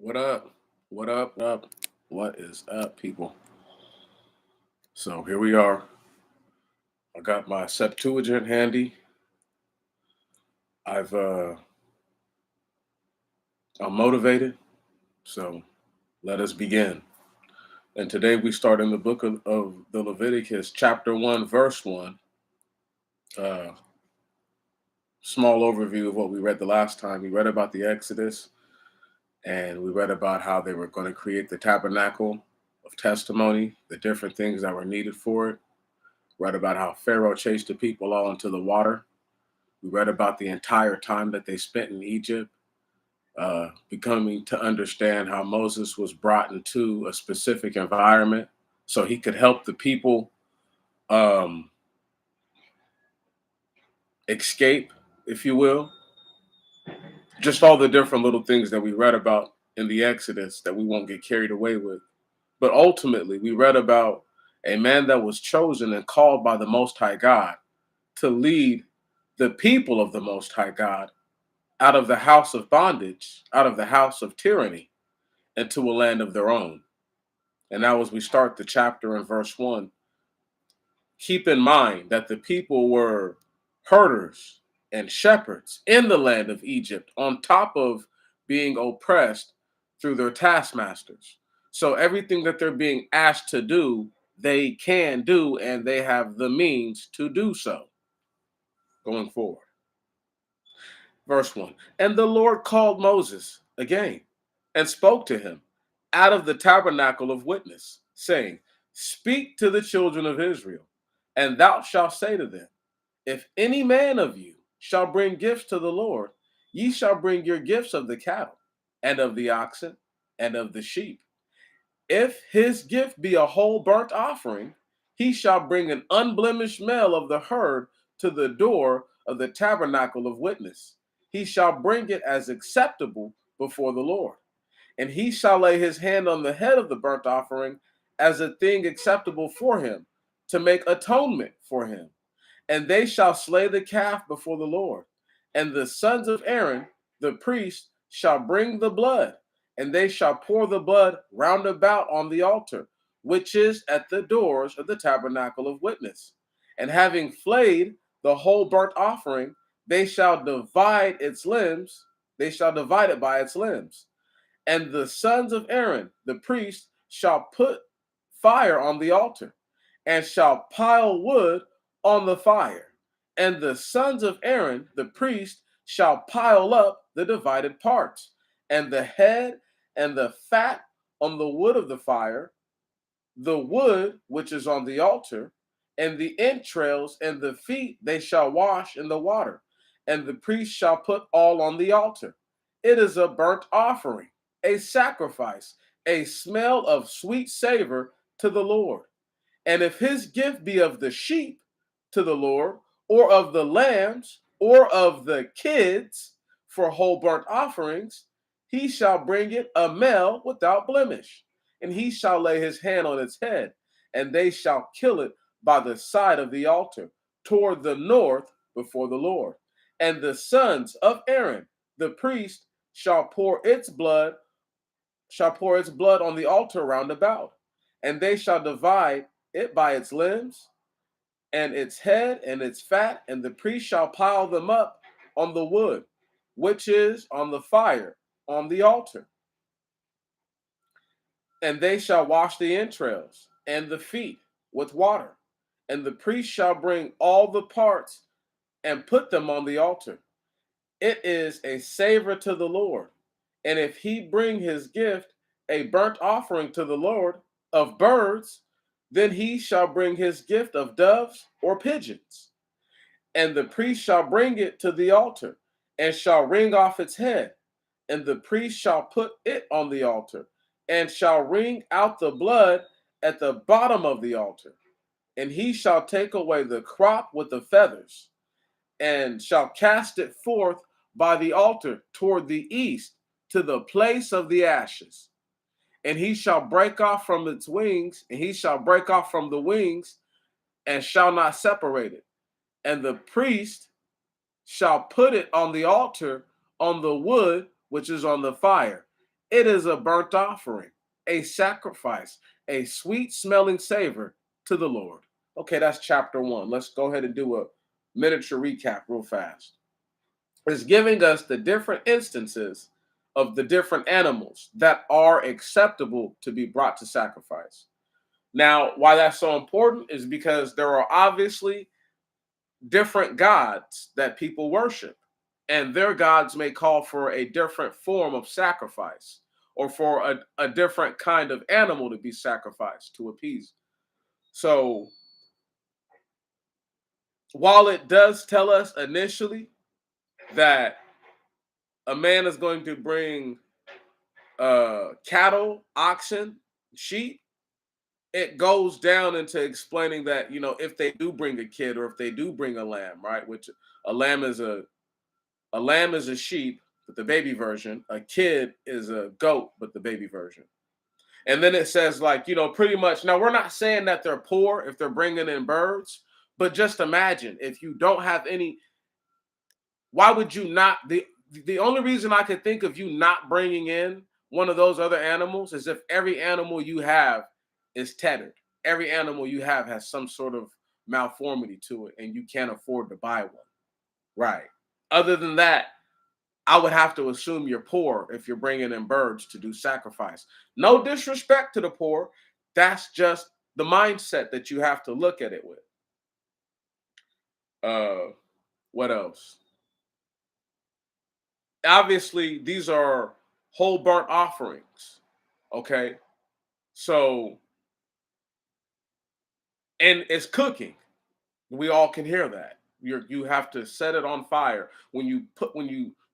What up? What up? What up? What is up, people? So here we are. I got my Septuagint handy. I've I'm motivated. So let us begin. And today we start in the book of the Leviticus, chapter 1, verse 1. Uh, Small overview of what we read the last time. We read about the Exodus, and we read about how they were going to create the tabernacle of testimony, the different things that were needed for it. Read about how Pharaoh chased the people all into the water. We read about the entire time that they spent in Egypt, becoming to understand how Moses was brought into a specific environment so he could help the people um, escape, if you will. Just all the different little things that we read about in the Exodus that we won't get carried away with. But ultimately, we read about a man that was chosen and called by the Most High God to lead the people of the Most High God out of the house of bondage, out of the house of tyranny, into a land of their own. And now, as we start the chapter in verse 1, keep in mind that the people were herders and shepherds in the land of Egypt, on top of being oppressed through their taskmasters. So, everything that they're being asked to do, they can do, and they have the means to do so going forward. Verse 1. And the Lord called Moses again and spoke to him out of the tabernacle of witness, saying, Speak to the children of Israel, and thou shalt say to them, If any man of you shall bring gifts to the Lord, ye shall bring your gifts of the cattle, and of the oxen, and of the sheep. If his gift be a whole burnt offering, he shall bring an unblemished male of the herd to the door of the tabernacle of witness. He shall bring it as acceptable before the Lord. And he shall lay his hand on the head of the burnt offering as a thing acceptable for him, to make atonement for him. And they shall slay the calf before the Lord. And the sons of Aaron, the priest, shall bring the blood, and they shall pour the blood round about on the altar, which is at the doors of the tabernacle of witness. And having flayed the whole burnt offering, they shall divide its limbs, they shall divide it by its limbs. And the sons of Aaron, the priest, shall put fire on the altar, and shall pile wood on the fire. And the sons of Aaron, the priest, shall pile up the divided parts, and the head and the fat on the wood of the fire, the wood which is on the altar, and the entrails and the feet they shall wash in the water, and the priest shall put all on the altar. It is a burnt offering, a sacrifice, a smell of sweet savor to the Lord. And if his gift be of the sheep to the Lord, or of the lambs, or of the kids for whole burnt offerings, he shall bring it a male without blemish, and he shall lay his hand on its head, and they shall kill it by the side of the altar, toward the north before the Lord. And the sons of Aaron, the priest, shall pour its blood on the altar round about, and they shall divide it by its limbs, and its head and its fat, and the priest shall pile them up on the wood, which is on the fire on the altar. And they shall wash the entrails and the feet with water, and the priest shall bring all the parts and put them on the altar. It is a savor to the Lord. And if he bring his gift, a burnt offering to the Lord of birds, then he shall bring his gift of doves or pigeons. And the priest shall bring it to the altar, and shall wring off its head. And the priest shall put it on the altar, and shall wring out the blood at the bottom of the altar. And he shall take away the crop with the feathers, and shall cast it forth by the altar toward the east to the place of the ashes. And he shall break off from its wings, and he shall break off from the wings, and shall not separate it. And the priest shall put it on the altar on the wood which is on the fire. It is a burnt offering, a sacrifice, a sweet smelling savor to the Lord. Okay, that's chapter 1. Let's go ahead and do a miniature recap real fast. It's giving us the different instances of the different animals that are acceptable to be brought to sacrifice. Now, why that's so important is because there are obviously different gods that people worship, and their gods may call for a different form of sacrifice or for a different kind of animal to be sacrificed to appease. So, while it does tell us initially that a man is going to bring cattle, oxen, sheep, it goes down into explaining that, if they do bring a kid or if they do bring a lamb, right? Which a lamb is a sheep, but the baby version. A kid is a goat, but the baby version. And then it says, like, pretty much. Now, we're not saying that they're poor if they're bringing in birds, but just imagine if you don't have any. Why would you not? The only reason I could think of you not bringing in one of those other animals is if every animal you have is tethered. Every animal you have has some sort of malformity to it, and you can't afford to buy one. Right. Other than that, I would have to assume you're poor if you're bringing in birds to do sacrifice. No disrespect to the poor. That's just the mindset that you have to look at it with. What else? Obviously, these are whole burnt offerings. Okay. So, and it's cooking. We all can hear that. You have to set it on fire. When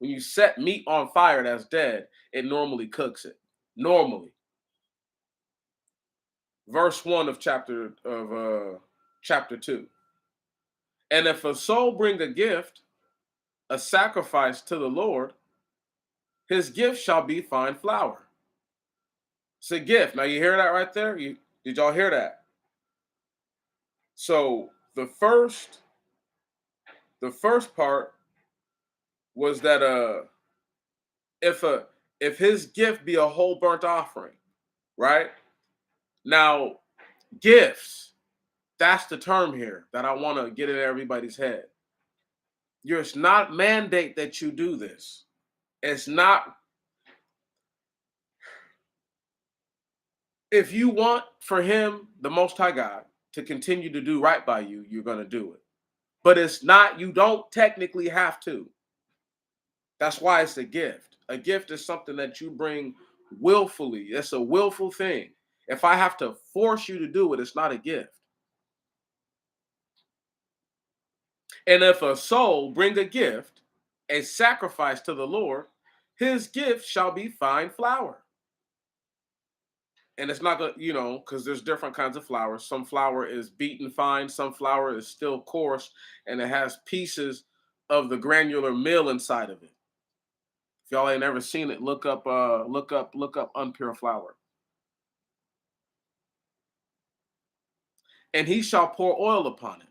you set meat on fire that's dead, it normally cooks it. Normally. Verse 1 of chapter 2. And if a soul bring a gift, a sacrifice to the Lord, his gift shall be fine flour. It's a gift. Now you hear that right there? Did y'all hear that? So the first part was that if his gift be a whole burnt offering, right? Now, gifts, that's the term here that I want to get in everybody's head. It's not mandate that you do this. It's not. If you want for him, the Most High God, to continue to do right by you, you're going to do it. But it's not, you don't technically have to. That's why it's a gift. A gift is something that you bring willfully. It's a willful thing. If I have to force you to do it, it's not a gift. And if a soul bring a gift, a sacrifice to the Lord, his gift shall be fine flour. And it's not going to, because there's different kinds of flour. Some flour is beaten fine, some flour is still coarse, and it has pieces of the granular mill inside of it. If y'all ain't ever seen it, look up unpure flour. And he shall pour oil upon it,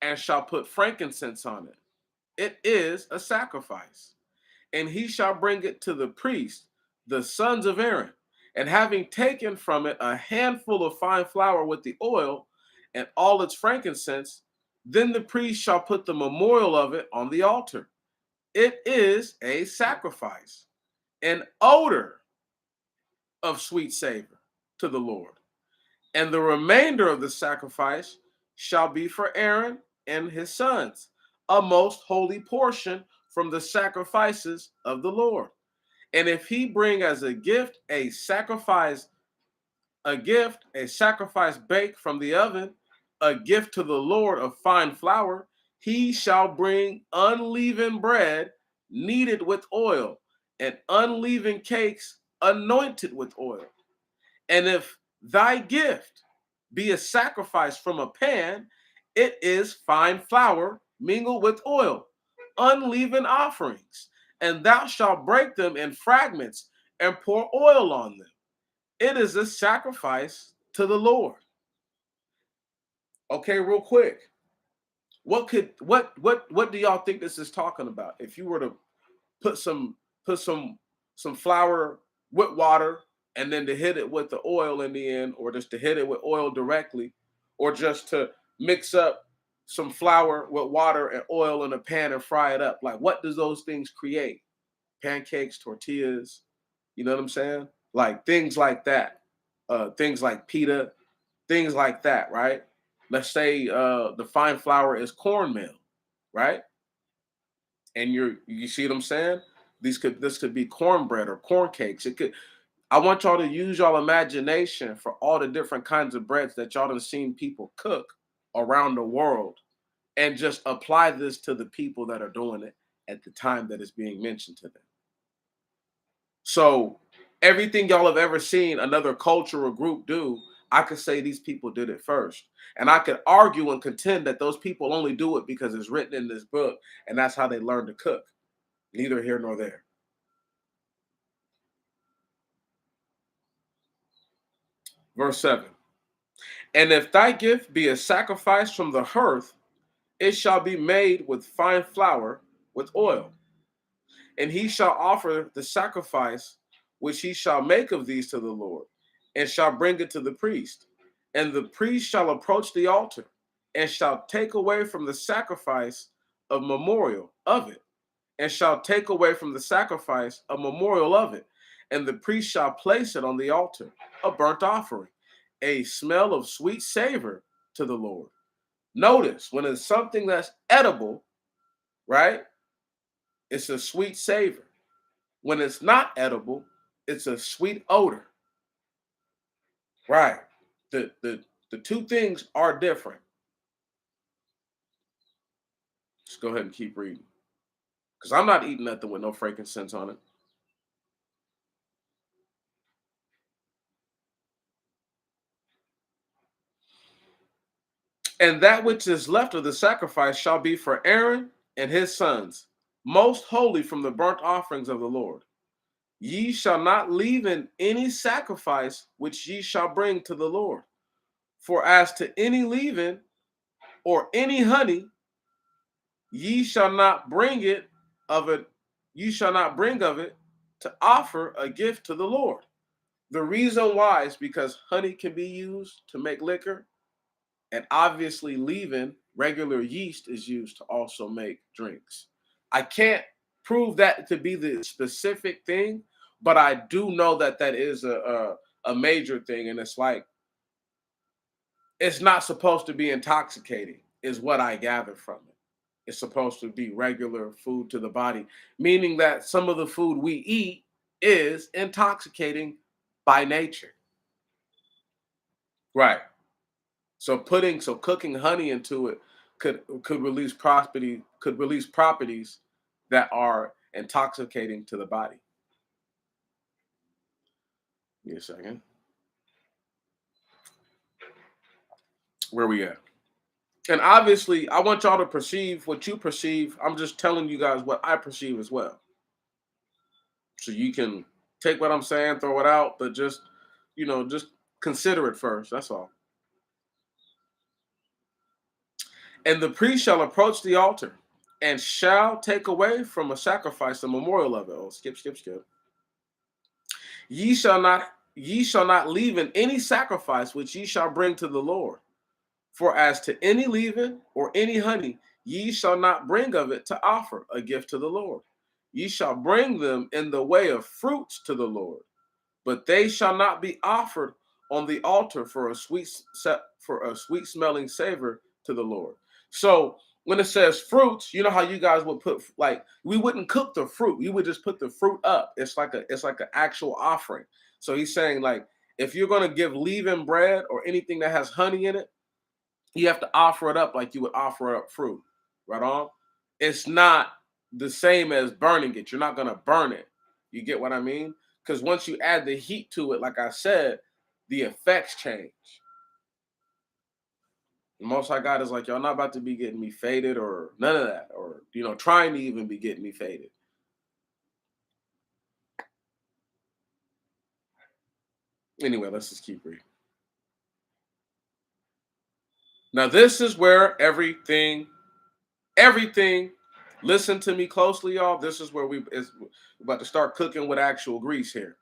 and shall put frankincense on it. It is a sacrifice. And he shall bring it to the priest, the sons of Aaron. And having taken from it a handful of fine flour with the oil and all its frankincense, then the priest shall put the memorial of it on the altar. It is a sacrifice, an odor of sweet savor to the Lord. And the remainder of the sacrifice shall be for Aaron and his sons, a most holy portion from the sacrifices of the Lord. And if he bring as a gift a sacrifice baked from the oven, a gift to the Lord of fine flour, he shall bring unleavened bread kneaded with oil, and unleavened cakes anointed with oil. And if thy gift be a sacrifice from a pan, it is fine flour mingled with oil, unleavened offerings, and thou shalt break them in fragments and pour oil on them. It is a sacrifice to the Lord. Okay, real quick. What do y'all think this is talking about? If you were to put some flour with water and then to hit it with the oil in the end, or just to hit it with oil directly, or just to mix up some flour with water and oil in a pan and fry it up. Like, what does those things create? Pancakes, tortillas, you know what I'm saying? Like things like that. Things like pita, things like that, right? Let's say the fine flour is cornmeal, right? And you see what I'm saying? This could be cornbread or corn cakes. It could. I want y'all to use y'all imagination for all the different kinds of breads that y'all done seen people cook around the world, and just apply this to the people that are doing it at the time that is being mentioned to them. So everything y'all have ever seen another culture or group do, I could say these people did it first. And I could argue and contend that those people only do it because it's written in this book and that's how they learn to cook. Neither here nor there. Verse 7. And if thy gift be a sacrifice from the hearth, it shall be made with fine flour with oil. And he shall offer the sacrifice which he shall make of these to the Lord, and shall bring it to the priest. And the priest shall approach the altar, and shall take away from the sacrifice a memorial of it, and shall take away from the sacrifice a memorial of it. And the priest shall place it on the altar, a burnt offering, a smell of sweet savor to the Lord. Notice when it's something that's edible, right? It's a sweet savor. When it's not edible, it's a sweet odor. Right. The two things are different. Just go ahead and keep reading. Because I'm not eating nothing with no frankincense on it. And that which is left of the sacrifice shall be for Aaron and his sons, most holy from the burnt offerings of the Lord. Ye shall not leave in any sacrifice which ye shall bring to the Lord. For as to any leaven or any honey, ye shall not bring it of it, ye shall not bring of it to offer a gift to the Lord. The reason why is because honey can be used to make liquor, and obviously leaven, regular yeast, is used to also make drinks. I can't prove that to be the specific thing, but I do know that that is a major thing, and it's like it's not supposed to be intoxicating, is what I gather from it. It's supposed to be regular food to the body, meaning that some of the food we eat is intoxicating by nature. Right. So cooking honey into it could release properties that are intoxicating to the body. Give me a second. Where we at? And obviously, I want y'all to perceive what you perceive. I'm just telling you guys what I perceive as well. So you can take what I'm saying, throw it out, but just consider it first. That's all. And the priest shall approach the altar and shall take away from a sacrifice the memorial of it. Oh, skip, skip, skip. Ye shall not leave in any sacrifice which ye shall bring to the Lord. For as to any leaven or any honey, ye shall not bring of it to offer a gift to the Lord. Ye shall bring them in the way of fruits to the Lord, but they shall not be offered on the altar for a sweet smelling savor to the Lord. So when it says fruits, you know how you guys would put, like, we wouldn't cook the fruit, we would just put the fruit up. It's like an actual offering. So he's saying, like, if you're going to give leavened bread or anything that has honey in it, you have to offer it up like you would offer up fruit. Right on? It's not the same as burning it. You're not going to burn it. You get what I mean? Because once you add the heat to it, like I said, the effects change. The Most High God is like, y'all not about to be getting me faded or none of that, or trying to even be getting me faded. Anyway, let's just keep reading. Now, this is where everything, listen to me closely, y'all. This is where we're about to start cooking with actual grease here.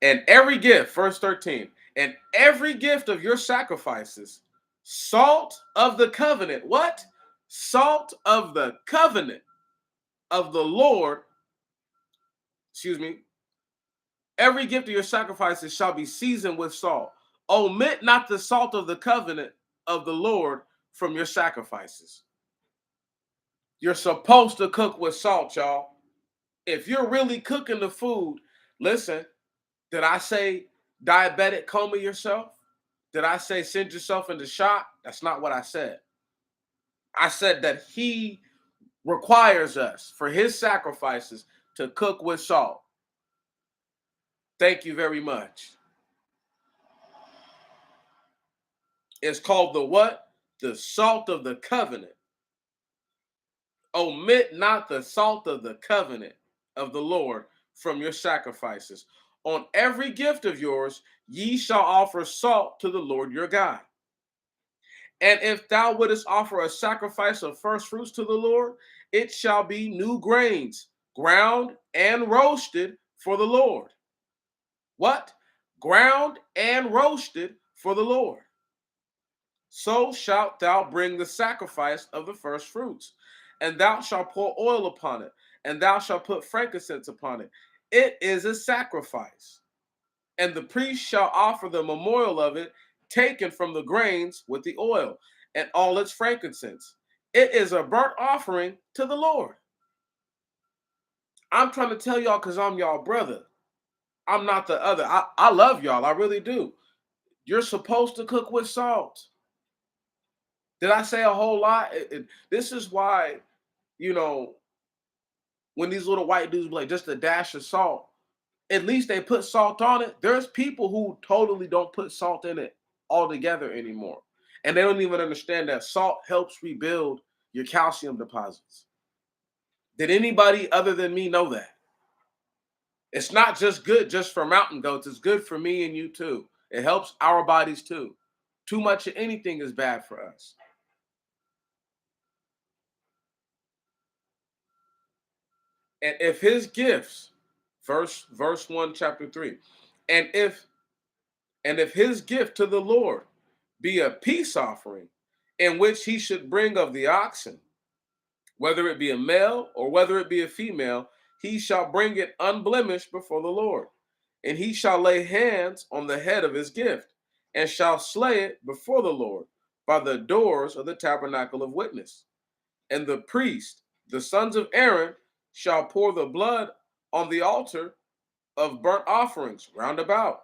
And every gift, verse 13, and every gift of your sacrifices, salt of the covenant. What? Salt of the covenant of the Lord, excuse me, every gift of your sacrifices shall be seasoned with salt. Omit not the salt of the covenant of the Lord from your sacrifices. You're supposed to cook with salt, y'all. If you're really cooking the food, listen, did I say diabetic coma yourself? Did I say send yourself into shock? That's not what I said. I said that he requires us for his sacrifices to cook with salt. Thank you very much. It's called the what? The salt of the covenant. Omit not the salt of the covenant of the Lord from your sacrifices. On every gift of yours, ye shall offer salt to the Lord your God. And if thou wouldest offer a sacrifice of first fruits to the Lord, it shall be new grains, ground and roasted for the Lord. What? Ground and roasted for the Lord. So shalt thou bring the sacrifice of the first fruits, and thou shalt pour oil upon it, and thou shalt put frankincense upon it. It is a sacrifice. And the priest shall offer the memorial of it, taken from the grains with the oil and all its frankincense. It is a burnt offering to the Lord. I'm trying to tell y'all because I'm y'all brother. I'm not the other. I love y'all. I really do. You're supposed to cook with salt. Did I say a whole lot? This is why, you know, when these little white dudes be like just a dash of salt, at least they put salt on it. There's people who totally don't put salt in it altogether anymore. And they don't even understand that salt helps rebuild your calcium deposits. Did anybody other than me know that? It's not just good just for mountain goats. It's good for me and you too. It helps our bodies too. Too much of anything is bad for us. And if his gifts, verse 1, chapter 3, and if his gift to the Lord be a peace offering, in which he should bring of the oxen, whether it be a male or whether it be a female, he shall bring it unblemished before the Lord. And he shall lay hands on the head of his gift, and shall slay it before the Lord by the doors of the tabernacle of witness. And the priest, the sons of Aaron, shall pour the blood on the altar of burnt offerings round about.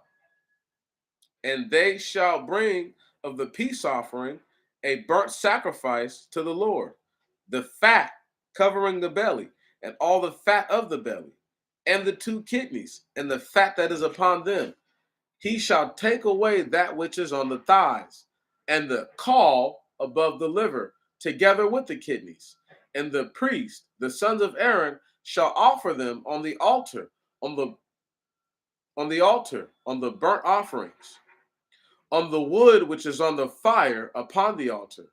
And they shall bring of the peace offering a burnt sacrifice to the Lord, the fat covering the belly, and all the fat of the belly, and the two kidneys, and the fat that is upon them. He shall take away that which is on the thighs, and the caul above the liver, together with the kidneys. And the priest, the sons of Aaron, shall offer them on the altar, on the burnt offerings, on the wood which is on the fire upon the altar.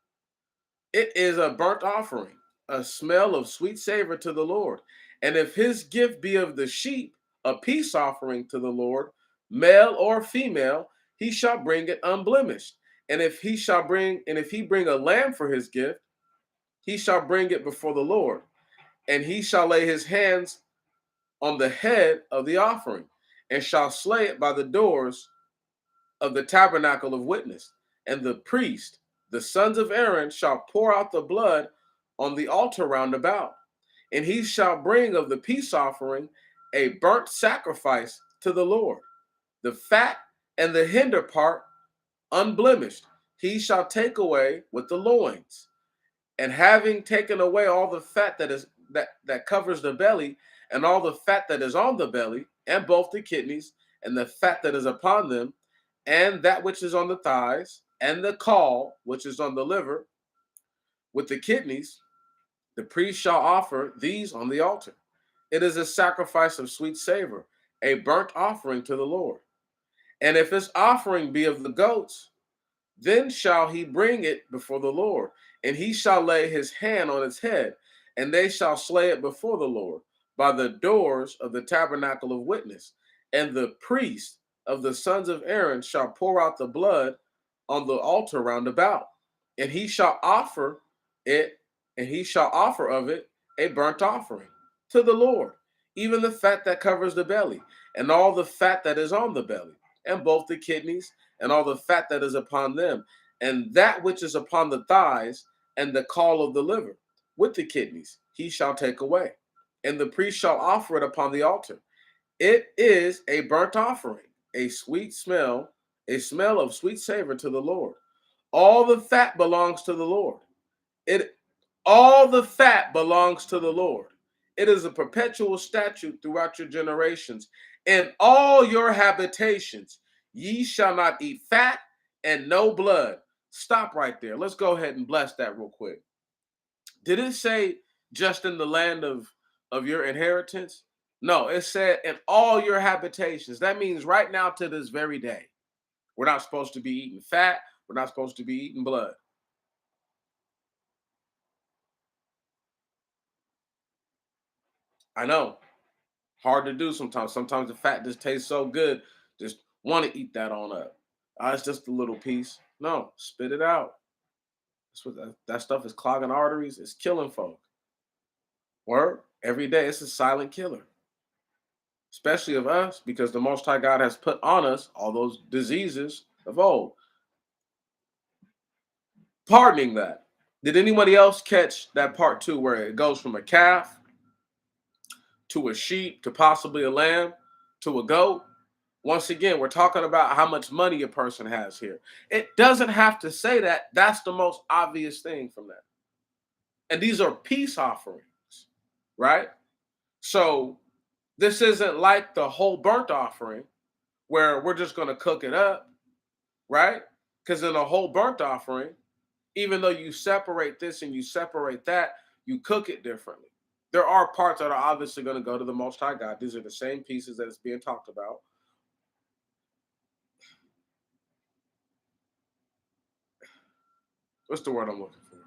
It is a burnt offering, a smell of sweet savor to the Lord. And if his gift be of the sheep, a peace offering to the Lord, male or female, he shall bring it unblemished. And if he bring a lamb for his gift, he shall bring it before the Lord, and he shall lay his hands on the head of the offering, and shall slay it by the doors of the tabernacle of witness. And the priest, the sons of Aaron, shall pour out the blood on the altar round about. And he shall bring of the peace offering a burnt sacrifice to the Lord, the fat and the hinder part unblemished. He shall take away with the loins. And having taken away all the fat that covers the belly, and all the fat that is on the belly, and both the kidneys, and the fat that is upon them, and that which is on the thighs, and the caul which is on the liver, with the kidneys, the priest shall offer these on the altar. It is a sacrifice of sweet savor, a burnt offering to the Lord. And if his offering be of the goats, then shall he bring it before the Lord, and he shall lay his hand on its head, and they shall slay it before the Lord by the doors of the tabernacle of witness. And the priest, of the sons of Aaron shall pour out the blood on the altar round about, and he shall offer it, and he shall offer of it a burnt offering to the Lord, even the fat that covers the belly, and all the fat that is on the belly, and both the kidneys, and all the fat that is upon them, and that which is upon the thighs, and the caul of the liver, with the kidneys, he shall take away. And the priest shall offer it upon the altar. It is a burnt offering, a sweet smell, a smell of sweet savor to the Lord. All the fat belongs to the Lord. It all the fat belongs to the Lord. It is a perpetual statute throughout your generations. In all your habitations, ye shall not eat fat and no blood. Stop right there. Let's go ahead and bless that real quick. Did it say just in the land of your inheritance? No, it said in all your habitations. That means right now to this very day, we're not supposed to be eating fat. We're not supposed to be eating blood. I know, hard to do sometimes. Sometimes the fat just tastes so good, just want to eat that on up. It's just a little piece. No, spit it out. That's what that stuff is clogging arteries. It's killing folk. Word every day. It's a silent killer, especially of us, because the Most High God has put on us all those diseases of old. Pardoning that. Did anybody else catch that part too, where it goes from a calf to a sheep to possibly a lamb to a goat? Once again, we're talking about how much money a person has here. It doesn't have to say that. That's the most obvious thing from that. And these are peace offerings, right? So this isn't like the whole burnt offering where we're just going to cook it up, right? Because in a whole burnt offering, even though you separate this and you separate that, you cook it differently. There are parts that are obviously going to go to the Most High God. These are the same pieces that it's being talked about. What's the word I'm looking for?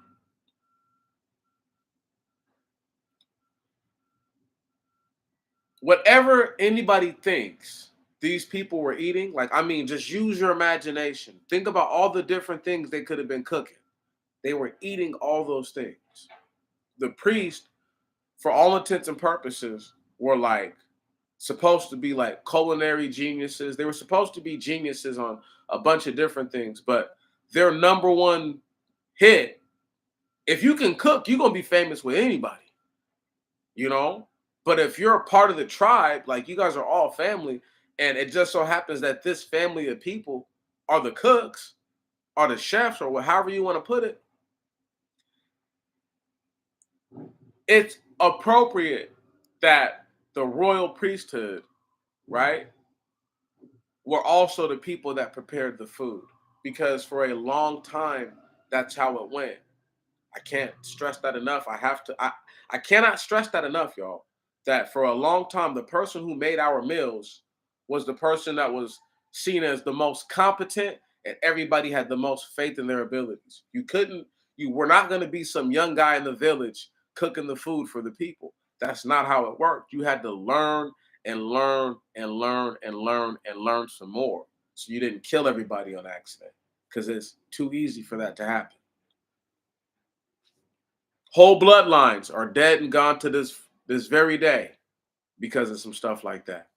Whatever anybody thinks these people were eating, like, I mean, just use your imagination. Think about all the different things they could have been cooking. They were eating all those things. The priest, for all intents and purposes, were like supposed to be like culinary geniuses. They were supposed to be geniuses on a bunch of different things, but their number one hit, if you can cook, you're gonna be famous with anybody, you know? But if you're a part of the tribe, like you guys are all family, and it just so happens that this family of people are the cooks, are the chefs, or however you want to put it, it's appropriate that the royal priesthood, right, were also the people that prepared the food. Because for a long time, that's how it went. I can't stress that enough. I cannot stress that enough, y'all. That for a long time, the person who made our meals was the person that was seen as the most competent, and everybody had the most faith in their abilities. You were not going to be some young guy in the village cooking the food for the people. That's not how it worked. You had to learn and learn and learn and learn and learn some more. So you didn't kill everybody on accident, because it's too easy for that to happen. Whole bloodlines are dead and gone to this very day because of some stuff like that.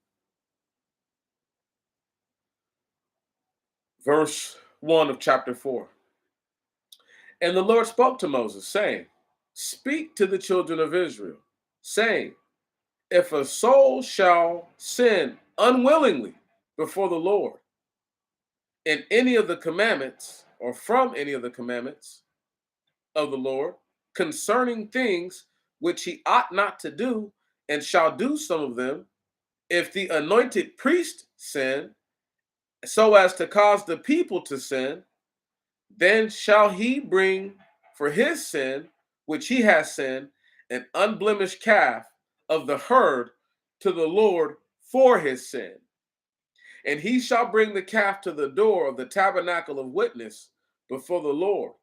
Verse 1 of chapter 4. And the Lord spoke to Moses, saying, speak to the children of Israel, saying, if a soul shall sin unwillingly before the Lord in any of the commandments, or from any of the commandments of the Lord, concerning things which he ought not to do, and shall do some of them, if the anointed priest sin, so as to cause the people to sin, then shall he bring for his sin, which he has sinned, an unblemished calf of the herd to the Lord for his sin. And he shall bring the calf to the door of the tabernacle of witness before the Lord.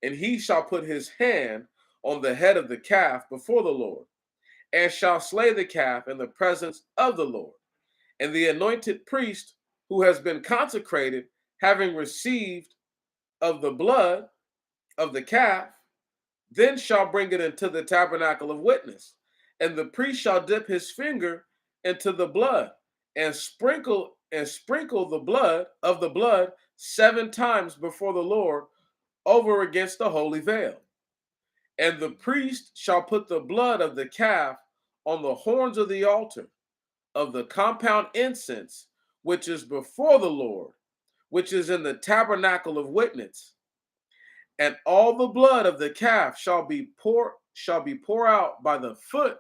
And he shall put his hand on the head of the calf before the Lord, and shall slay the calf in the presence of the Lord. And the anointed priest who has been consecrated, having received of the blood of the calf, then shall bring it into the tabernacle of witness. And the priest shall dip his finger into the blood and sprinkle the blood 7 times before the Lord over against the holy veil. And the priest shall put the blood of the calf on the horns of the altar of the compound incense, which is before the Lord, which is in the tabernacle of witness. And all the blood of the calf shall be poured out by the foot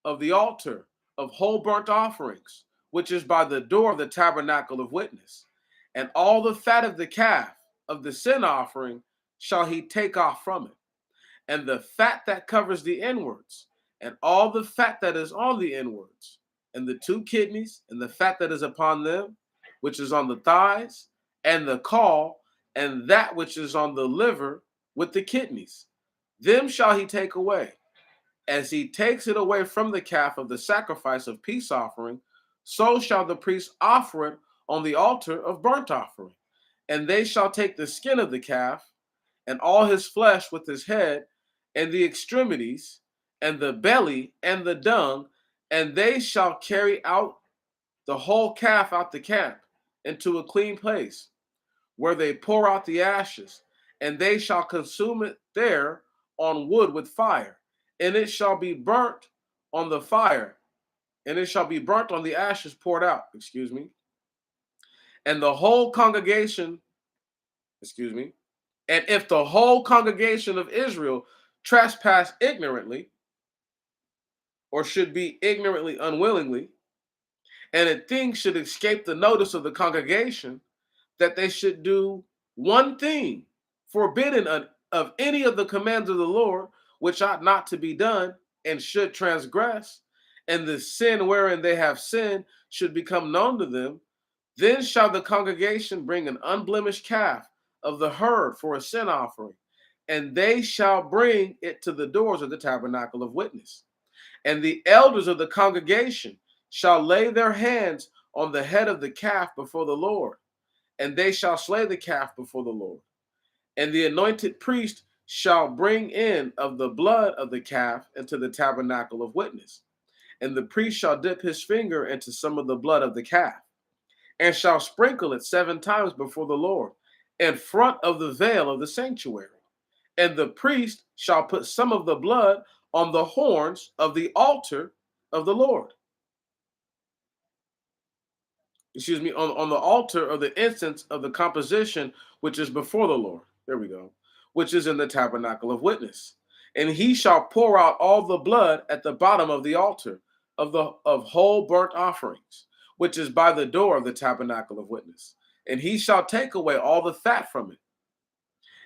of the altar of whole burnt offerings, which is by the door of the tabernacle of witness. And all the fat of the calf of the sin offering shall he take off from it, and the fat that covers the inwards, and all the fat that is on the inwards, and the 2 kidneys, and the fat that is upon them, which is on the thighs, and the caul, and that which is on the liver with the kidneys. Them shall he take away. As he takes it away from the calf of the sacrifice of peace offering, so shall the priest offer it on the altar of burnt offering. And they shall take the skin of the calf, and all his flesh with his head, and the extremities, and the belly, and the dung, and they shall carry out the whole calf out the camp into a clean place, where they pour out the ashes, and they shall consume it there on wood with fire, and it shall be burnt on the fire, and it shall be burnt on the ashes poured out, and the whole congregation, and if the whole congregation of Israel trespass ignorantly, or should be ignorantly unwillingly, and a thing should escape the notice of the congregation, that they should do one thing forbidden of any of the commands of the Lord, which ought not to be done, and should transgress, and the sin wherein they have sinned should become known to them, then shall the congregation bring an unblemished calf of the herd for a sin offering, and they shall bring it to the doors of the tabernacle of witness. And the elders of the congregation shall lay their hands on the head of the calf before the Lord, and they shall slay the calf before the Lord. And the anointed priest shall bring in of the blood of the calf into the tabernacle of witness. And the priest shall dip his finger into some of the blood of the calf, and shall sprinkle it 7 times before the Lord, in front of the veil of the sanctuary. And the priest shall put some of the blood on the horns of the altar of the Lord. On the altar of the incense of the composition, which is before the Lord. There we go. Which is in the tabernacle of witness. And he shall pour out all the blood at the bottom of the altar of whole burnt offerings, which is by the door of the tabernacle of witness. And he shall take away all the fat from it,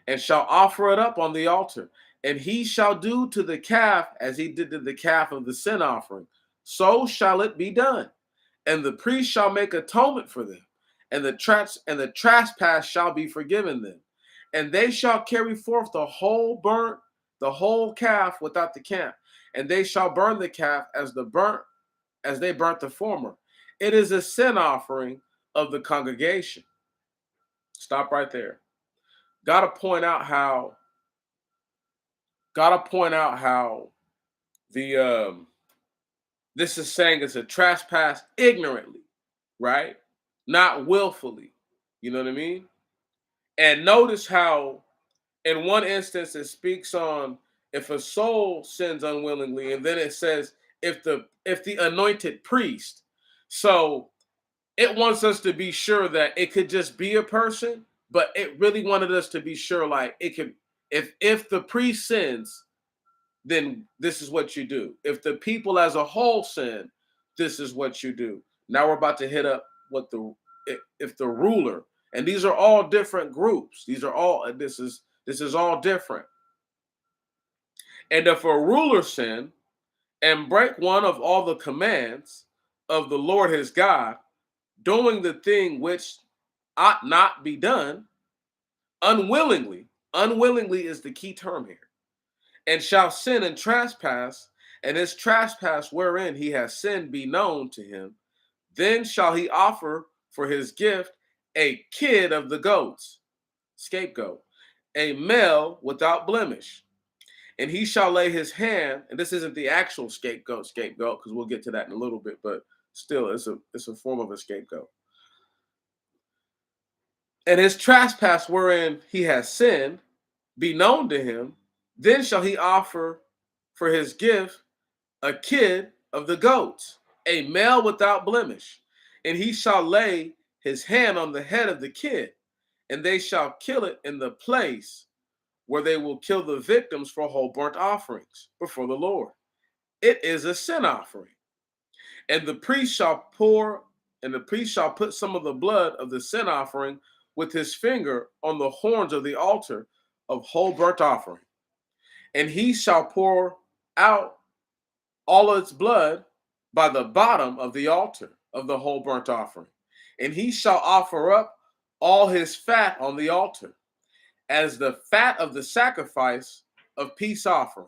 and shall offer it up on the altar. And he shall do to the calf as he did to the calf of the sin offering. So shall it be done. And the priest shall make atonement for them, and the trespass shall be forgiven them. And they shall carry forth the whole calf without the camp, and they shall burn the calf as they burnt the former. It is a sin offering of the congregation. Stop right there. Gotta point out how the this is saying it's a trespass ignorantly, right? Not willfully. You know what I mean? And notice how in one instance it speaks on if a soul sins unwillingly, and then it says if the anointed priest. So it wants us to be sure that it could just be a person, but it really wanted us to be sure like it could if the priest sins, then this is what you do. If the people as a whole sin, this is what you do. Now we're about to hit up what if the ruler, and these are all different groups. This is all different. And if a ruler sin and break one of all the commands of the Lord his God, doing the thing which ought not be done, unwillingly is the key term here, and shall sin and trespass, and his trespass wherein he has sinned be known to him, then shall he offer for his gift a kid of the goats, scapegoat, a male without blemish. And he shall lay his hand, and this isn't the actual scapegoat, because we'll get to that in a little bit, but still it's a form of a scapegoat. And his trespass wherein he has sinned be known to him, then shall he offer for his gift a kid of the goats, a male without blemish. And he shall lay his hand on the head of the kid, and they shall kill it in the place where they will kill the victims for whole burnt offerings before the Lord. It is a sin offering. And the priest shall put some of the blood of the sin offering with his finger on the horns of the altar of whole burnt offering. And he shall pour out all its blood by the bottom of the altar of the whole burnt offering. And he shall offer up all his fat on the altar, as the fat of the sacrifice of peace offering.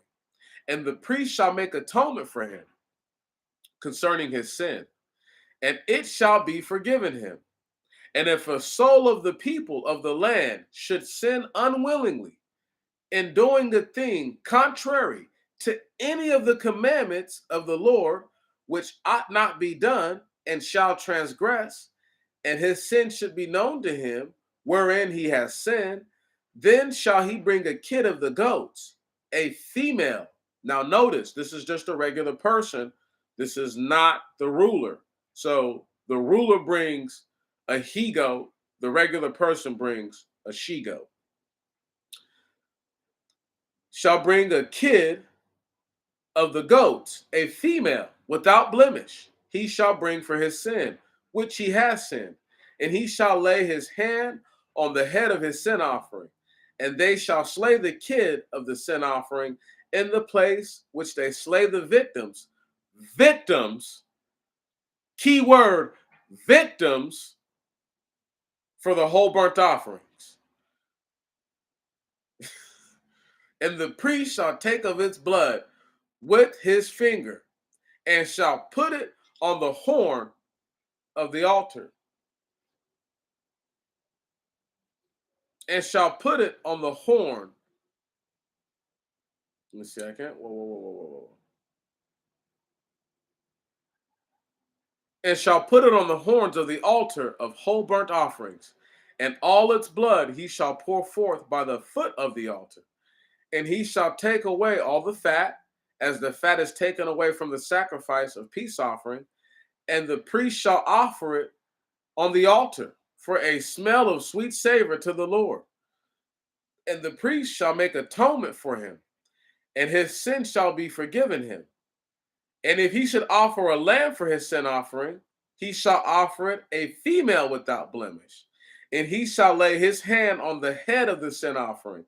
And the priest shall make atonement for him concerning his sin, and it shall be forgiven him. And if a soul of the people of the land should sin unwillingly in doing the thing contrary to any of the commandments of the Lord, which ought not be done, and shall transgress, and his sin should be known to him, wherein he has sinned, then shall he bring a kid of the goats, a female. Now notice, this is just a regular person. This is not the ruler. So the ruler brings a he-goat, the regular person brings a she-goat. Shall bring a kid of the goats, a female without blemish. He shall bring for his sin, which he has sinned. And he shall lay his hand on the head of his sin offering. And they shall slay the kid of the sin offering in the place which they slay the victims. Victims, key word, victims for the whole burnt offerings. And the priest shall take of its blood with his finger, and shall put it on the horn of the altar. And shall put it on the horn. Let me see, I can't. Whoa. And shall put it on the horns of the altar of whole burnt offerings. And all its blood he shall pour forth by the foot of the altar. And he shall take away all the fat, as the fat is taken away from the sacrifice of peace offering. And the priest shall offer it on the altar for a smell of sweet savor to the Lord. And the priest shall make atonement for him, and his sin shall be forgiven him. And if he should offer a lamb for his sin offering, he shall offer it a female without blemish. And he shall lay his hand on the head of the sin offering,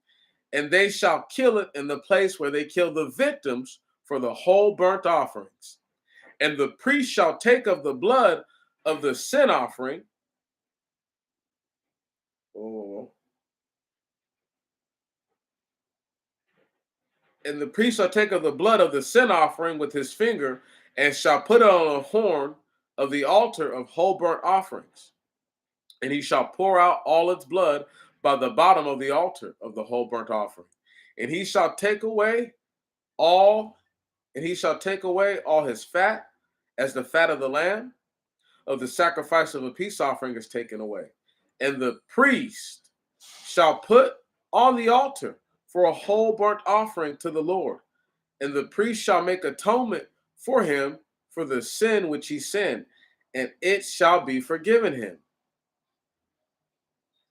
and they shall kill it in the place where they kill the victims for the whole burnt offerings. And the priest shall take of the blood of the sin offering. And the priest shall take of the blood of the sin offering with his finger, and shall put it on a horn of the altar of whole burnt offerings. And he shall pour out all its blood by the bottom of the altar of the whole burnt offering. And he shall take away all his fat, as the fat of the lamb of the sacrifice of a peace offering is taken away. And the priest shall put on the altar for a whole burnt offering to the Lord. And the priest shall make atonement for him for the sin which he sinned, and it shall be forgiven him.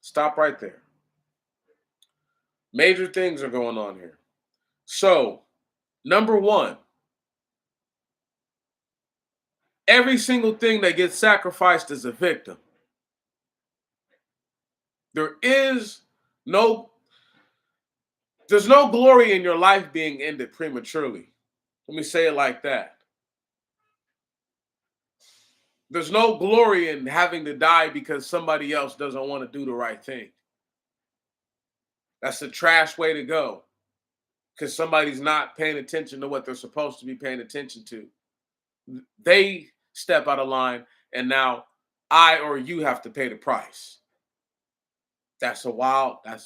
Stop right there. Major things are going on here. So, number one, every single thing that gets sacrificed is a victim. There's no glory in your life being ended prematurely. Let me say it like that. There's no glory in having to die because somebody else doesn't want to do the right thing. That's a trash way to go, because somebody's not paying attention to what they're supposed to be paying attention to. They step out of line, and now I or you have to pay the price. That's wild. But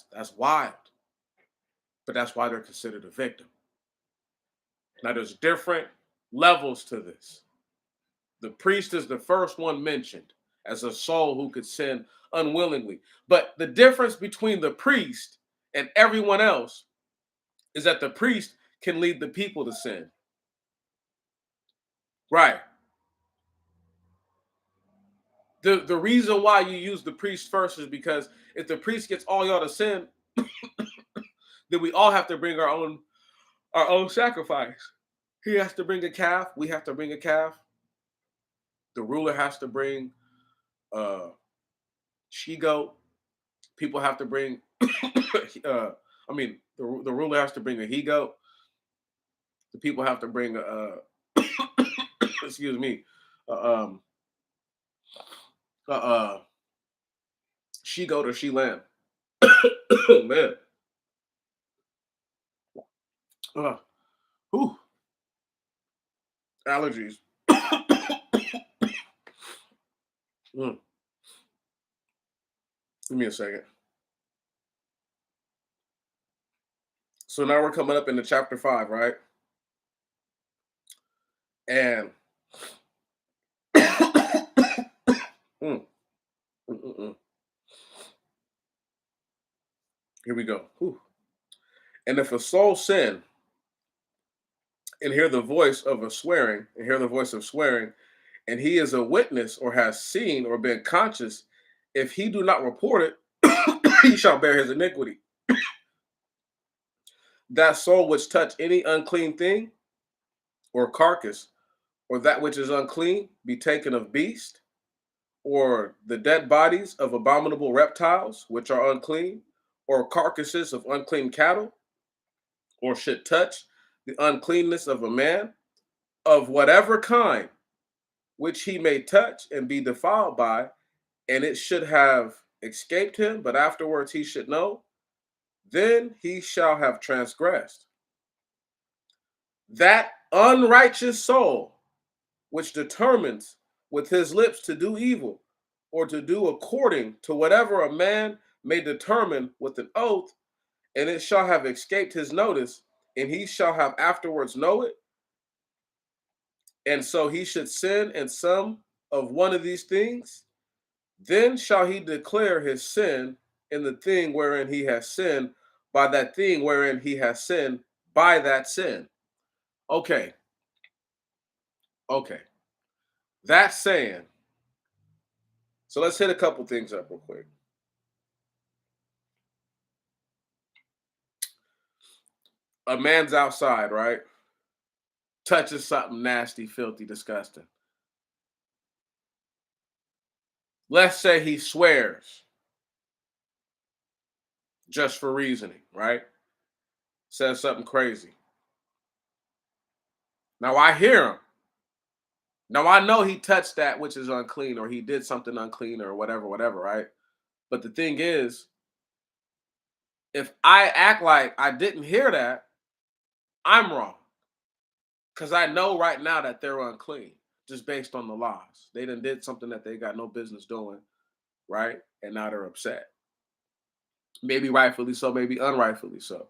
that's why they're considered a victim. Now there's different levels to this. The priest is the first one mentioned as a soul who could sin unwillingly. But the difference between the priest and everyone else is that the priest can lead the people to sin. Right. The reason why you use the priest first is because if the priest gets all y'all to sin, then we all have to bring our own sacrifice. He has to bring a calf. We have to bring a calf. The ruler has to bring a she goat. People have to bring. The ruler has to bring a he goat. The people have to bring a. Excuse me. A, a she goat or she lamb. Man. Uh, whew, allergies. Mm, give me a second. So now we're coming up into chapter 5, right? And mm, mm, mm, mm. Here we go. Whew. And if a soul sin and hear the voice of a swearing, and hear the voice of swearing, and he is a witness or has seen or been conscious, if he do not report it, he shall bear his iniquity. That soul which touch any unclean thing or carcass, or that which is unclean, be taken of beast, or the dead bodies of abominable reptiles, which are unclean, or carcasses of unclean cattle, or should touch the uncleanness of a man, of whatever kind, which he may touch and be defiled by, and it should have escaped him, but afterwards he should know, then he shall have transgressed. That unrighteous soul, which determines with his lips to do evil, or to do according to whatever a man may determine with an oath, and it shall have escaped his notice, and he shall have afterwards know it, and so he should sin in some of one of these things, then shall he declare his sin in the thing wherein he has sinned, by that thing wherein he has sinned, by that sin. Okay, okay. That's saying, so let's hit a couple things up real quick. A man's outside, right? Touches something nasty, filthy, disgusting. Let's say he swears just for reasoning, right? Says something crazy. Now I hear him. Now I know he touched that which is unclean, or he did something unclean, or whatever, whatever, right? But the thing is, if I act like I didn't hear that, I'm wrong. Because I know right now that they're unclean, just based on the laws. They done did something that they got no business doing, right? And now they're upset. Maybe rightfully so, maybe unrightfully so.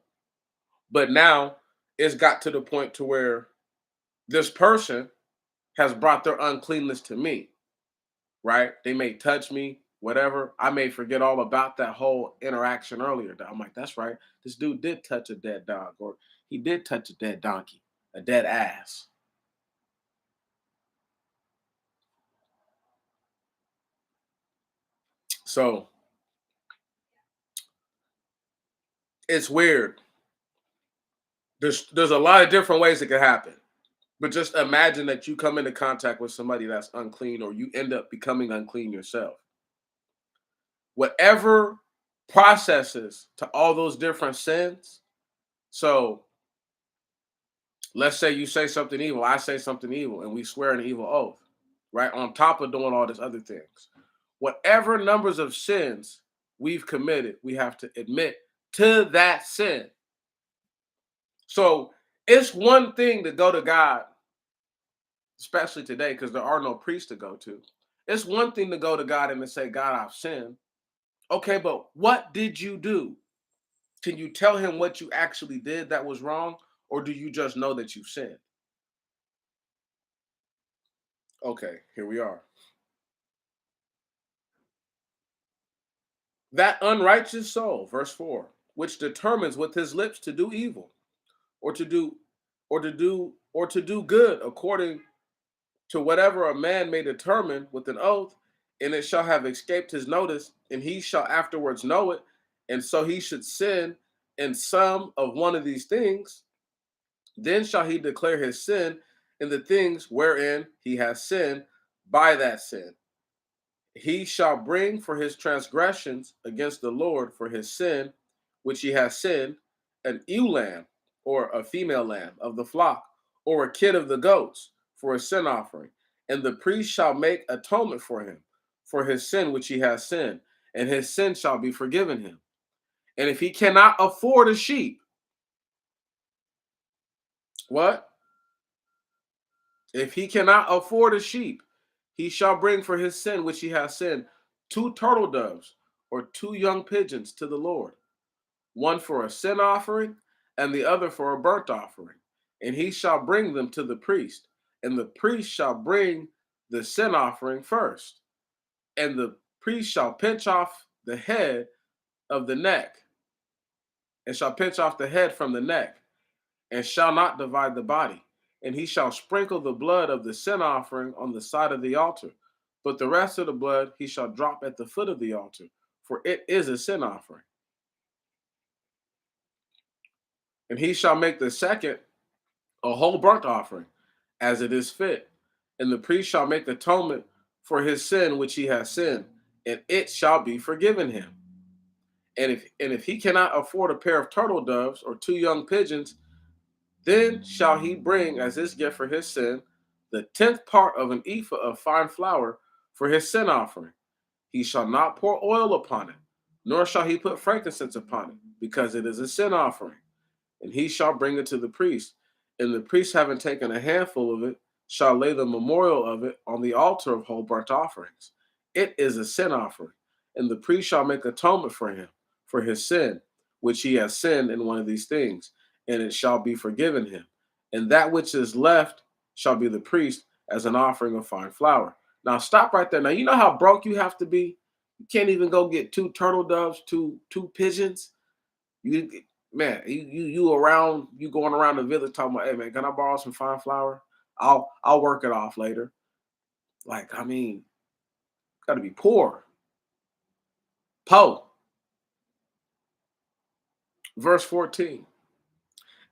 But now it's got to the point to where this person has brought their uncleanness to me, right? They may touch me, whatever. I may forget all about that whole interaction earlier. I'm like, that's right. This dude did touch a dead dog, or he did touch a dead donkey, a dead ass. So it's weird. There's a lot of different ways it could happen. But just imagine that you come into contact with somebody that's unclean, or you end up becoming unclean yourself. Whatever processes to all those different sins. So let's say you say something evil, I say something evil, and we swear an evil oath, right? On top of doing all these other things. Whatever numbers of sins we've committed, we have to admit to that sin. So it's one thing to go to God, especially today, because there are no priests to go to, It's one thing to go to God and to say, God, I've sinned. Okay, but what did you do? Can you tell him what you actually did that was wrong? Or do you just know that you've sinned? Okay, here we are. That unrighteous soul, verse 4, which determines with his lips to do evil, or to do, or to do good according to whatever a man may determine with an oath, and it shall have escaped his notice, and he shall afterwards know it, and so he should sin in some of one of these things, then shall he declare his sin in the things wherein he has sinned by that sin. He shall bring for his transgressions against the Lord for his sin, which he has sinned, an ewe lamb or a female lamb of the flock, or a kid of the goats for a sin offering. And the priest shall make atonement for him for his sin which he has sinned, and his sin shall be forgiven him. And if he cannot afford a sheep, what? If he cannot afford a sheep, he shall bring for his sin which he has sinned 2 turtle doves or 2 young pigeons to the Lord, one for a sin offering and the other for a burnt offering. And he shall bring them to the priest, and the priest shall bring the sin offering first. And the priest shall pinch off the head of the neck, and shall pinch off the head from the neck, and shall not divide the body. And he shall sprinkle the blood of the sin offering on the side of the altar. But the rest of the blood he shall drop at the foot of the altar, for it is a sin offering. And he shall make the second a whole burnt offering, as it is fit. And the priest shall make atonement for his sin which he has sinned, and it shall be forgiven him. And if he cannot afford a pair of turtle doves or 2 young pigeons, then shall he bring as his gift for his sin the 10th part of an ephah of fine flour for his sin offering. He shall not pour oil upon it, nor shall he put frankincense upon it, because it is a sin offering. And he shall bring it to the priest. And the priest, having taken a handful of it, shall lay the memorial of it on the altar of whole burnt offerings. It is a sin offering. And the priest shall make atonement for him for his sin, which he has sinned in one of these things, and it shall be forgiven him. And that which is left shall be the priest as an offering of fine flour. Now stop right there. Now you know how broke you have to be. You can't even go get 2 turtle doves, two pigeons. You man, you around, you going around the village talking about, hey man, can I borrow some fine flour? I'll work it off later. Like, I mean, gotta be poor. Po. Verse 14.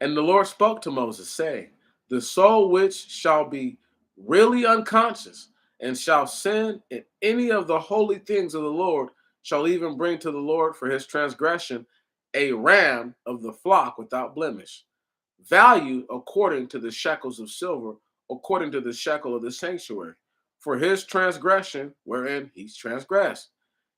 And the Lord spoke to Moses, saying, the soul which shall be really unconscious and shall sin in any of the holy things of the Lord shall even bring to the Lord for his transgression a ram of the flock without blemish, valued according to the shekels of silver, according to the shekel of the sanctuary, for his transgression wherein he's transgressed.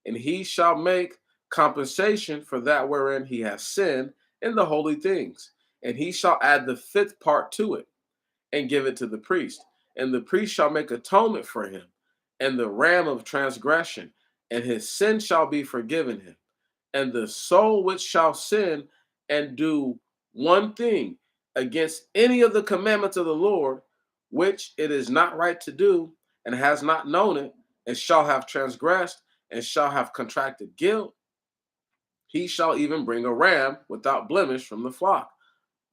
And he shall make compensation for that wherein he has sinned in the holy things. And he shall add the 5th part to it, and give it to the priest. And the priest shall make atonement for him, and the ram of transgression, and his sin shall be forgiven him. And the soul which shall sin and do one thing against any of the commandments of the Lord, which it is not right to do, and has not known it, and shall have transgressed, and shall have contracted guilt, he shall even bring a ram without blemish from the flock,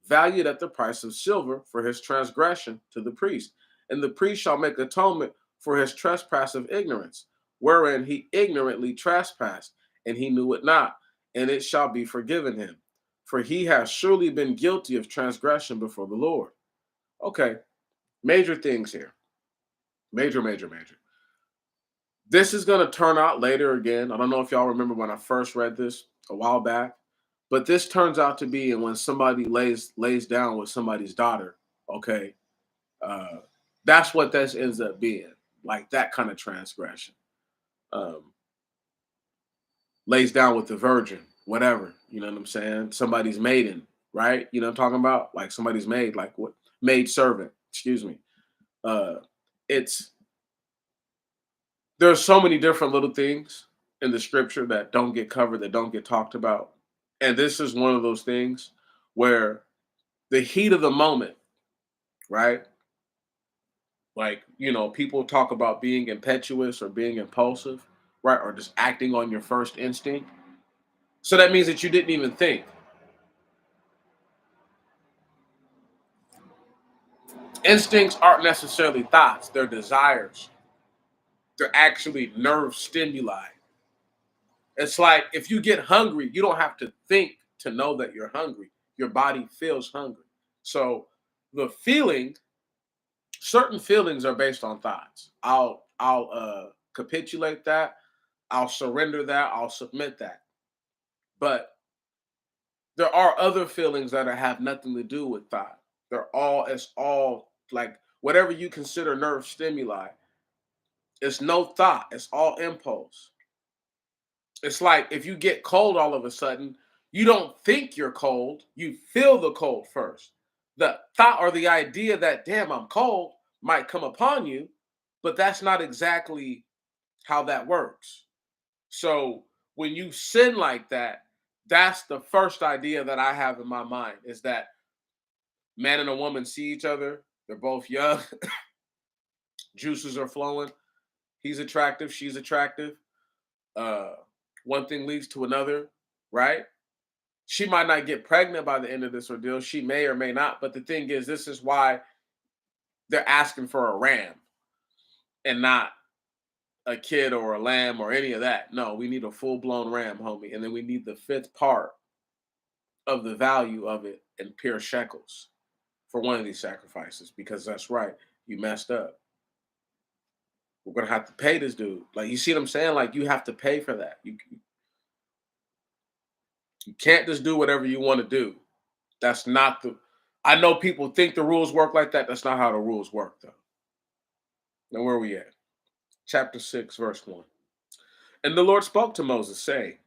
valued at the price of silver for his transgression to the priest. And the priest shall make atonement for his trespass of ignorance, wherein he ignorantly trespassed, and he knew it not, and it shall be forgiven him. For he has surely been guilty of transgression before the Lord. Okay, major things here. Major, major, major. This is going to turn out later again. I don't know if y'all remember when I first read this a while back, but this turns out to be when somebody lays down with somebody's daughter. Okay, uh, that's what this ends up being, like that kind of transgression. Um, Lays down with the virgin, whatever. You know what I'm saying? Somebody's maiden, right? You know what I'm talking about? Like somebody's maid, like what? Maid servant. Excuse me. Uh, it's There's so many different little things in the scripture that don't get covered, that don't get talked about. And this is one of those things where the heat of the moment, right? Like, people talk about being impetuous or being impulsive, right? Or just acting on your first instinct. So that means that you didn't even think. Instincts aren't necessarily thoughts, they're desires. They're actually nerve stimuli. It's like if you get hungry, you don't have to think to know that you're hungry. Your body feels hungry. So the feeling, certain feelings are based on thoughts. I'll capitulate that. I'll surrender that. I'll submit that. But there are other feelings that have nothing to do with thought. It's all like whatever you consider nerve stimuli. It's no thought. It's all impulse. It's like if you get cold all of a sudden, you don't think you're cold. You feel the cold first. The thought or the idea that, damn, I'm cold might come upon you, but that's not exactly how that works. So when you sin like that, that's the first idea that I have in my mind is that man and a woman see each other. They're both young, juices are flowing. He's attractive, she's attractive. Uh, One thing leads to another, right? She might not get pregnant by the end of this ordeal. She may or may not. But the thing is, this is why they're asking for a ram and not a kid or a lamb or any of that. No, we need a full blown ram, homie. And then we need the fifth part of the value of it in pure shekels for one of these sacrifices because that's right. You messed up. We're going to have to pay this dude. Like, you see what I'm saying? Like, you have to pay for that. You can't just do whatever you want to do. That's not the. I know people think the rules work like that. That's not how the rules work, though. Now, where are we at? Chapter 6, verse 1. And the Lord spoke to Moses, saying,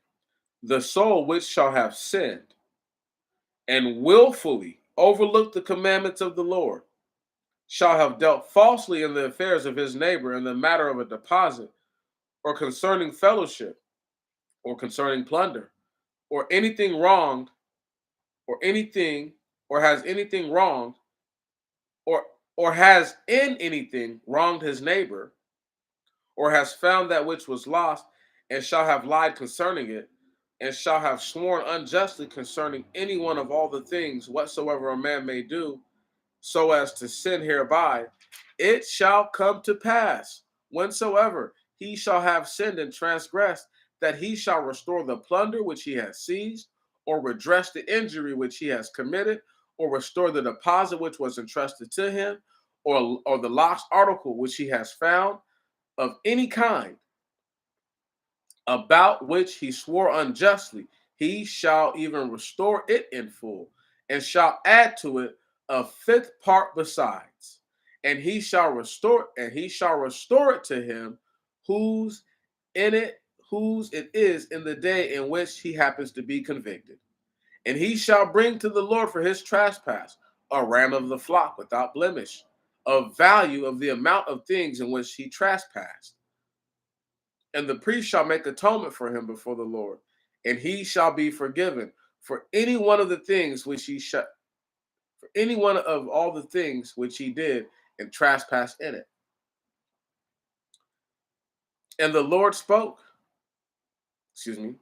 the soul which shall have sinned and willfully overlooked the commandments of the Lord shall have dealt falsely in the affairs of his neighbor in the matter of a deposit, or concerning fellowship, or concerning plunder, or anything wronged, or anything, or has anything wronged, or has in anything wronged his neighbor, or has found that which was lost, and shall have lied concerning it, and shall have sworn unjustly concerning any one of all the things whatsoever a man may do, so as to sin hereby, it shall come to pass, whensoever he shall have sinned and transgressed, that he shall restore the plunder which he has seized, or redress the injury which he has committed, or restore the deposit which was entrusted to him, or the lost article which he has found of any kind, about which he swore unjustly, he shall even restore it in full, and shall add to it a fifth part besides. And he shall restore it to him whose in it whose it is in the day in which he happens to be convicted. And he shall bring to the Lord for his trespass a ram of the flock without blemish, of value of the amount of things in which he trespassed. And the priest shall make atonement for him before the Lord, and he shall be forgiven for any one of the things which for any one of all the things which he did and trespassed in it. And the Lord spoke, excuse me,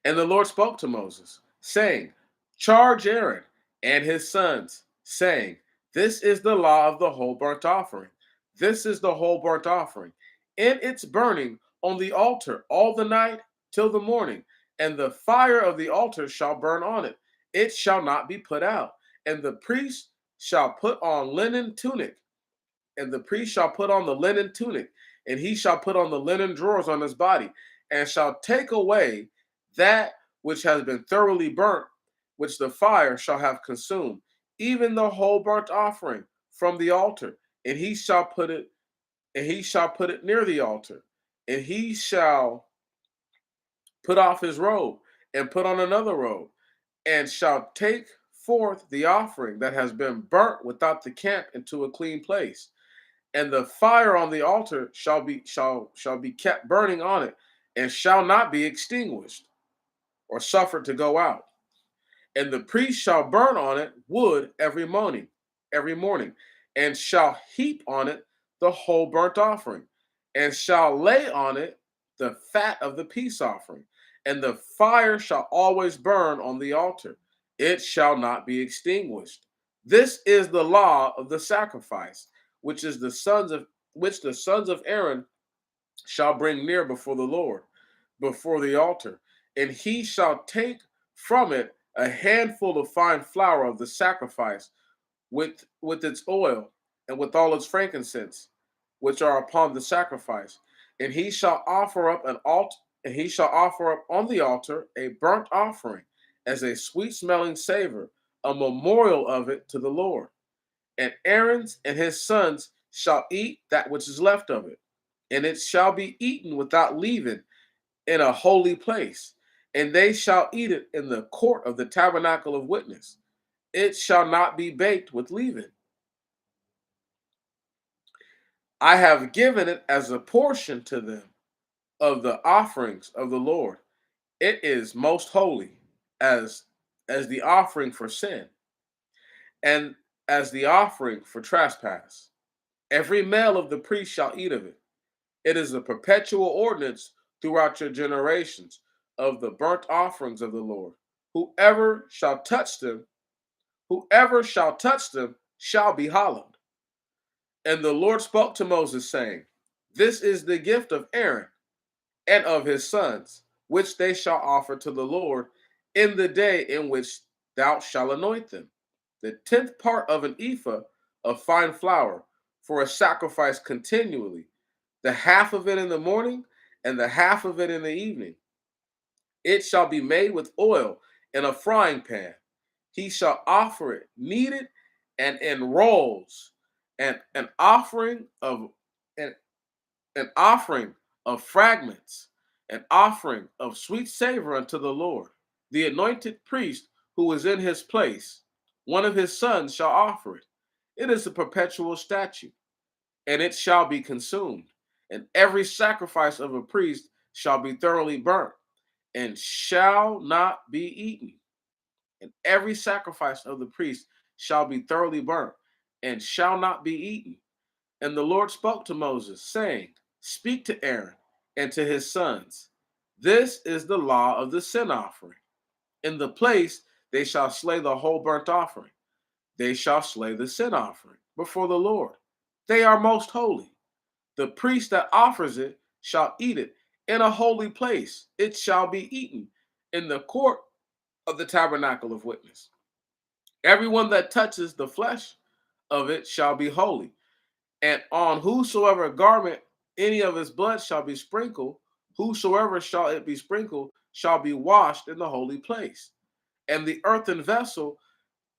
and the Lord spoke to Moses, saying, charge Aaron and his sons, saying, this is the law of the whole burnt offering. This is the whole burnt offering. In its burning on the altar all the night till the morning, and the fire of the altar shall burn on it. It shall not be put out. And the priest shall put on linen tunic, and the priest shall put on the linen tunic, and he shall put on the linen drawers on his body, and shall take away that which has been thoroughly burnt, which the fire shall have consumed, even the whole burnt offering from the altar, and he shall put it near the altar, and he shall put off his robe and put on another robe, and shall take forth the offering that has been burnt without the camp into a clean place. And the fire on the altar shall be kept burning on it, and shall not be extinguished or suffered to go out. And the priest shall burn on it wood every morning, and shall heap on it the whole burnt offering, and shall lay on it the fat of the peace offering. And the fire shall always burn on the altar; it shall not be extinguished. This is the law of the sacrifice, which is the sons of Aaron shall bring near before the Lord, before the altar. And he shall take from it a handful of fine flour of the sacrifice with its oil and with all its frankincense, which are upon the sacrifice. And he shall offer up an alt and he shall offer up on the altar a burnt offering as a sweet smelling savor, a memorial of it to the Lord. And Aaron and his sons shall eat that which is left of it, and it shall be eaten without leaven in a holy place. And they shall eat it in the court of the tabernacle of witness. It shall not be baked with leaven. I have given it as a portion to them of the offerings of the Lord. It is most holy, as the offering for sin, and as the offering for trespass. Every male of the priest shall eat of it. It is a perpetual ordinance throughout your generations of the burnt offerings of the Lord. Whoever shall touch them, whoever shall touch them shall be hallowed. And the Lord spoke to Moses, saying, This is the gift of Aaron and of his sons, which they shall offer to the Lord in the day in which thou shalt anoint them. The 10th part of an ephah of fine flour for a sacrifice continually, the half of it in the morning and the half of it in the evening. It shall be made with oil in a frying pan. He shall offer it kneaded and in rolls, and an, an offering of fragments, an offering of sweet savor unto the Lord. The anointed priest who is in his place, one of his sons shall offer it. It is a perpetual statute, and it shall be consumed. And every sacrifice of a priest shall be thoroughly burnt, and shall not be eaten. And every sacrifice of the priest shall be thoroughly burnt, and shall not be eaten. And the Lord spoke to Moses, saying, Speak to Aaron and to his sons. This is the law of the sin offering. In the place they shall slay the whole burnt offering. They shall slay the sin offering before the Lord. They are most holy. The priest that offers it shall eat it in a holy place. It shall be eaten in the court of the tabernacle of witness. Everyone that touches the flesh of it shall be holy, and on whosoever garment any of his blood shall be sprinkled, whosoever shall it be sprinkled shall be washed in the holy place. And the earthen vessel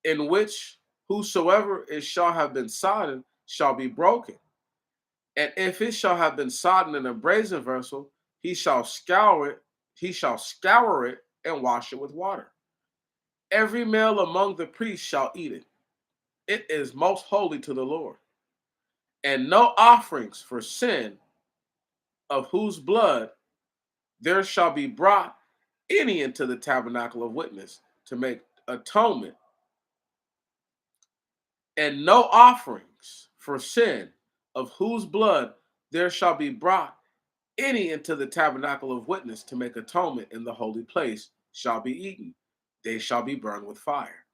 in which whosoever it shall have been sodden shall be broken. And if it shall have been sodden in a brazen vessel, he shall scour it and wash it with water. Every male among the priests shall eat it. It is most holy to the Lord. And no offerings for sin, of whose blood there shall be brought any into the tabernacle of witness to make atonement, and no offerings for sin, of whose blood there shall be brought any into the tabernacle of witness to make atonement in the holy place, shall be eaten. They shall be burned with fire.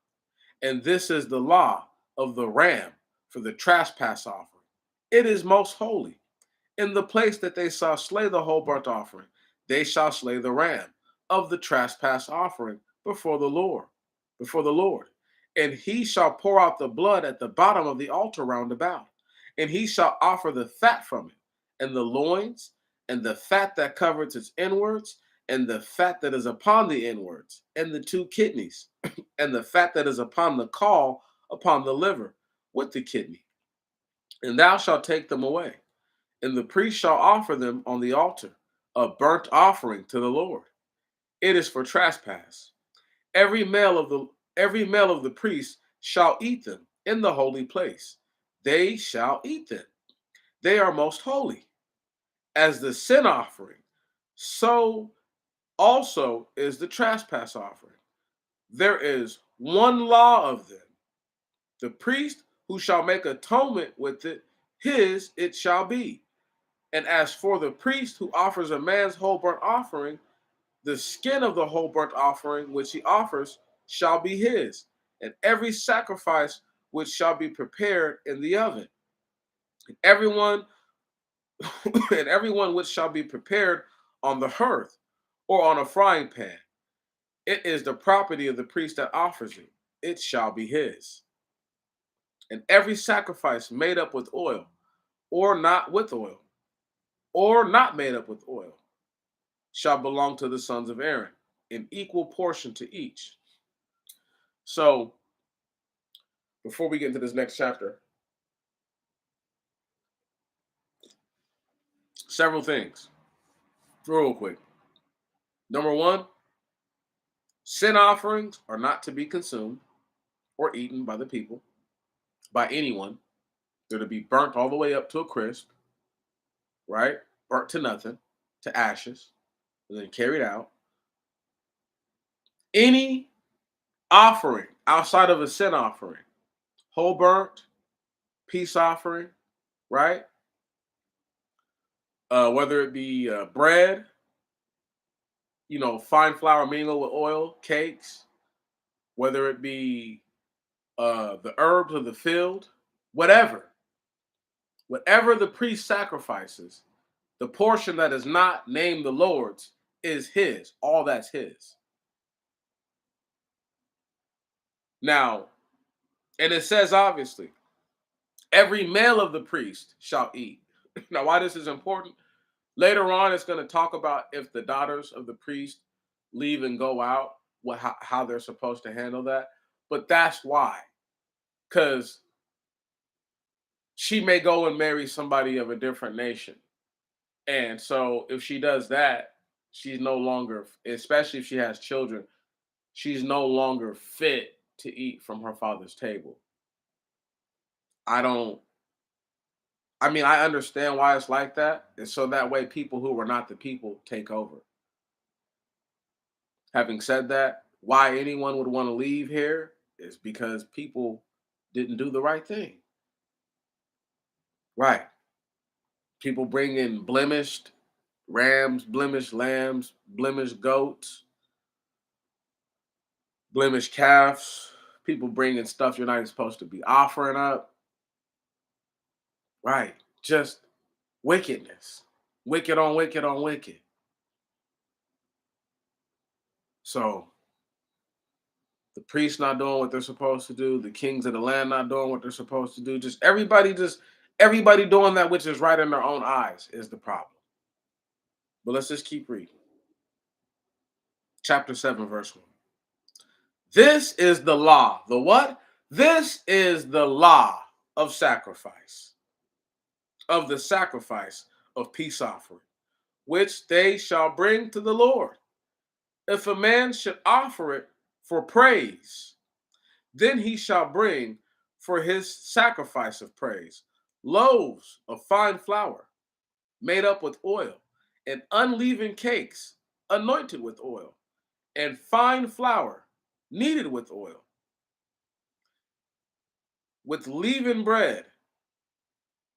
And this is the law of the ram for the trespass offering. It is most holy. In the place that they shall slay the whole burnt offering, they shall slay the ram of the trespass offering before the Lord. And he shall pour out the blood at the bottom of the altar round about. And he shall offer the fat from it, and the loins, and the fat that covers its inwards, and the fat that is upon the inwards, and the two kidneys, and the fat that is upon the caul, upon the liver, with the kidney. And thou shalt take them away, and the priest shall offer them on the altar, a burnt offering to the Lord. It is for trespass. Every male of the every male of the priest shall eat them in the holy place. They shall eat them. they are most holy. As the sin offering, so also is the trespass offering. There is one law of them. The priest who shall make atonement with it, his it shall be. And as for the priest who offers a man's whole burnt offering, the skin of the whole burnt offering which he offers shall be his, and every sacrifice which shall be prepared in the oven, and everyone and everyone which shall be prepared on the hearth or on a frying pan. It is the property of the priest that offers it. It shall be his. And every sacrifice made up with oil, or not with oil, or not made up with oil, shall belong to the sons of Aaron, in equal portion to each. So, before we get into this next chapter, several things, real quick. Number one, sin offerings are not to be consumed or eaten by the people, by anyone. They're to be burnt all the way up to a crisp, right? Burnt to nothing, to ashes, and then carried out. Any offering outside of a sin offering, whole burnt, peace offering, right? Whether it be bread, fine flour mingled with oil, cakes, whether it be the herbs of the field, whatever, whatever the priest sacrifices, the portion that is not named the Lord's is his. All that's his. Now, and it says obviously, every male of the priest shall eat. Now, why this is important? Later on, it's going to talk about if the daughters of the priest leave and go out, how they're supposed to handle that. But that's why, because she may go and marry somebody of a different nation. And so if she does that, she's no longer, especially if she has children, she's no longer fit to eat from her father's table. I don't, I mean, I understand why it's like that. And so that way people who were not the people take over. Having said that, why anyone would want to leave here is because people didn't do the right thing. Right. People bring in blemished rams, blemished lambs, blemished goats, blemished calves. People bring in stuff you're not even supposed to be offering up. Right. Just wickedness. Wicked on wicked on wicked. So the priests not doing what they're supposed to do, the kings of the land not doing what they're supposed to do, just everybody doing that which is right in their own eyes is the problem. But let's just keep reading. Chapter 7, verse 1. This is the law. The what? This is the law of sacrifice, of the sacrifice of peace offering, which they shall bring to the Lord. If a man should offer it for praise, then he shall bring for his sacrifice of praise loaves of fine flour made up with oil, and unleavened cakes anointed with oil, and fine flour kneaded with oil, with leavened bread.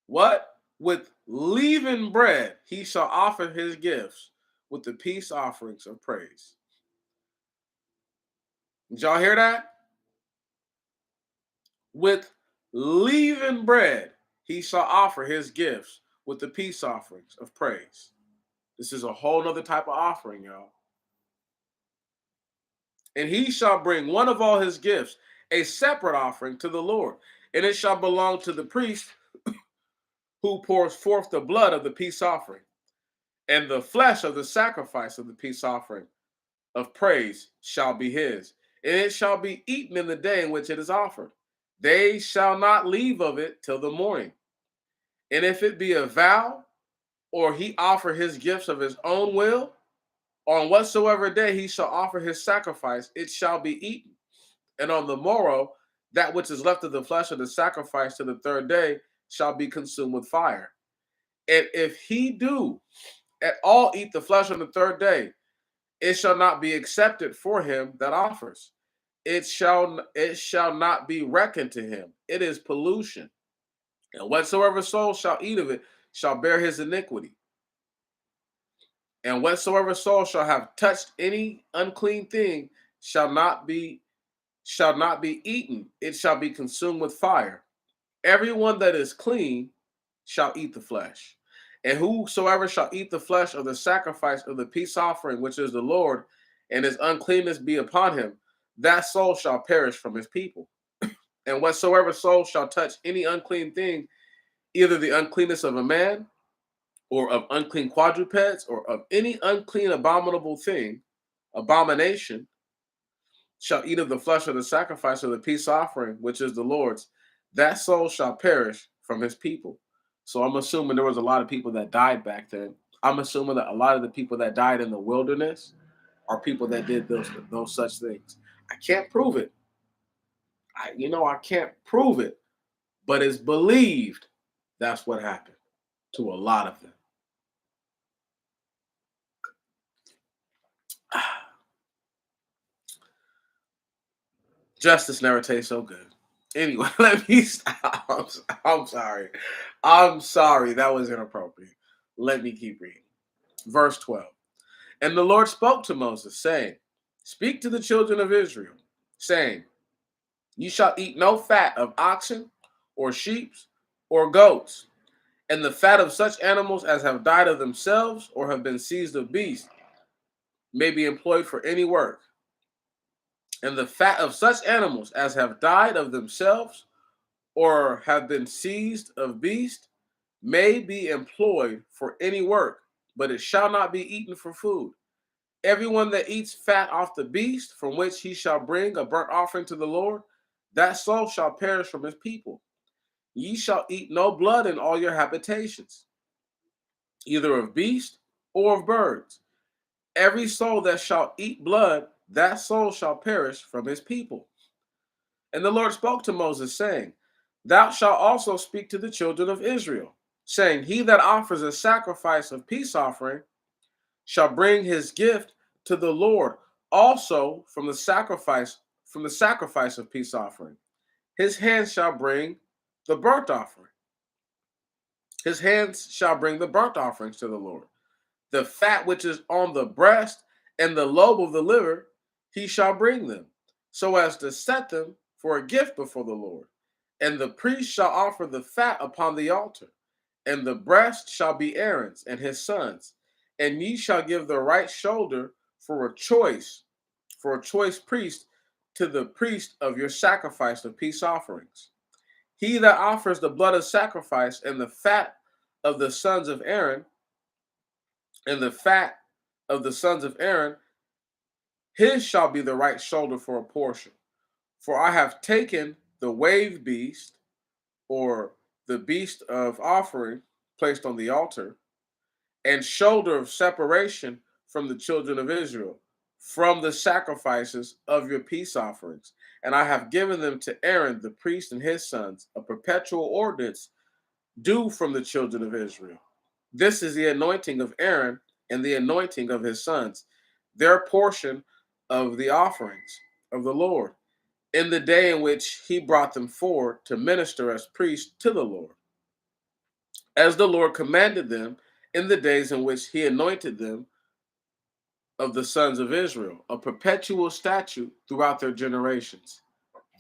What? With leavened bread he shall offer his gifts with the peace offerings of praise. Did y'all hear that? With leavened bread he shall offer his gifts with the peace offerings of praise. This is a whole nother type of offering, y'all. And he shall bring one of all his gifts, a separate offering to the Lord, and it shall belong to the priest who pours forth the blood of the peace offering, and the flesh of the sacrifice of the peace offering of praise shall be his, and it shall be eaten in the day in which it is offered. They shall not leave of it till the morning. And if it be a vow, or he offer his gifts of his own will, on whatsoever day he shall offer his sacrifice, it shall be eaten. And on the morrow, that which is left of the flesh of the sacrifice to the third day shall be consumed with fire. And if he do at all eat the flesh on the third day, it shall not be accepted for him that offers. It shall not be reckoned to him. It is pollution. And whatsoever soul shall eat of it shall bear his iniquity. And whatsoever soul shall have touched any unclean thing shall not be eaten. It shall be consumed with fire. Everyone that is clean shall eat the flesh. And whosoever shall eat the flesh of the sacrifice of the peace offering, which is the Lord, and his uncleanness be upon him, that soul shall perish from his people. And whatsoever soul shall touch any unclean thing, either the uncleanness of a man, or of unclean quadrupeds, or of any unclean abominable thing, abomination, shall eat of the flesh of the sacrifice of the peace offering, which is the Lord's, that soul shall perish from his people. So I'm assuming there was a lot of people that died back then. I'm assuming that a lot of the people that died in the wilderness are people that did those such things. I can't prove it. I can't prove it, but it's believed that's what happened to a lot of them. Justice never tastes so good. Anyway, let me stop. I'm sorry. I'm sorry. That was inappropriate. Let me keep reading. Verse 12. And the Lord spoke to Moses, saying, Speak to the children of Israel, saying, Ye shall eat no fat of oxen, or sheep, or goats, and the fat of such animals as have died of themselves, or have been seized of beasts, may be employed for any work. And the fat of such animals as have died of themselves, or have been seized of beast, may be employed for any work, but it shall not be eaten for food. Everyone that eats fat off the beast, from which he shall bring a burnt offering to the Lord, that soul shall perish from his people. Ye shall eat no blood in all your habitations, either of beast or of birds. Every soul that shall eat blood, that soul shall perish from his people. And the Lord spoke to Moses, saying, Thou shalt also speak to the children of Israel, saying, He that offers a sacrifice of peace offering shall bring his gift to the Lord also from the sacrifice of peace offering. His hands shall bring the burnt offering. His hands shall bring the burnt offerings to the Lord. The fat which is on the breast and the lobe of the liver, he shall bring them, so as to set them for a gift before the Lord. And the priest shall offer the fat upon the altar, and the breast shall be Aaron's and his sons. And ye shall give the right shoulder for a choice priest to the priest of your sacrifice of peace offerings. He that offers the blood of sacrifice and the fat of the sons of Aaron, and the fat of the sons of Aaron, his shall be the right shoulder for a portion. For I have taken the wave beast, or the beast of offering placed on the altar, and shoulder of separation from the children of Israel, from the sacrifices of your peace offerings. And I have given them to Aaron the priest and his sons, a perpetual ordinance due from the children of Israel. This is the anointing of Aaron and the anointing of his sons, their portion of the offerings of the Lord, in the day in which he brought them forward to minister as priests to the Lord, as the Lord commanded them in the days in which he anointed them of the sons of Israel, a perpetual statute throughout their generations.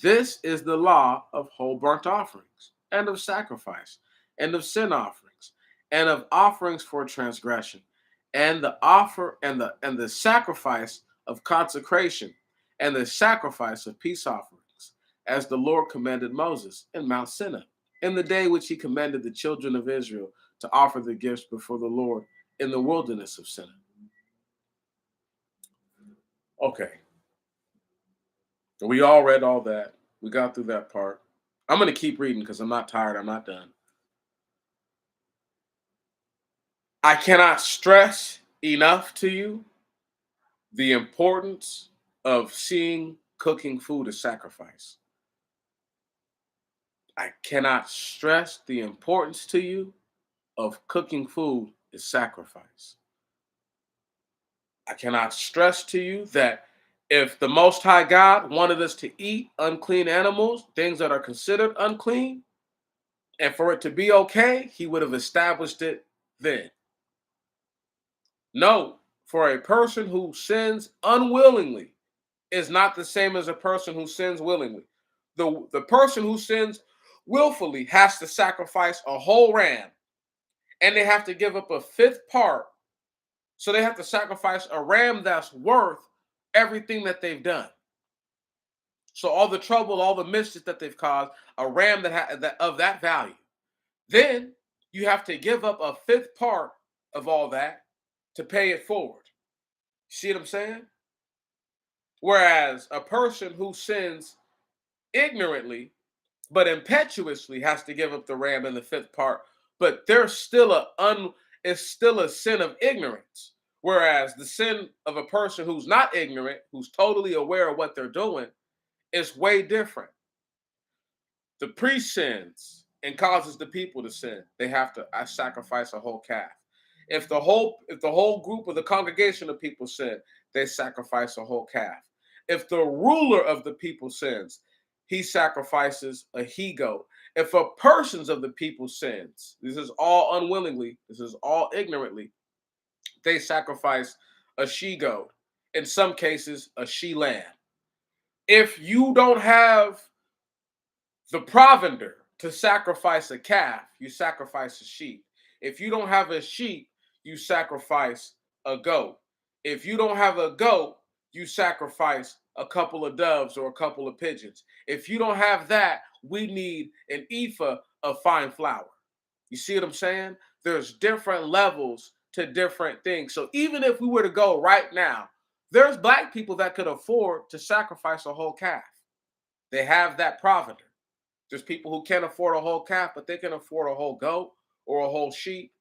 This is the law of whole burnt offerings, and of sacrifice, and of sin offerings, and of offerings for transgression, and the sacrifice of consecration, and the sacrifice of peace offerings, as the Lord commanded Moses in Mount Sinai, in the day which he commanded the children of Israel to offer the gifts before the Lord in the wilderness of Sinai. Okay, we all read all that. We got through that part. I'm going to keep reading because I'm not tired. I'm not done. I cannot stress enough to you the importance of seeing cooking food as sacrifice. I cannot stress the importance to you of cooking food is sacrifice. I cannot stress to you that if the Most High God wanted us to eat unclean animals, things that are considered unclean, and for it to be okay, he would have established it then. No, for a person who sins unwillingly is not the same as a person who sins willingly. The person who sins willfully has to sacrifice a whole ram, and they have to give up a fifth part. So they have to sacrifice a ram that's worth everything that they've done. So all the trouble, all the mischief that they've caused, a ram that of that value. Then you have to give up a fifth part of all that to pay it forward. See what I'm saying? Whereas a person who sins ignorantly but impetuously has to give up the ram in the fifth part, but there's still it's still a sin of ignorance. Whereas the sin of a person who's not ignorant, who's totally aware of what they're doing, is way different. The priest sins and causes the people to sin. They have to sacrifice a whole calf. If the whole group of the congregation of people sin, they sacrifice a whole calf. If the ruler of the people sins, he sacrifices a he goat. If a persons of the people sins, this is all unwillingly, this is all ignorantly, they sacrifice a she goat. In some cases, a she lamb. If you don't have the provender to sacrifice a calf, you sacrifice a sheep. If you don't have a sheep, you sacrifice a goat. If you don't have a goat, you sacrifice a couple of doves or a couple of pigeons. If you don't have that, we need an ephah of fine flour. You see what I'm saying? There's different levels to different things. So even if we were to go right now, there's black people that could afford to sacrifice a whole calf. They have that provender. There's people who can't afford a whole calf, but they can afford a whole goat or a whole sheep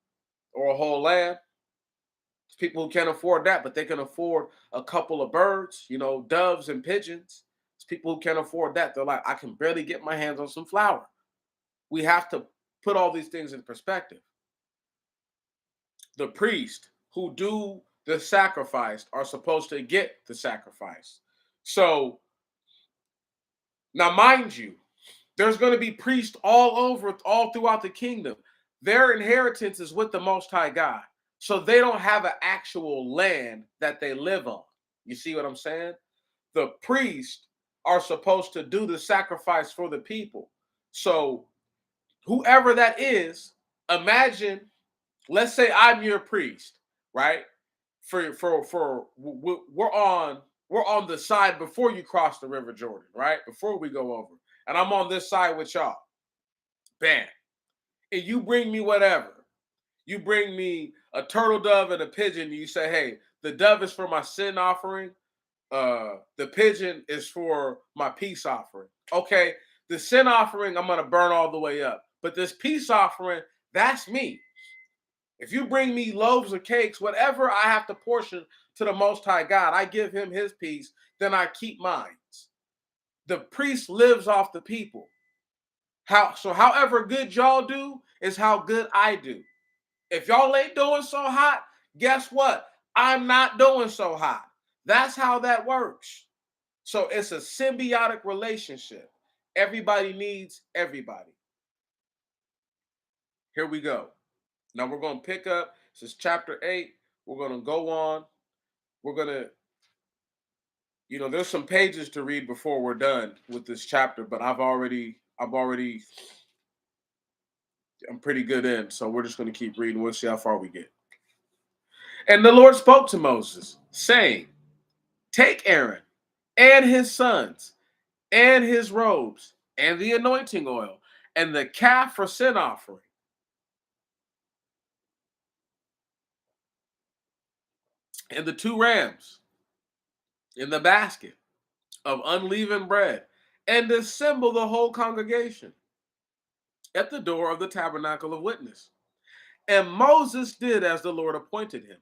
or a whole lamb. There's people who can't afford that, but they can afford a couple of birds, doves and pigeons. There's people who can't afford that. They're like, I can barely get my hands on some flour. We have to put all these things in perspective. The priest who do the sacrifice are supposed to get the sacrifice. So now, mind you, there's going to be priests all throughout the kingdom. Their inheritance is with the Most High God. So they don't have an actual land that they live on. You see what I'm saying? The priests are supposed to do the sacrifice for the people. So whoever that is, imagine, let's say I'm your priest, right? We're on the side before you cross the River Jordan, right? Before we go over. And I'm on this side with y'all. Bam. And you bring me whatever. You bring me a turtle dove and a pigeon. And you say, hey, the dove is for my sin offering. The pigeon is for my peace offering. Okay, the sin offering, I'm going to burn all the way up. But this peace offering, that's me. If you bring me loaves of cakes, whatever I have to portion to the Most High God, I give him his piece, then I keep mine. The priest lives off the people. However good y'all do is how good I do. If y'all ain't doing so hot, guess what? I'm not doing so hot. That's how that works. So it's a symbiotic relationship. Everybody needs everybody. Here we go. Now we're going to pick up. This is chapter 8. We're going to go on. We're going to, there's some pages to read before we're done with this chapter, but I'm pretty good in. So we're just going to keep reading. We'll see how far we get. And the Lord spoke to Moses, saying, take Aaron and his sons and his robes and the anointing oil and the calf for sin offering and the 2 rams in the basket of unleavened bread, and assemble the whole congregation at the door of the tabernacle of witness. And Moses did as the Lord appointed him.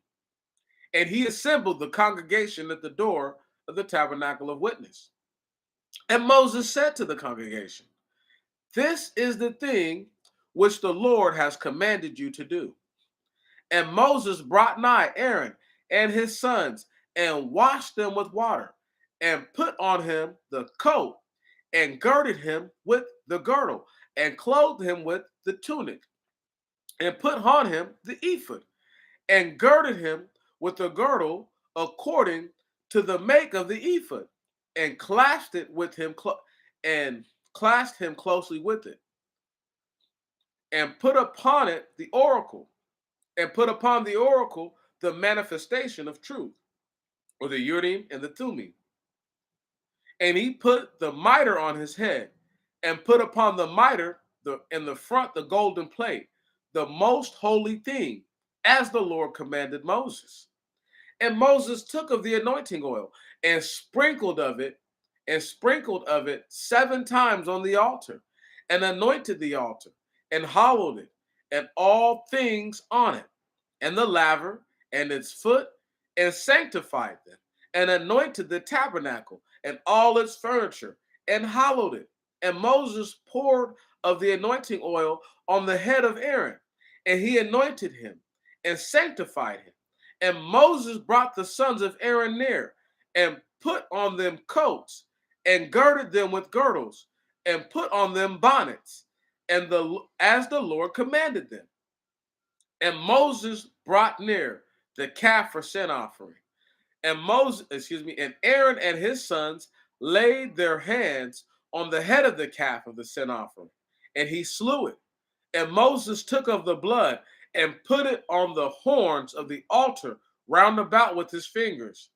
And he assembled the congregation at the door of the tabernacle of witness. And Moses said to the congregation, this is the thing which the Lord has commanded you to do. And Moses brought nigh Aaron and his sons, and washed them with water, and put on him the coat, and girded him with the girdle, and clothed him with the tunic, and put on him the ephod, and girded him with the girdle according to the make of the ephod, and clasped him closely with it, and put upon it the oracle, and put upon the oracle the manifestation of truth, or the Urim and the Thummim. And he put the mitre on his head, and put upon the mitre in the front the golden plate, the most holy thing, as the Lord commanded Moses. And Moses took of the anointing oil, and sprinkled of it 7 times on the altar, and anointed the altar, and hallowed it, and all things on it, and the laver and its foot, and sanctified them, and anointed the tabernacle and all its furniture, and hallowed it. And Moses poured of the anointing oil on the head of Aaron, and he anointed him and sanctified him. And Moses brought the sons of Aaron near, and put on them coats, and girded them with girdles, and put on them bonnets, and as the Lord commanded them. And Moses brought near the calf for sin offering. And Aaron and his sons laid their hands on the head of the calf of the sin offering, and he slew it. And Moses took of the blood, and put it on the horns of the altar round about with his fingers.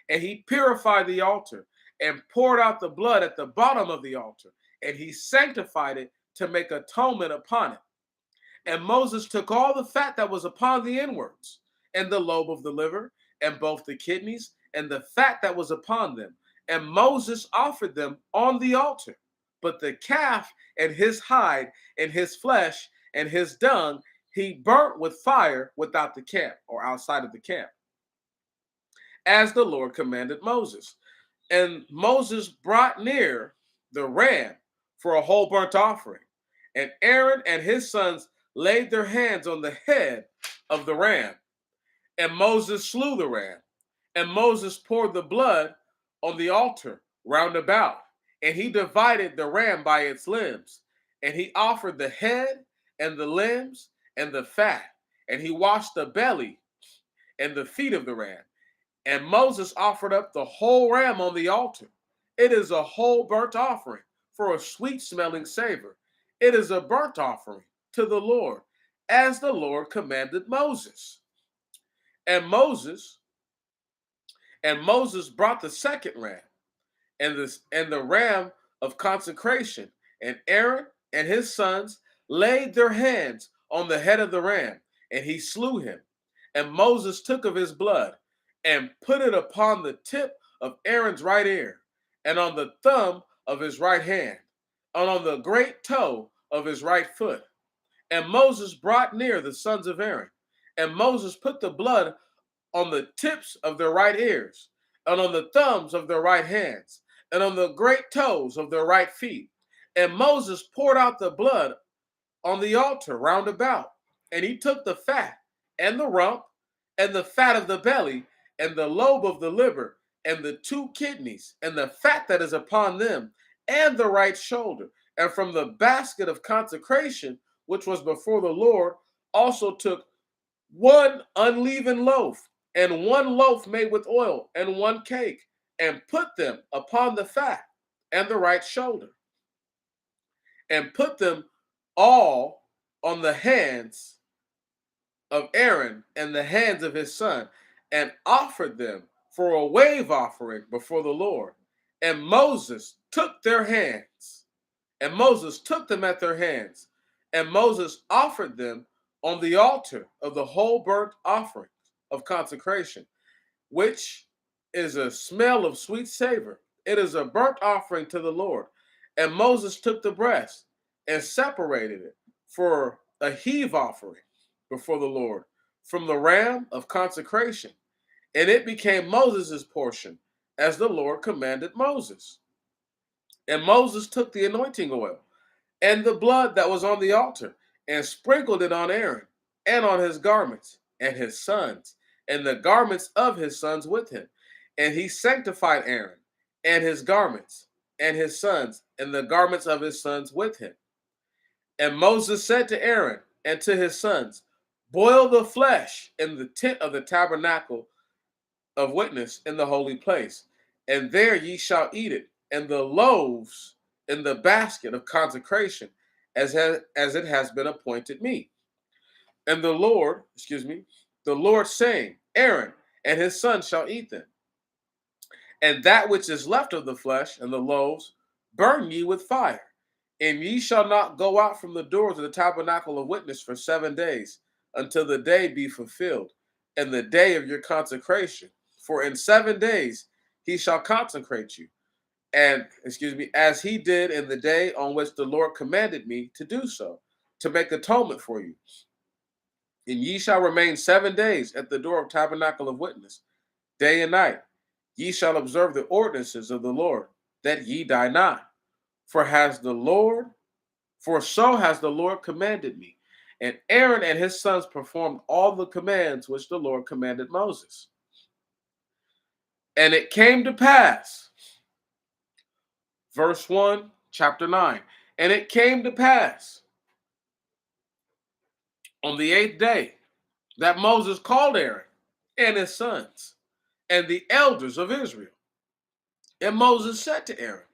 And he purified the altar, and poured out the blood at the bottom of the altar, and he sanctified it to make atonement upon it. And Moses took all the fat that was upon the inwards, and the lobe of the liver, and both the kidneys, and the fat that was upon them. And Moses offered them on the altar. But the calf and his hide, and his flesh, and his dung, he burnt with fire without the camp, or outside of the camp, as the Lord commanded Moses. And Moses brought near the ram for a whole burnt offering. And Aaron and his sons laid their hands on the head of the ram. And Moses slew the ram. And Moses poured the blood on the altar round about. And he divided the ram by its limbs. And he offered the head and the limbs and the fat. And he washed the belly and the feet of the ram. And Moses offered up the whole ram on the altar. It is a whole burnt offering for a sweet smelling savor. It is a burnt offering to the Lord, as the Lord commanded Moses. And Moses brought the second ram, and the ram of consecration. And Aaron and his sons laid their hands on the head of the ram, and he slew him. And Moses took of his blood, and put it upon the tip of Aaron's right ear, and on the thumb of his right hand, and on the great toe of his right foot. And Moses brought near the sons of Aaron, and Moses put the blood on the tips of their right ears, and on the thumbs of their right hands, and on the great toes of their right feet. And Moses poured out the blood on the altar round about. And he took the fat, and the rump, and the fat of the belly, and the lobe of the liver, and the 2 kidneys, and the fat that is upon them, and the right shoulder. And from the basket of consecration, which was before the Lord, also took 1 unleavened loaf, and 1 loaf made with oil, and 1 cake, and put them upon the fat and the right shoulder, and put them all on the hands of Aaron and the hands of his son, and offered them for a wave offering before the Lord. And Moses took them at their hands, and Moses offered them on the altar of the whole burnt offering of consecration, which is a smell of sweet savor. It is a burnt offering to the Lord. And Moses took the breast and separated it for a heave offering before the Lord from the ram of consecration. And it became Moses' portion, as the Lord commanded Moses. And Moses took the anointing oil and the blood that was on the altar, and sprinkled it on Aaron and on his garments and his sons and the garments of his sons with him. And he sanctified Aaron and his garments and his sons and the garments of his sons with him. And Moses said to Aaron and to his sons, boil the flesh in the tent of the tabernacle of witness in the holy place, and there ye shall eat it, and the loaves in the basket of consecration, as it has been appointed me. And the Lord saying, Aaron and his sons shall eat them. And that which is left of the flesh and the loaves, burn ye with fire. And ye shall not go out from the doors of the tabernacle of witness for 7 days, until the day be fulfilled, and the day of your consecration. For in 7 days he shall consecrate you, and as he did in the day on which the Lord commanded me to do so, to make atonement for you. And ye shall remain 7 days at the door of tabernacle of witness, day and night. Ye shall observe the ordinances of the Lord, that ye die not. For so has the Lord commanded me. And Aaron and his sons performed all the commands which the Lord commanded Moses. And it came to pass, verse 1, chapter 9, and it came to pass on the 8th day that Moses called Aaron and his sons and the elders of Israel. And Moses said to Aaron,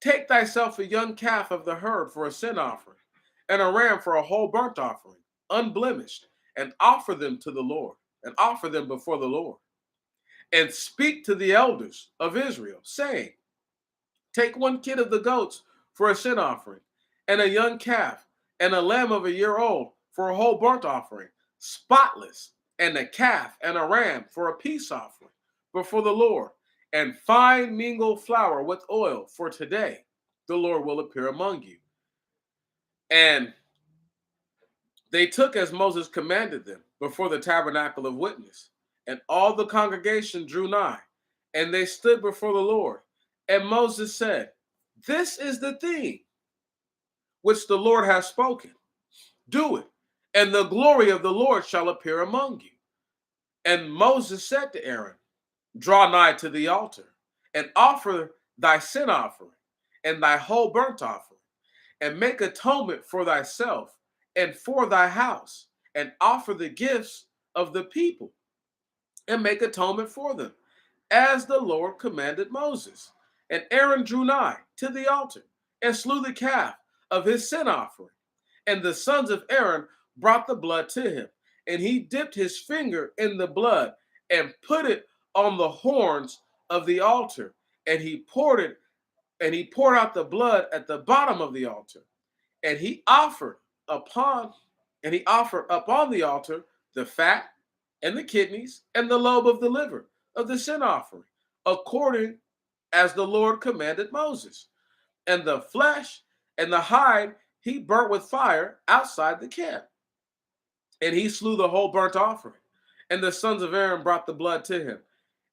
take thyself a young calf of the herd for a sin offering, and a ram for a whole burnt offering, unblemished, and offer them to the Lord, and offer them before the Lord. And speak to the elders of Israel, saying, take 1 kid of the goats for a sin offering, and a young calf, and a lamb of a year old for a whole burnt offering, spotless, and a calf and a ram for a peace offering before the Lord, and fine mingled flour with oil, for today the Lord will appear among you. And they took as Moses commanded them before the tabernacle of witness, and all the congregation drew nigh, and they stood before the Lord. And Moses said, this is the thing which the Lord has spoken. Do it, and the glory of the Lord shall appear among you. And Moses said to Aaron, draw nigh to the altar, and offer thy sin offering, and thy whole burnt offering, and make atonement for thyself and for thy house, and offer the gifts of the people, and make atonement for them, as the Lord commanded Moses. And Aaron drew nigh to the altar, and slew the calf of his sin offering. And the sons of Aaron brought the blood to him, and he dipped his finger in the blood, and put it on the horns of the altar, and he poured out the blood at the bottom of the altar. And he offered upon the altar the fat and the kidneys and the lobe of the liver of the sin offering, according as the Lord commanded Moses. And the flesh and the hide he burnt with fire outside the camp. And he slew the whole burnt offering. And the sons of Aaron brought the blood to him,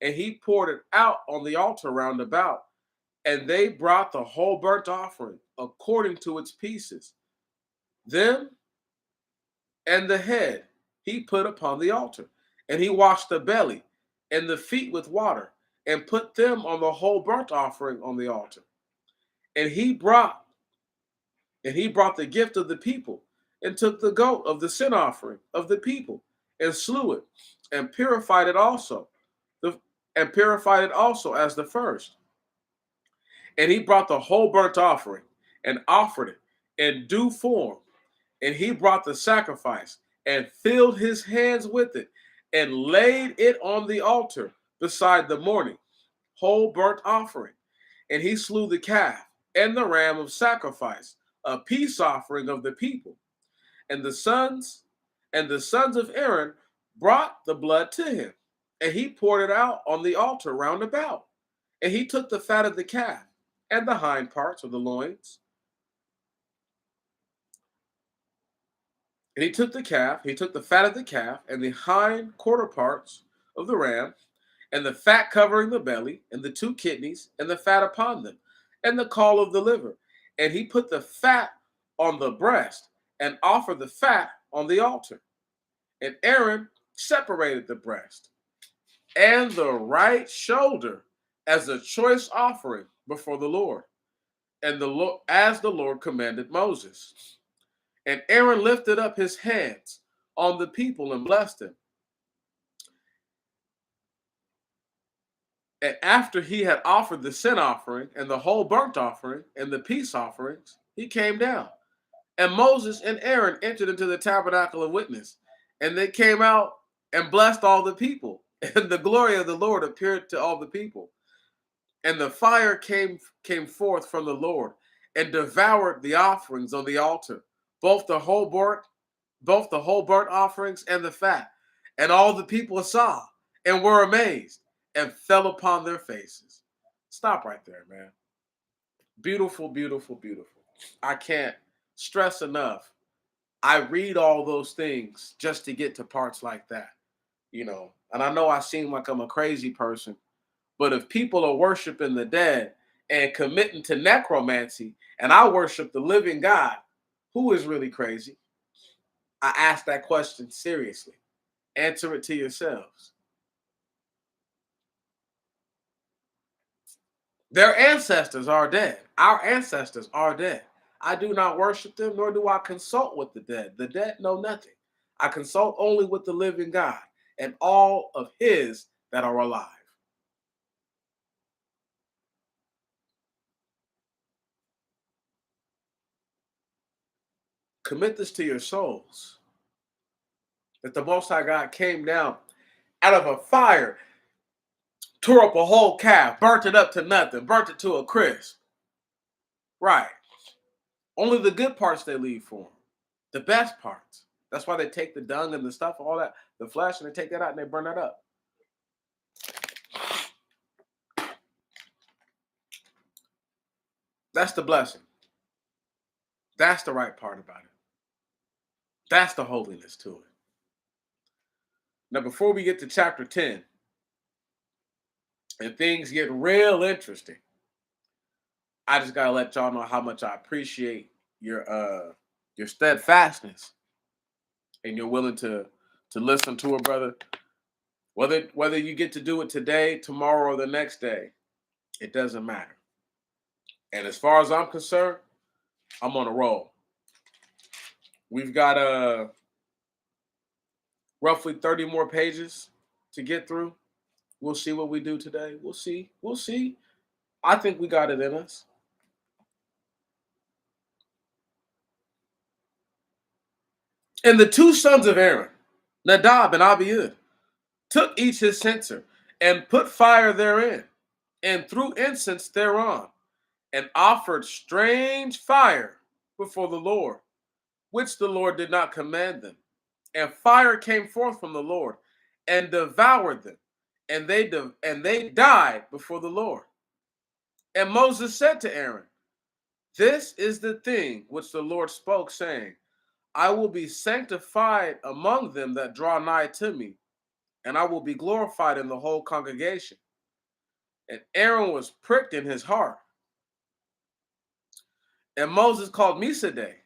and he poured it out on the altar round about. And they brought the whole burnt offering according to its pieces. Them and the head he put upon the altar. And he washed the belly and the feet with water, and put them on the whole burnt offering on the altar. And he brought the gift of the people, and took the goat of the sin offering of the people, and slew it, and purified it also as the first. And he brought the whole burnt offering, and offered it in due form. And he brought the sacrifice, and filled his hands with it, and laid it on the altar beside the morning whole burnt offering. And he slew the calf and the ram of sacrifice, a peace offering of the people. And the sons of Aaron brought the blood to him, and he poured it out on the altar round about. And he took the fat of the calf and the hind parts of the loins. And he took the fat of the calf and the hind quarter parts of the ram, and the fat covering the belly, and the 2 kidneys, and the fat upon them, and the caul of the liver. And he put the fat on the breast, and offer the fat on the altar. And Aaron separated the breast and the right shoulder as a choice offering before the Lord, and the Lord, as the Lord commanded Moses. And Aaron lifted up his hands on the people and blessed them. And after he had offered the sin offering and the whole burnt offering and the peace offerings, he came down. And Moses and Aaron entered into the tabernacle of witness, and they came out and blessed all the people. And the glory of the Lord appeared to all the people. And the fire came forth from the Lord and devoured the offerings on the altar, both the whole burnt offerings and the fat. And all the people saw and were amazed and fell upon their faces. Stop right there, man. Beautiful, beautiful, beautiful. I can't stress enough. I read all those things just to get to parts like that, And I know I seem like I'm a crazy person, but if people are worshiping the dead and committing to necromancy, and I worship the living God, who is really crazy? I ask that question seriously. Answer it to yourselves. Their ancestors are dead. Our ancestors are dead. I do not worship them, nor do I consult with the dead. The dead know nothing. I consult only with the living God and all of his that are alive. Commit this to your souls, that the Most High God came down out of a fire, tore up a whole calf, burnt it up to nothing, burnt it to a crisp. Right. Only the good parts they leave for them. The best parts. That's why they take the dung and the stuff, all that, the flesh, and they take that out and they burn that up. That's the blessing. That's the right part about it. That's the holiness to it. Now, before we get to chapter 10, and things get real interesting, I just gotta let y'all know how much I appreciate your steadfastness and you're willing to listen to a brother. Whether you get to do it today, tomorrow, or the next day, it doesn't matter. And as far as I'm concerned, I'm on a roll. We've got roughly 30 more pages to get through. We'll see what we do today. We'll see. We'll see. I think we got it in us. And the two sons of Aaron, Nadab and Abiud, took each his censer and put fire therein and threw incense thereon and offered strange fire before the Lord, which the Lord did not command them. And fire came forth from the Lord and devoured them, and they died before the Lord. And Moses said to Aaron, "This is the thing which the Lord spoke, saying, I will be sanctified among them that draw nigh to me, and I will be glorified in the whole congregation." And Aaron was pricked in his heart. And Moses called Misadai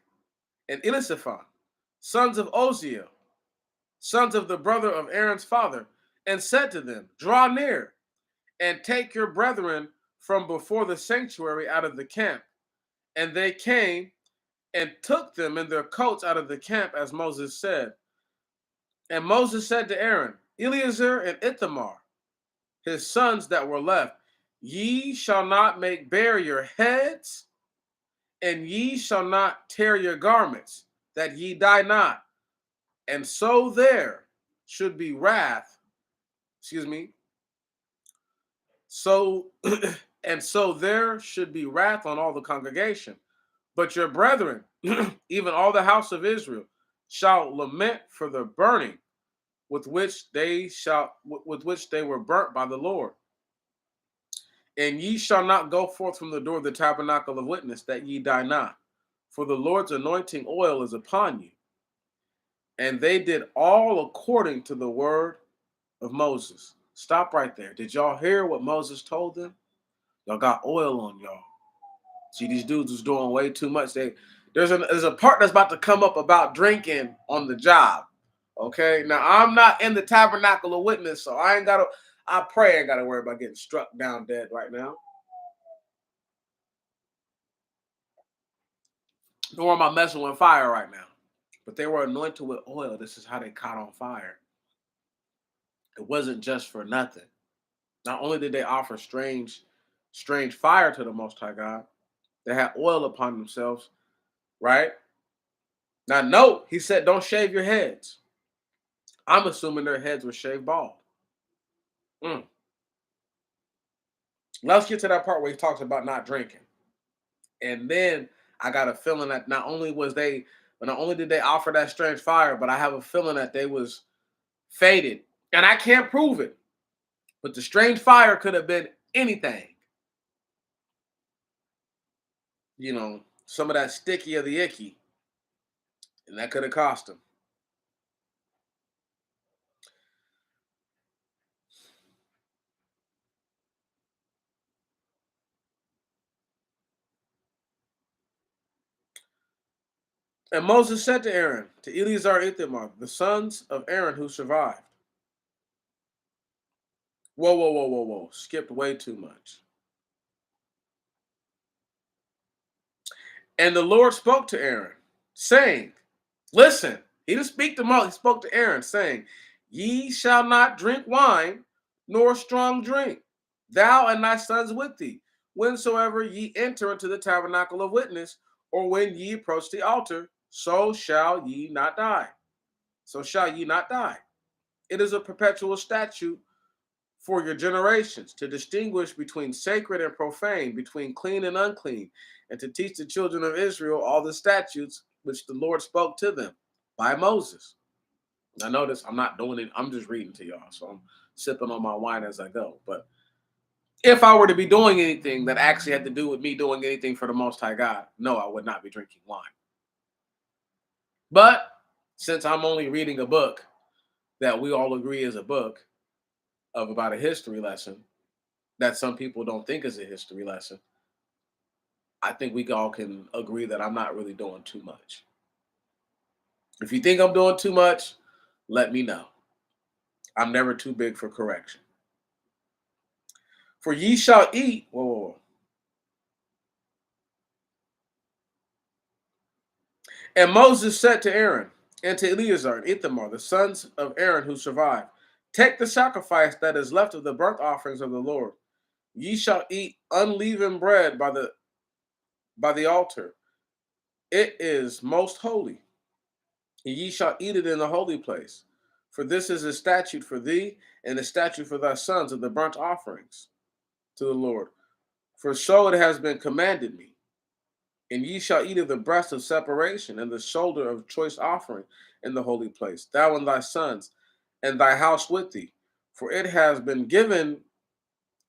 and Elisaphan, sons of Oziel, sons of the brother of Aaron's father, and said to them, "Draw near, and take your brethren from before the sanctuary out of the camp." And they came and took them in their coats out of the camp, as Moses said. And Moses said to Aaron, Eleazar and Ithamar, his sons that were left, "Ye shall not make bare your heads, and ye shall not tear your garments, that ye die not. And so there should be wrath, so and so there should be wrath on all the congregation. But your brethren, even all the house of Israel, shall lament for the burning with which they were burnt by the Lord. And ye shall not go forth from the door of the tabernacle of witness, that ye die not. For the Lord's anointing oil is upon you." And they did all according to the word of Moses. Stop right there. Did y'all hear what Moses told them? Y'all got oil on y'all. See, these dudes was doing way too much. They There's a part that's about to come up about drinking on the job. Okay. Now I'm not in the tabernacle of witness, so I pray I ain't gotta worry about getting struck down dead right now. Nor am I messing with fire right now. But they were anointed with oil. This is how they caught on fire. It wasn't just for nothing. Not only did they offer strange fire to the Most High God, they had oil upon themselves, right? Now, note, he said, don't shave your heads. I'm assuming their heads were shaved bald. Mm. Let's get to that part where he talks about not drinking. And then I got a feeling that not only did they offer that strange fire, but I have a feeling that they was faded. And I can't prove it. But the strange fire could have been anything. Some of that sticky or the icky. And that could have cost them. And Moses said to Aaron, to Eleazar and Ithamar, the sons of Aaron who survived. Whoa, whoa, whoa, whoa, whoa. Skipped way too much. And the Lord spoke to Aaron, saying, listen, he didn't speak to Moses, he spoke to Aaron, saying, ye shall not drink wine, nor strong drink, thou and thy sons with thee, whensoever ye enter into the tabernacle of witness, or when ye approach the altar, so shall ye not die. So shall ye not die. It is a perpetual statute for your generations, to distinguish between sacred and profane, between clean and unclean, and to teach the children of Israel all the statutes which the Lord spoke to them by Moses. Now notice I'm not doing it, I'm just reading to y'all. So I'm sipping on my wine as I go. But if I were to be doing anything that actually had to do with me doing anything for the Most High God, no, I would not be drinking wine. But since I'm only reading a book that we all agree is a book of about a history lesson, that some people don't think is a history lesson, I think we all can agree that I'm not really doing too much. If you think I'm doing too much, let me know. I'm never too big for correction. For ye shall eat. Whoa, whoa, whoa. And Moses said to Aaron and to Eleazar and Ithamar, the sons of Aaron who survived, take the sacrifice that is left of the burnt offerings of the Lord. Ye shall eat unleavened bread by the altar. It is most holy. And ye shall eat it in the holy place. For this is a statute for thee, and a statute for thy sons of the burnt offerings to the Lord. For so it has been commanded me. And ye shall eat of the breast of separation, and the shoulder of choice offering in the holy place, thou and thy sons, and thy house with thee. For it has been given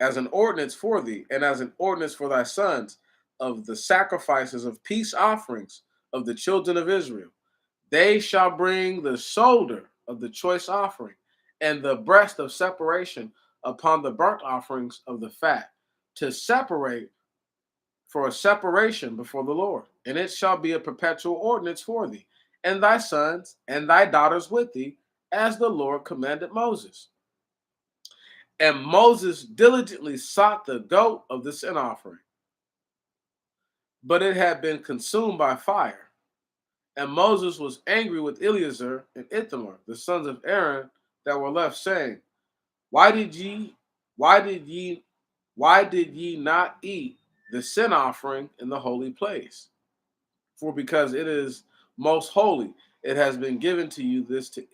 as an ordinance for thee, and as an ordinance for thy sons, of the sacrifices of peace offerings of the children of Israel. They shall bring the shoulder of the choice offering and the breast of separation upon the burnt offerings of the fat, to separate for a separation before the Lord. And it shall be a perpetual ordinance for thee, and thy sons and thy daughters with thee, as the Lord commanded Moses. And Moses diligently sought the goat of the sin offering, but it had been consumed by fire. And Moses was angry with Eleazar and Ithamar, the sons of Aaron that were left, saying, Why did ye, why did ye, why did ye not eat the sin offering in the holy place? For because it is most holy, it has been given you this to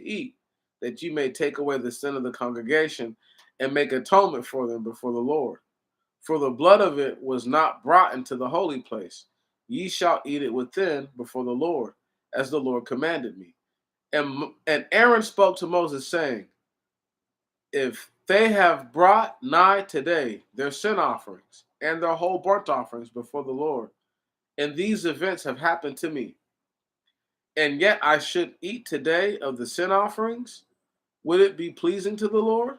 eat, that you may take away the sin of the congregation and make atonement for them before the Lord. For the blood of it was not brought into the holy place. Ye shall eat it within before the Lord, as the Lord commanded me. And Aaron spoke to Moses, saying, If they have brought nigh today their sin offerings and their whole burnt offerings before the Lord, and these events have happened to me, and yet I should eat today of the sin offerings, would it be pleasing to the Lord?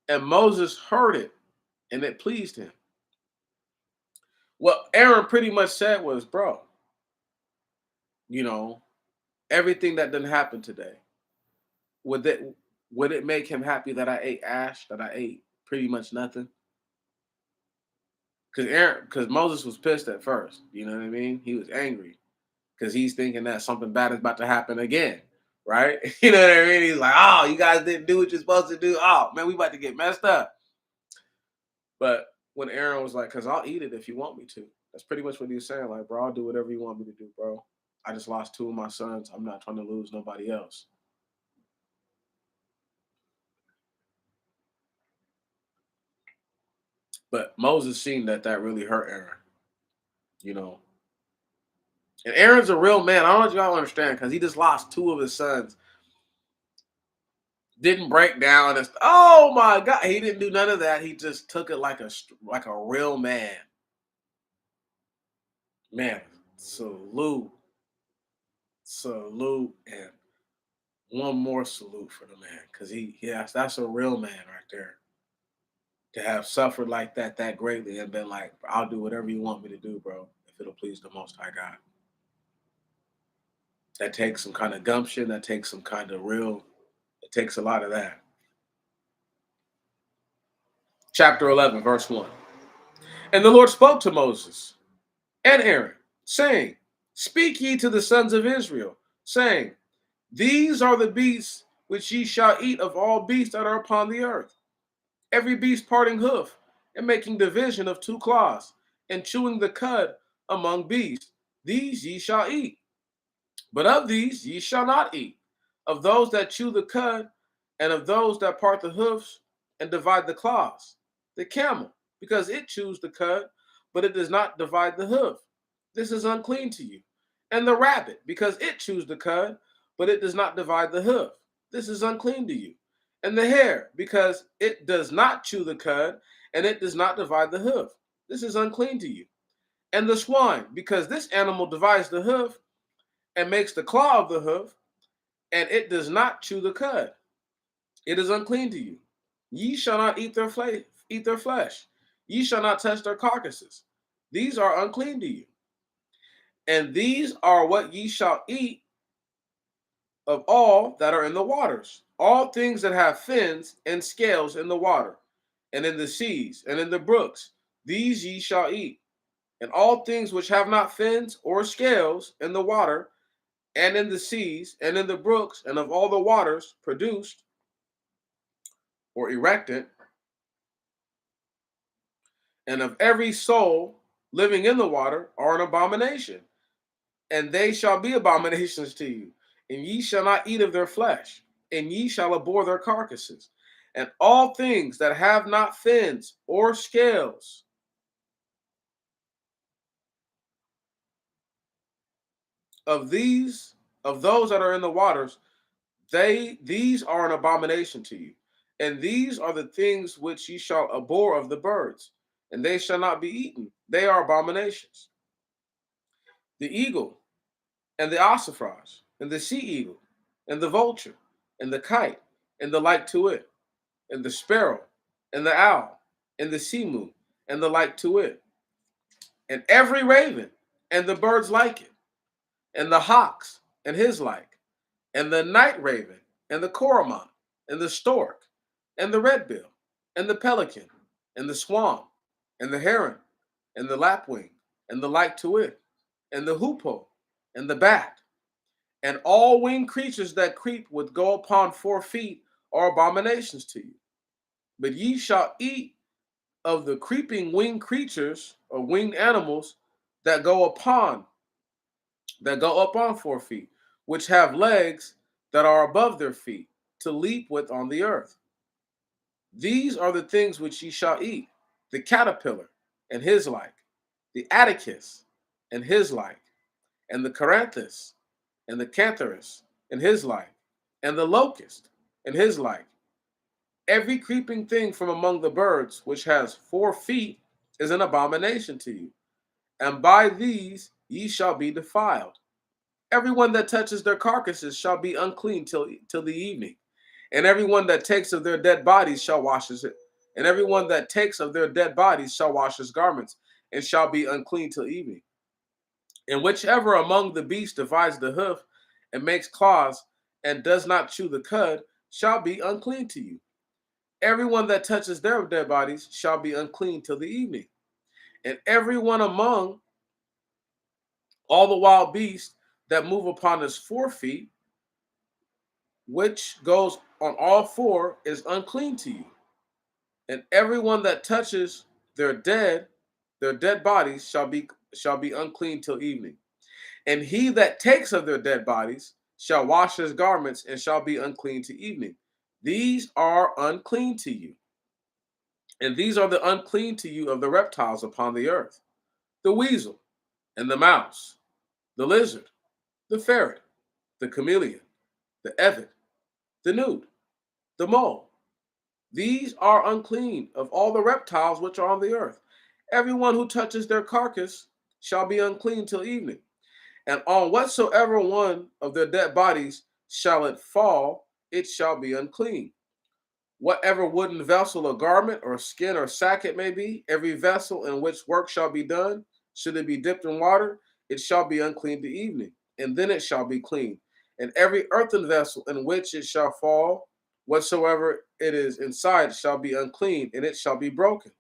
And Moses heard it, and it pleased him. What Aaron pretty much said was, bro, you know, everything that didn't happen today, would that would it make him happy that I ate ash, that I ate pretty much nothing? Because Moses was pissed at first. You know what I mean? He was angry because he's thinking that something bad is about to happen again, right? You know what I mean? He's like, oh, you guys didn't do what you're supposed to do. Oh man, we about to get messed up. But when Aaron was like, because I'll eat it if you want me to. That's pretty much what he was saying. Like, bro, I'll do whatever you want me to do, bro. I just lost two of my sons. I'm not trying to lose nobody else. But Moses seen that really hurt Aaron, you know. And Aaron's a real man. I don't know if y'all understand because he just lost two of his sons. Didn't break down and oh my God, he didn't do none of that. He just took it like a real man. Man, salute, salute, and one more salute for the man because yes, that's a real man right there. To have suffered like that greatly and been like, I'll do whatever you want me to do, bro, if it'll please the Most High God. That takes some kind of gumption. That takes some kind of real. It takes a lot of that. Chapter 11, verse 1. And the Lord spoke to Moses and Aaron, saying, speak ye to the sons of Israel, saying, these are the beasts which ye shall eat of all beasts that are upon the earth. Every beast parting hoof, and making division of two claws, and chewing the cud among beasts, these ye shall eat. But of these ye shall not eat, of those that chew the cud, and of those that part the hoofs, and divide the claws. The camel, because it chews the cud, but it does not divide the hoof. This is unclean to you. And the rabbit, because it chews the cud, but it does not divide the hoof. This is unclean to you. And the hare, because it does not chew the cud, and it does not divide the hoof. This is unclean to you. And the swine, because this animal divides the hoof, and makes the claw of the hoof, and it does not chew the cud. It is unclean to you. Ye shall not eat their flesh. Ye shall not touch their carcasses. These are unclean to you. And these are what ye shall eat of all that are in the waters. All things that have fins and scales in the water, and in the seas, and in the brooks, these ye shall eat. And all things which have not fins or scales in the water, and in the seas, and in the brooks, and of all the waters produced or erected, and of every soul living in the water are an abomination, and they shall be abominations to you. And ye shall not eat of their flesh, and ye shall abhor their carcasses. And all things that have not fins or scales, of those that are in the waters, these are an abomination to you. And these are the things which ye shall abhor of the birds, and they shall not be eaten. They are abominations. The eagle, and the ossifrage, and the sea eagle, and the vulture, and the kite, and the like to it, and the sparrow, and the owl, and the sea moon, and the like to it, and every raven, and the birds like it, and the hawks, and his like, and the night raven, and the cormorant, and the stork, and the redbill, and the pelican, and the swan, and the heron, and the lapwing, and the like to it, and the hoopoe, and the bat, and all winged creatures that creep with go upon 4 feet are abominations to you. But ye shall eat of the creeping winged creatures or winged animals that go upon 4 feet, which have legs that are above their feet, to leap with on the earth. These are the things which ye shall eat: the caterpillar and his like, the Atticus and his like, and the Caranthus and the Cantharus and his like, and the locust and his like. Every creeping thing from among the birds which has 4 feet is an abomination to you, and by these ye shall be defiled. Everyone that touches their carcasses shall be unclean till the evening, and everyone that takes of their dead bodies shall wash his garments, and shall be unclean till evening. And whichever among the beasts divides the hoof and makes claws and does not chew the cud shall be unclean to you. Everyone that touches their dead bodies shall be unclean till the evening. And everyone among all the wild beasts that move upon his 4 feet, which goes on all four, is unclean to you. And everyone that touches their dead bodies shall be unclean till evening. And he that takes of their dead bodies shall wash his garments and shall be unclean to evening. These are unclean to you. And these are the unclean to you of the reptiles upon the earth: the weasel, and the mouse, the lizard, the ferret, the chameleon, the evid, the newt, the mole. These are unclean of all the reptiles which are on the earth. Everyone who touches their carcass shall be unclean till evening. And on whatsoever one of their dead bodies shall it fall, it shall be unclean. Whatever wooden vessel or garment or skin or sack it may be, every vessel in which work shall be done, should it be dipped in water, it shall be unclean to evening, and then it shall be clean. And every earthen vessel in which it shall fall, whatsoever it is inside, shall be unclean, and it shall be broken.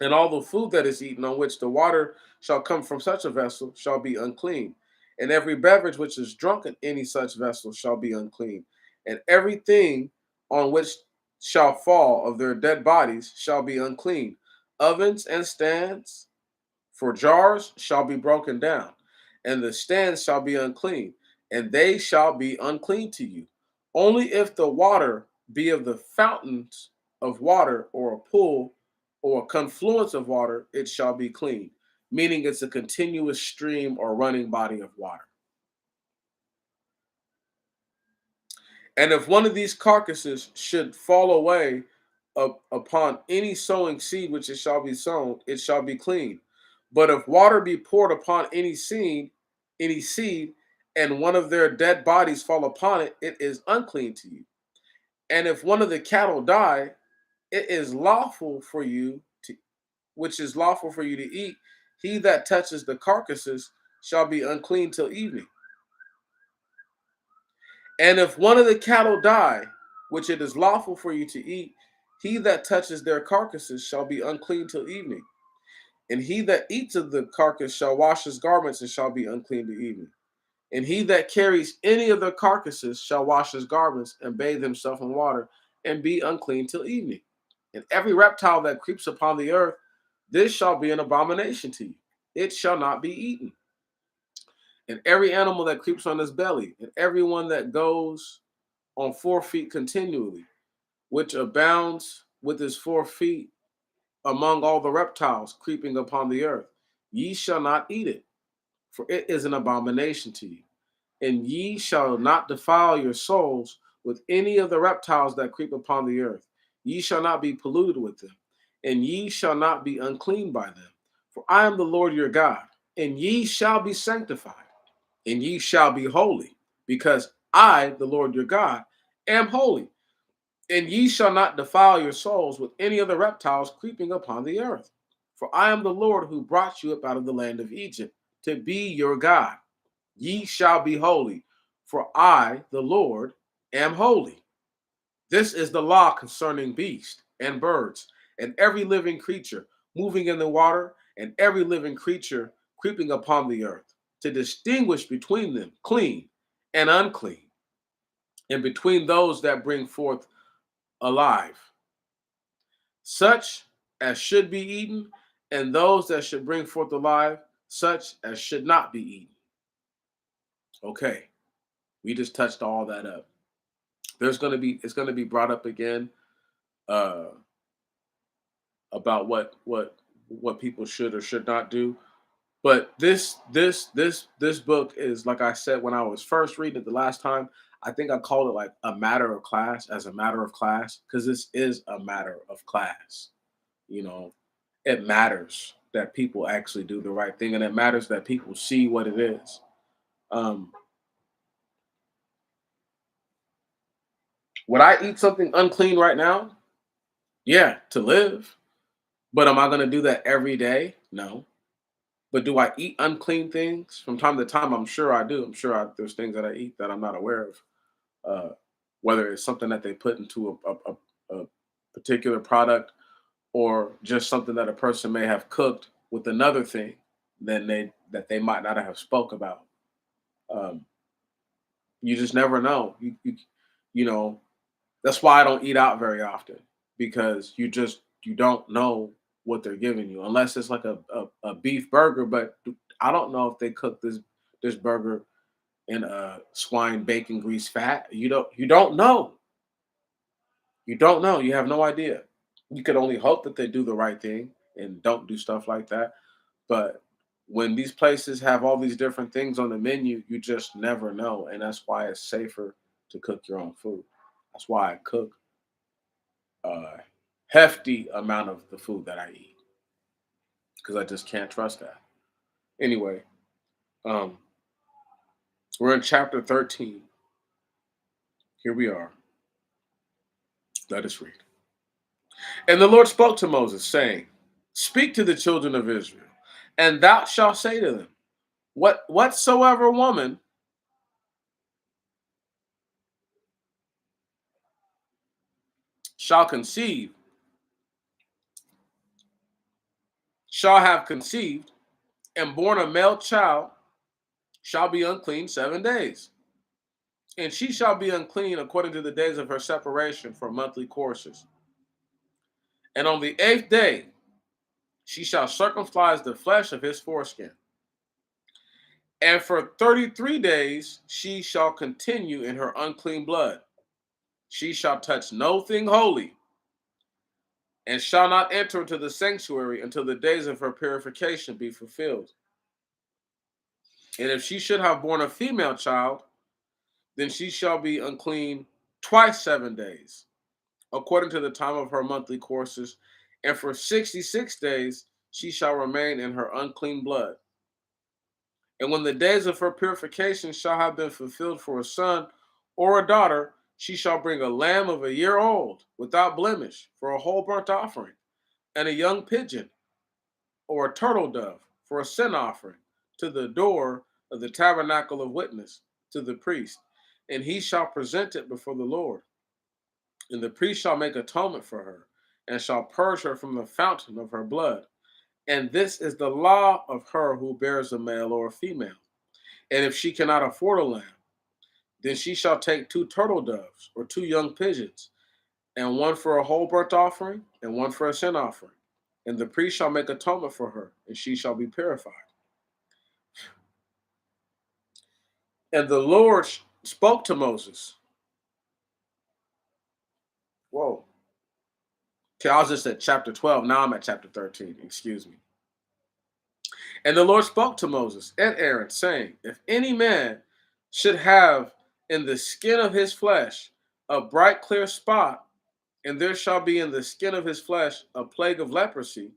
And all the food that is eaten on which the water shall come from such a vessel shall be unclean. And every beverage which is drunk in any such vessel shall be unclean. And everything on which shall fall of their dead bodies shall be unclean. Ovens and stands for jars shall be broken down, and the stands shall be unclean, and they shall be unclean to you. Only if the water be of the fountains of water, or a pool, or a confluence of water, it shall be clean, meaning it's a continuous stream or running body of water. And if one of these carcasses should fall away upon any sowing seed which it shall be sown, it shall be clean. But if water be poured upon any seed, and one of their dead bodies fall upon it, it is unclean to you. And if one of the cattle die, it is lawful for you to, which is lawful for you to eat. He that touches the carcasses shall be unclean till evening. And if one of the cattle die, which it is lawful for you to eat, he that touches their carcasses shall be unclean till evening. And he that eats of the carcass shall wash his garments and shall be unclean to evening. And he that carries any of the carcasses shall wash his garments and bathe himself in water and be unclean till evening. And every reptile that creeps upon the earth, this shall be an abomination to you. It shall not be eaten. And every animal that creeps on his belly, and every one that goes on 4 feet continually, which abounds with his 4 feet among all the reptiles creeping upon the earth, ye shall not eat it, for it is an abomination to you. And ye shall not defile your souls with any of the reptiles that creep upon the earth. Ye shall not be polluted with them, and ye shall not be unclean by them. For I am the Lord your God, and ye shall be sanctified, and ye shall be holy, because I, the Lord your God, am holy. And ye shall not defile your souls with any of the reptiles creeping upon the earth. For I am the Lord who brought you up out of the land of Egypt to be your God. Ye shall be holy, for I, the Lord, am holy. This is the law concerning beasts and birds, and every living creature moving in the water, and every living creature creeping upon the earth, to distinguish between them clean and unclean, and between those that bring forth alive, such as should be eaten, and those that should bring forth alive, such as should not be eaten. Okay, we just touched all that up. It's going to be brought up again, uh, about what people should or should not do. But this book is, like I said when I was first reading it the last time. I think I called it like a matter of class, as a matter of class, because this is a matter of class. You know, it matters that people actually do the right thing, and it matters that people see what it is. Um, would I eat something unclean right now? Yeah, to live. But am I going to do that every day? No. But do I eat unclean things from time to time? I'm sure I do. There's things that I eat that I'm not aware of. Whether it's something that they put into a particular product, or just something that a person may have cooked with another thing that they might not have spoke about. Um, you just never know. You know, that's why I don't eat out very often, because you don't know what they're giving you, unless it's like a beef burger. But I don't know if they cook this burger in swine bacon grease fat. You don't know. You don't know. You have no idea. You could only hope that they do the right thing and don't do stuff like that. But when these places have all these different things on the menu, you just never know. And that's why it's safer to cook your own food. That's why I cook a hefty amount of the food that I eat, because I just can't trust that. Anyway, um, we're in chapter 13. Here we are. Let us read. And the Lord spoke to Moses, saying, Speak to the children of Israel, and thou shalt say to them, whatsoever woman shall conceive, shall have conceived, and born a male child, shall be unclean 7 days. And she shall be unclean according to the days of her separation for monthly courses. And on the 8th day she shall circumcise the flesh of his foreskin. And for 33 days she shall continue in her unclean blood. She shall touch no thing holy, and shall not enter into the sanctuary until the days of her purification be fulfilled. And if she should have borne a female child, then she shall be unclean twice 7 days, according to the time of her monthly courses. And for 66 days she shall remain in her unclean blood. And when the days of her purification shall have been fulfilled for a son or a daughter, she shall bring a lamb of a year old without blemish for a whole burnt offering, and a young pigeon or a turtle dove for a sin offering to the door of the tabernacle of witness to the priest. And he shall present it before the Lord. And the priest shall make atonement for her, and shall purge her from the fountain of her blood. And this is the law of her who bears a male or a female. And if she cannot afford a lamb, then she shall take 2 turtle doves or 2 young pigeons, and one for a whole burnt offering, and one for a sin offering. And the priest shall make atonement for her, and she shall be purified. And the Lord spoke to Moses. Whoa. Okay, I was just at chapter 12. Now I'm at chapter 13. Excuse me. And the Lord spoke to Moses and Aaron, saying, If any man should have in the skin of his flesh a bright clear spot, and there shall be in the skin of his flesh a plague of leprosy,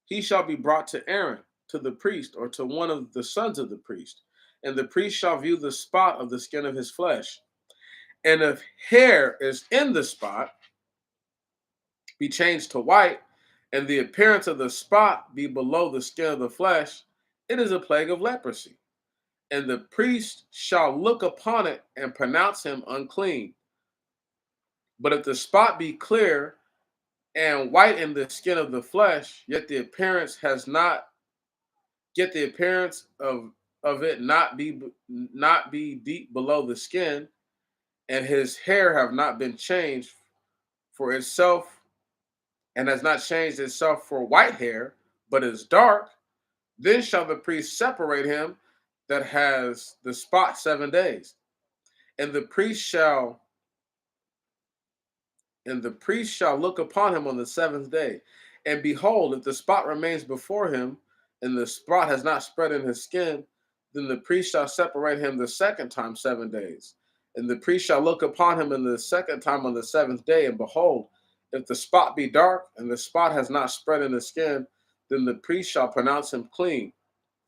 he shall be brought to Aaron, to the priest, or to one of the sons of the priest. And the priest shall view the spot of the skin of his flesh. And if hair is in the spot, be changed to white, and the appearance of the spot be below the skin of the flesh, it is a plague of leprosy. And the priest shall look upon it and pronounce him unclean. But if the spot be clear and white in the skin of the flesh, yet the appearance of it not be deep below the skin, and his hair have not been changed for itself, and has not changed itself for white hair, but is dark, then shall the priest separate him that has the spot 7 days. And the priest shall look upon him on the seventh day. And behold, if the spot remains before him, and the spot has not spread in his skin, then the priest shall separate him the second time 7 days. And the priest shall look upon him in the second time on the seventh day, and behold, if the spot be dark, and the spot has not spread in the skin, then the priest shall pronounce him clean,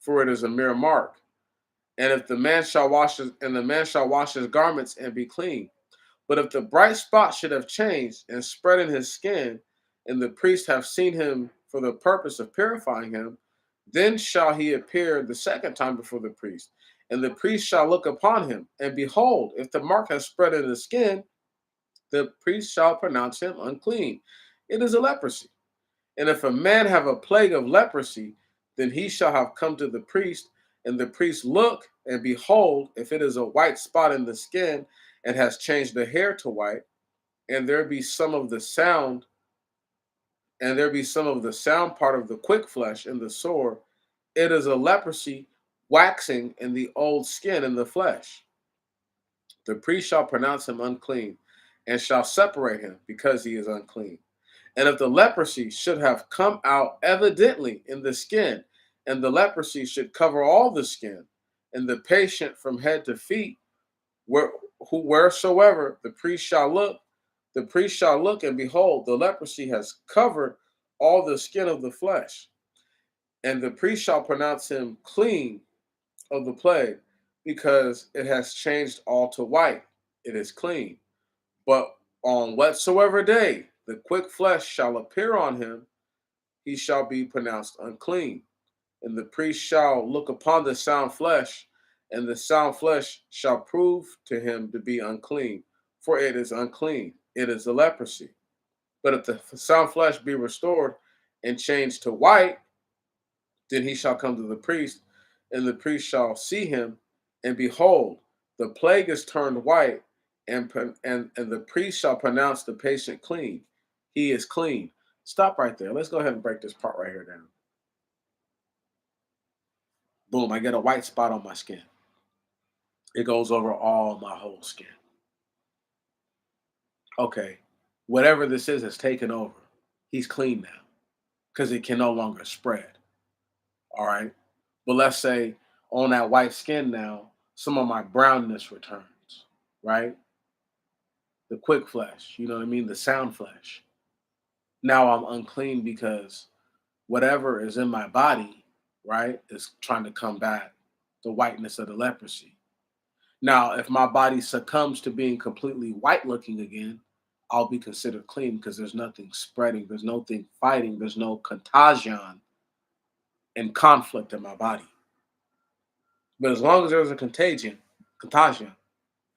for it is a mere mark. And if the man shall wash his garments and be clean. But if the bright spot should have changed and spread in his skin, and the priest have seen him for the purpose of purifying him, then shall he appear the second time before the priest. And the priest shall look upon him, and behold, if the mark has spread in the skin, the priest shall pronounce him unclean. It is a leprosy. And if a man have a plague of leprosy, then he shall have come to the priest, and the priest look, and behold, if it is a white spot in the skin, and has changed the hair to white, and there be some of the sound, and there be some of the sound part of the quick flesh in the sore, it is a leprosy waxing in the old skin in the flesh. The priest shall pronounce him unclean, and shall separate him, because he is unclean. And if the leprosy should have come out evidently in the skin, and the leprosy should cover all the skin, and the patient from head to feet, wheresoever the priest shall look, and behold, the leprosy has covered all the skin of the flesh. And the priest shall pronounce him clean of the plague, because it has changed all to white. It is clean. But on whatsoever day the quick flesh shall appear on him, he shall be pronounced unclean. And the priest shall look upon the sound flesh, and the sound flesh shall prove to him to be unclean, for it is unclean. It is a leprosy. But if the sound flesh be restored and changed to white, then he shall come to the priest, and the priest shall see him, and behold, the plague is turned white, and the priest shall pronounce the patient clean. He is clean. Stop right there. Let's go ahead and break this part right here down. Boom, I get a white spot on my skin. It goes over all my whole skin. Okay, whatever this is has taken over. He's clean now because it can no longer spread. All right. But let's say on that white skin now, some of my brownness returns, right? The quick flesh, you know what I mean? The sound flesh. Now I'm unclean because whatever is in my body, right, is trying to combat the whiteness of the leprosy. Now, if my body succumbs to being completely white looking again, I'll be considered clean because there's nothing spreading, there's nothing fighting, there's no contagion and conflict in my body. But as long as there's a contagion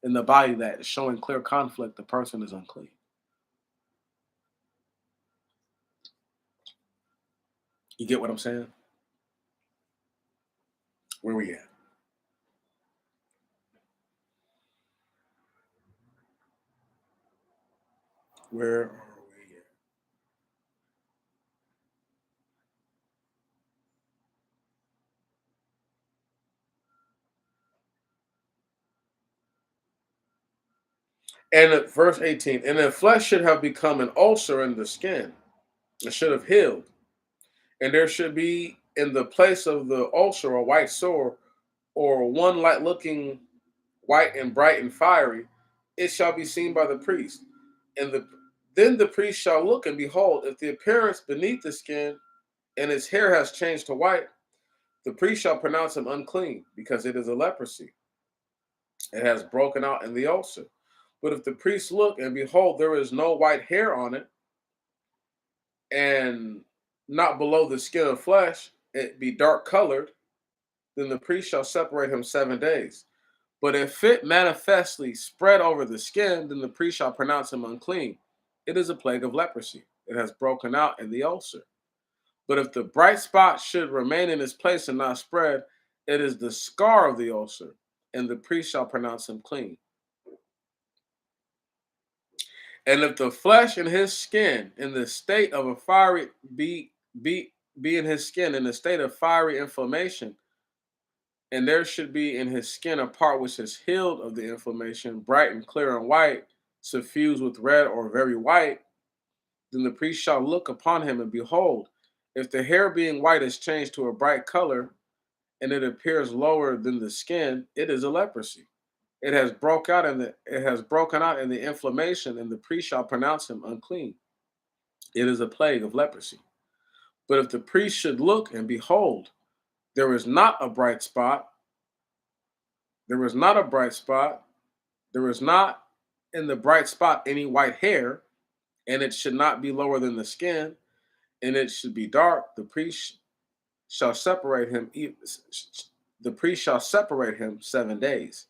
in the body that is showing clear conflict, the person is unclean. You get what I'm saying? Where we at? Where are we at? And at verse 18, and the flesh should have become an ulcer in the skin. It should have healed. And there should be in the place of the ulcer a white sore, or one light looking white and bright and fiery. It shall be seen by the priest. And then the priest shall look, and behold, if the appearance beneath the skin and his hair has changed to white, the priest shall pronounce him unclean, because it is a leprosy. It has broken out in the ulcer. But if the priest look, and behold, there is no white hair on it, and not below the skin of flesh, it be dark colored, then the priest shall separate him 7 days. But if it manifestly spread over the skin, then the priest shall pronounce him unclean. It is a plague of leprosy. It has broken out in the ulcer. But if the bright spot should remain in its place and not spread, it is the scar of the ulcer, and the priest shall pronounce him clean. And if the flesh in his skin in the state of a fiery be in his skin in the state of fiery inflammation, and there should be in his skin a part which is healed of the inflammation, bright and clear and white, suffused with red or very white, then the priest shall look upon him, and behold, if the hair being white is changed to a bright color, and it appears lower than the skin, it is a leprosy. It has broken out in the inflammation, and the priest shall pronounce him unclean. It is a plague of leprosy. But if the priest should look, and behold, there is not a bright spot, there is not a bright spot, there is not in the bright spot any white hair, and it should not be lower than the skin, and it should be dark, shall separate him. The priest shall separate him 7 days,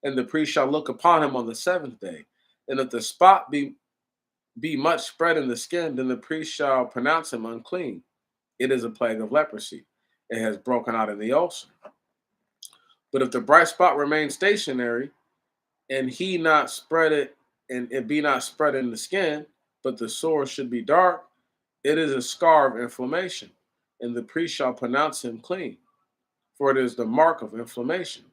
and the priest shall look upon him on the seventh day. And if the spot be much spread in the skin, then the priest shall pronounce him unclean. It is a plague of leprosy. It has broken out in the ulcer. But if the bright spot remains stationary, and he not spread it, and it be not spread in the skin, but the sore should be dark, it is a scar of inflammation, and the priest shall pronounce him clean, for it is the mark of inflammation.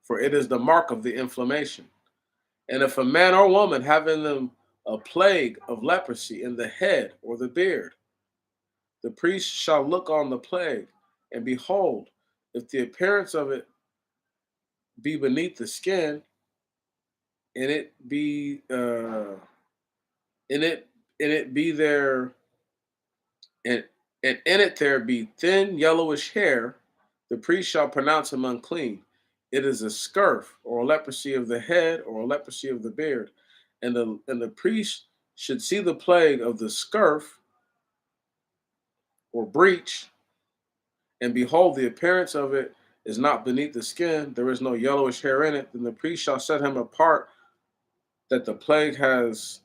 For it is the mark of the inflammation. And if a man or woman having them a plague of leprosy in the head or the beard, the priest shall look on the plague, and behold, if the appearance of it be beneath the skin, and it be and it be there, and in it there be thin yellowish hair, the priest shall pronounce him unclean. It is a scurf, or a leprosy of the head, or a leprosy of the beard, and the priest should see the plague of the scurf or breach, and behold, the appearance of it is not beneath the skin, there is no yellowish hair in it, then the priest shall set him apart that the plague has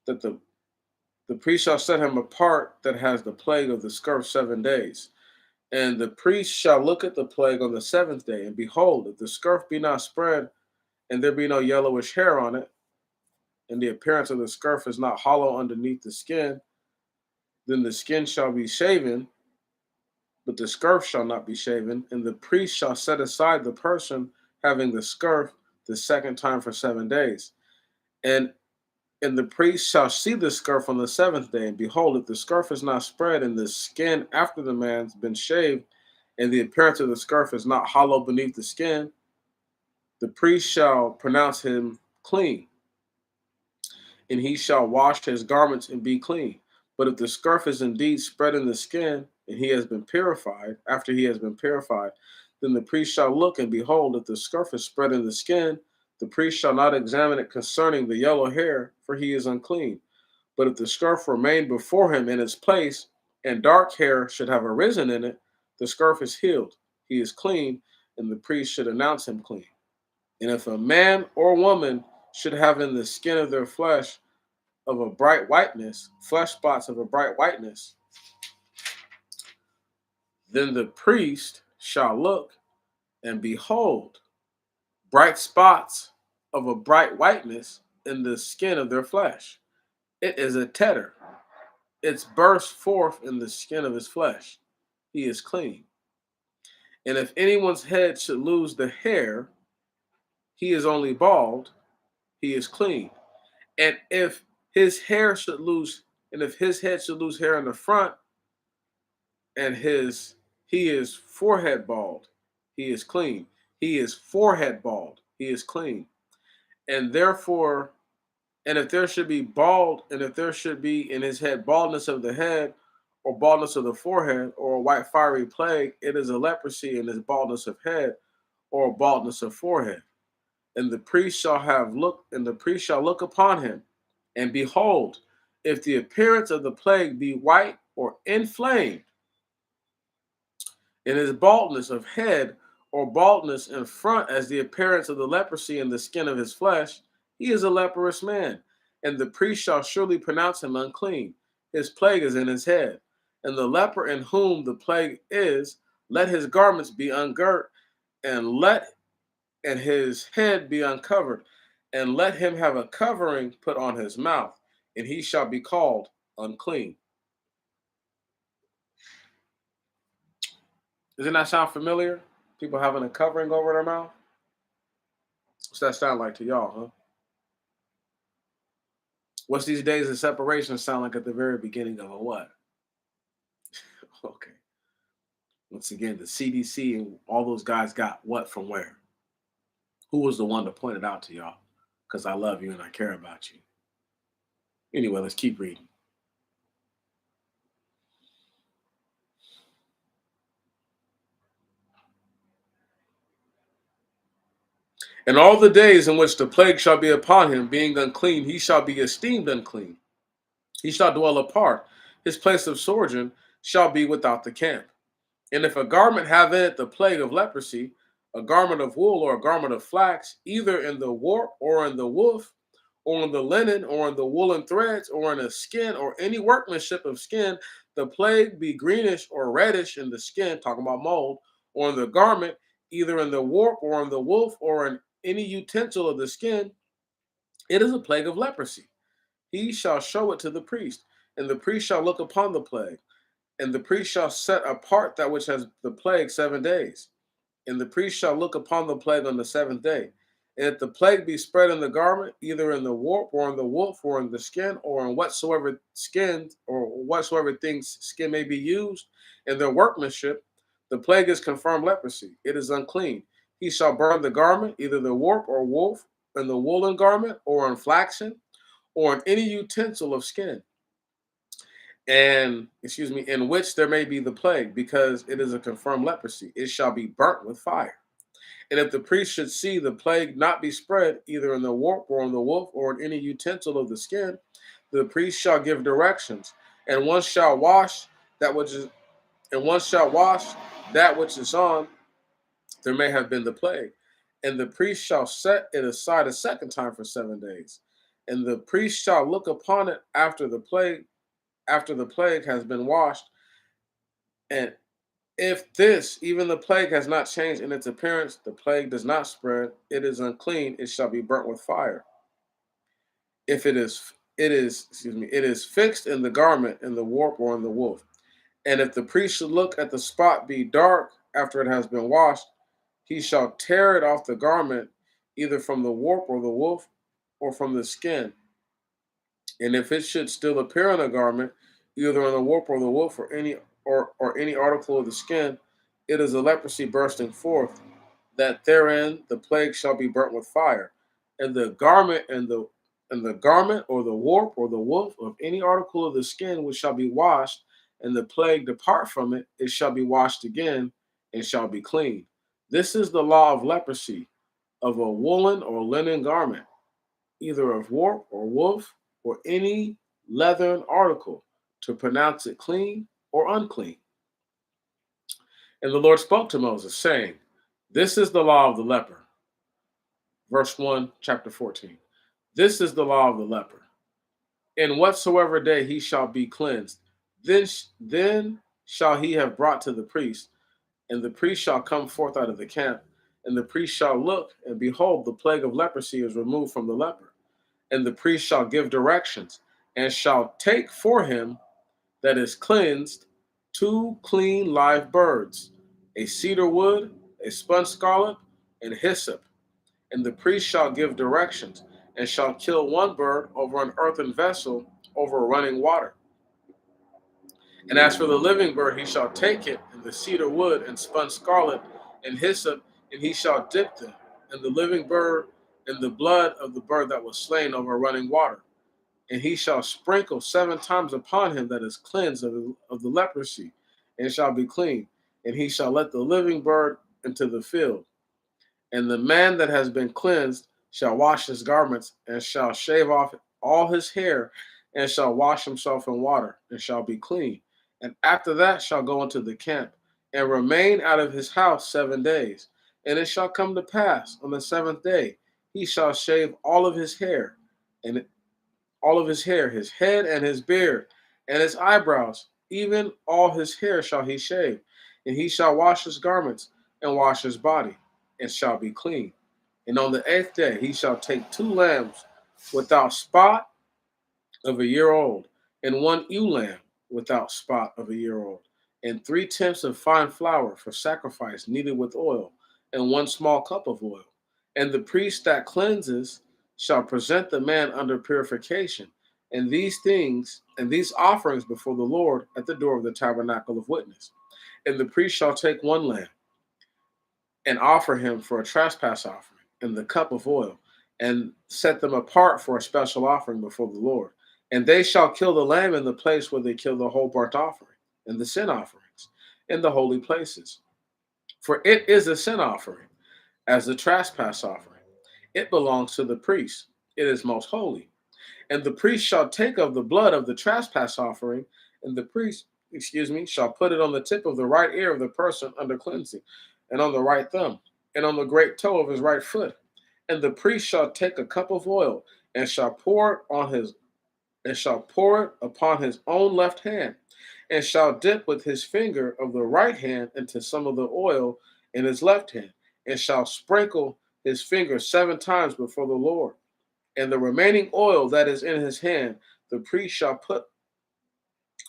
that the priest shall set him apart that has the plague of the scurf 7 days. And the priest shall look at the plague on the seventh day, and behold, if the scurf be not spread, and there be no yellowish hair on it, and the appearance of the scurf is not hollow underneath the skin, then the skin shall be shaven, but the scurf shall not be shaven, and the priest shall set aside the person having the scurf the second time for 7 days. And the priest shall see the scurf on the seventh day, and behold, if the scurf is not spread in the skin after the man's been shaved, and the appearance of the scurf is not hollow beneath the skin, the priest shall pronounce him clean, and he shall wash his garments and be clean. But if the scurf is indeed spread in the skin, and he has been purified, after he has been purified, then the priest shall look, and behold, if the scurf is spread in the skin, the priest shall not examine it concerning the yellow hair, for he is unclean. But if the scurf remain before him in its place, and dark hair should have arisen in it, the scurf is healed, he is clean, and the priest should announce him clean. And if a man or woman should have in the skin of their flesh of a bright whiteness, flesh spots of a bright whiteness, then the priest shall look, and behold, bright spots of a bright whiteness in the skin of their flesh. It is a tetter. It's burst forth in the skin of his flesh. He is clean. And if anyone's head should lose the hair, he is only bald, he is clean. And if his hair should lose, and if his head should lose hair in the front, and he is forehead bald, he is clean. He is forehead bald, he is clean. And therefore, and if there should be bald, and if there should be in his head baldness of the head, or baldness of the forehead, or a white fiery plague, it is a leprosy in his baldness of head, or baldness of forehead. And the priest shall look upon him, and behold, if the appearance of the plague be white or inflamed in his baldness of head, or baldness in front as the appearance of the leprosy in the skin of his flesh, he is a leprous man, and the priest shall surely pronounce him unclean. His plague is in his head. And the leper in whom the plague is, let his garments be ungirt, and his head be uncovered, and let him have a covering put on his mouth, and he shall be called unclean. Doesn't that sound familiar? People having a covering over their mouth? What's that sound like to y'all, huh? What's these days of separation sound like at the very beginning of a what? Okay. Once again, the CDC and all those guys got what from where? Who was the one to point it out to y'all? Because I love you and I care about you. Anyway, let's keep reading. And all the days in which the plague shall be upon him, being unclean, he shall be esteemed unclean. He shall dwell apart. His place of sojourn shall be without the camp. And if a garment have in it the plague of leprosy, a garment of wool or a garment of flax, either in the warp or in the woof, or in the linen, or in the woolen threads, or in the skin, or any workmanship of skin, the plague be greenish or reddish in the skin, talking about mold, or in the garment, either in the warp or in the woof, or in any utensil of the skin, it is a plague of leprosy. He shall show it to the priest, and the priest shall look upon the plague, and the priest shall set apart that which has the plague 7 days. And the priest shall look upon the plague on the seventh day. And if the plague be spread in the garment, either in the warp or in the woof or in the skin or in whatsoever skin or whatsoever things skin may be used in their workmanship, the plague is confirmed leprosy. It is unclean. He shall burn the garment, either the warp or woof, in the woolen garment or in flaxen or in any utensil of skin and in which there may be the plague, because it is a confirmed leprosy. It shall be burnt with fire. And if the priest should see the plague not be spread, either in the warp or in the woof or in any utensil of the skin, the priest shall give directions, and one shall wash that which is, and one shall wash that which is on. There may have been the plague, and the priest shall set it aside a second time for 7 days, and the priest shall look upon it after the plague has been washed, and if this, even the plague, has not changed in its appearance, the plague does not spread, it is unclean, it shall be burnt with fire. If it is fixed in the garment, in the warp, or in the woof. And if the priest should look at the spot be dark after it has been washed, he shall tear it off the garment, either from the warp or the woof, or from the skin. And if it should still appear on a garment, either in the warp or the woof, or any article of the skin, it is a leprosy bursting forth, that therein the plague shall be burnt with fire. And the garment or the warp or the woof of any article of the skin which shall be washed, and the plague depart from it, it shall be washed again and shall be clean. This is the law of leprosy, of a woolen or linen garment, either of warp or woof, or any leathern article, to pronounce it clean or unclean. And the Lord spoke to Moses, saying, This is the law of the leper. Verse 1, chapter 14. This is the law of the leper. In whatsoever day he shall be cleansed, then shall he have brought to the priest, and the priest shall come forth out of the camp, and the priest shall look, and behold, the plague of leprosy is removed from the leper. And the priest shall give directions, and shall take for him that is cleansed 2 clean live birds, a cedar wood, a spun scarlet, and hyssop. And the priest shall give directions, and shall kill one bird over an earthen vessel over running water. And as for the living bird, he shall take it in the cedar wood and spun scarlet and hyssop, and he shall dip them, and the living bird in the blood of the bird that was slain over running water. And he shall sprinkle 7 times upon him that is cleansed of the leprosy, and shall be clean. And he shall let the living bird into the field. And the man that has been cleansed shall wash his garments, and shall shave off all his hair, and shall wash himself in water, and shall be clean. And after that shall go into the camp, and remain out of his house 7 days. And it shall come to pass on the seventh day, he shall shave all of his hair, and all of his hair, his head and his beard, and his eyebrows, even all his hair shall he shave. And he shall wash his garments, and wash his body, and shall be clean. And on the 8th day he shall take 2 lambs without spot of a year old, and 1 ewe lamb without spot of a year old, and 3 tenths of fine flour for sacrifice kneaded with oil, and 1 small cup of oil. And the priest that cleanses shall present the man under purification, and these offerings before the Lord at the door of the tabernacle of witness. And the priest shall take 1 lamb and offer him for a trespass offering, and the cup of oil, and set them apart for a special offering before the Lord. And they shall kill the lamb in the place where they kill the whole burnt offering, and the sin offerings, in the holy places. For it is a sin offering, as the trespass offering. It belongs to the priest. It is most holy. And the priest shall take of the blood of the trespass offering, and the priest, shall put it on the tip of the right ear of the person under cleansing, and on the right thumb, and on the great toe of his right foot. And the priest shall take a cup of oil, and shall pour it on his and shall pour it upon his own left hand, and shall dip with his finger of the right hand into some of the oil in his left hand, and shall sprinkle his finger 7 times before the Lord. And the remaining oil that is in his hand, the priest shall put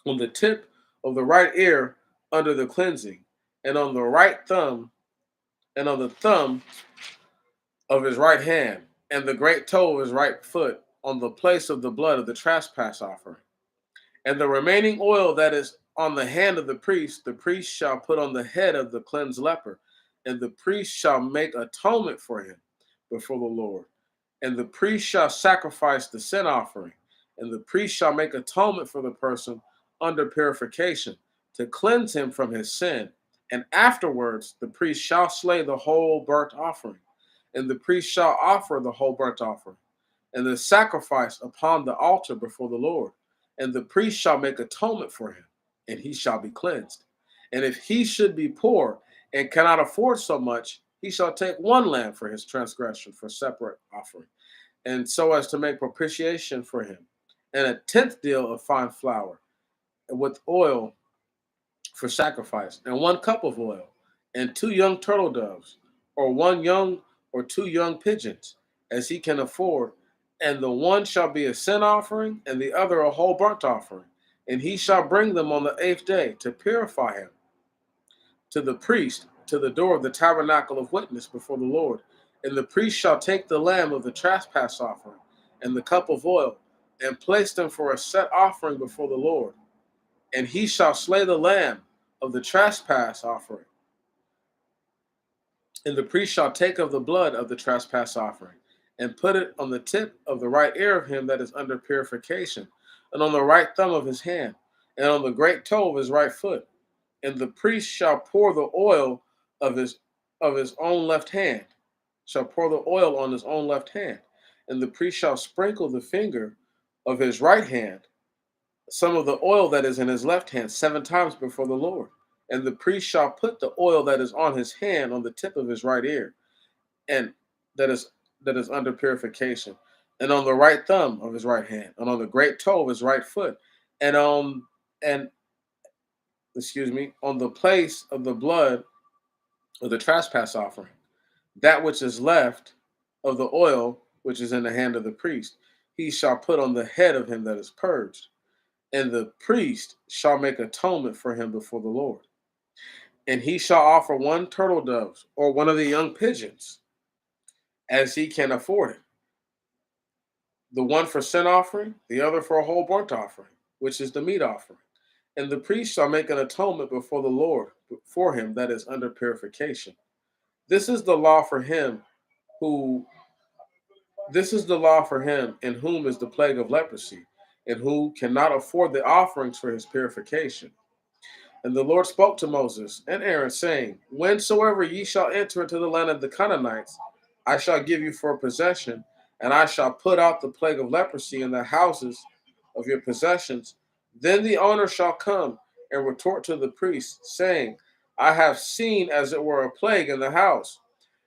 on the tip of the right ear under the cleansing, and on the right thumb, and on the thumb of his right hand, and the great toe of his right foot, on the place of the blood of the trespass offering. And the remaining oil that is on the hand of the priest shall put on the head of the cleansed leper, and the priest shall make atonement for him before the Lord. And the priest shall sacrifice the sin offering, and the priest shall make atonement for the person under purification to cleanse him from his sin. And afterwards, the priest shall slay the whole burnt offering, and the priest shall offer the whole burnt offering, and the sacrifice upon the altar before the Lord. And the priest shall make atonement for him, and he shall be cleansed. And if he should be poor and cannot afford so much, he shall take one lamb for his transgression for separate offering, and so as to make propitiation for him, and a tenth deal of fine flour, and with oil for sacrifice, and 1 cup of oil, and 2 young turtle doves, or 1 young or 2 young pigeons, as he can afford. And the one shall be a sin offering, and the other a whole burnt offering. And he shall bring them on the 8th day to purify him to the priest to the door of the tabernacle of witness before the Lord. And the priest shall take the lamb of the trespass offering and the cup of oil, and place them for a set offering before the Lord. And he shall slay the lamb of the trespass offering. And the priest shall take of the blood of the trespass offering, and put it on the tip of the right ear of him that is under purification, and on the right thumb of his hand, and on the great toe of his right foot. And the priest shall pour the oil of his own left hand, shall pour the oil on his own left hand. And the priest shall sprinkle the finger of his right hand, some of the oil that is in his left hand, 7 times before the Lord. And the priest shall put the oil that is on his hand on the tip of his right ear, and that is under purification, and on the right thumb of his right hand, and on the great toe of his right foot, and and on the place of the blood of the trespass offering, that which is left of the oil which is in the hand of the priest, he shall put on the head of him that is purged, and the priest shall make atonement for him before the Lord. And he shall offer 1 turtle dove or one of the young pigeons, as he can afford it, the one for sin offering, the other for a whole burnt offering, which is the meat offering. And the priest shall make an atonement before the Lord for him that is under purification. This is the law for him who this is the law for him in whom is the plague of leprosy, and who cannot afford the offerings for his purification. And the Lord spoke to Moses and Aaron, saying, Whensoever ye shall enter into the land of the Canaanites, I shall give you for possession, and I shall put out the plague of leprosy in the houses of your possessions. Then the owner shall come and retort to the priest, saying, I have seen as it were a plague in the house.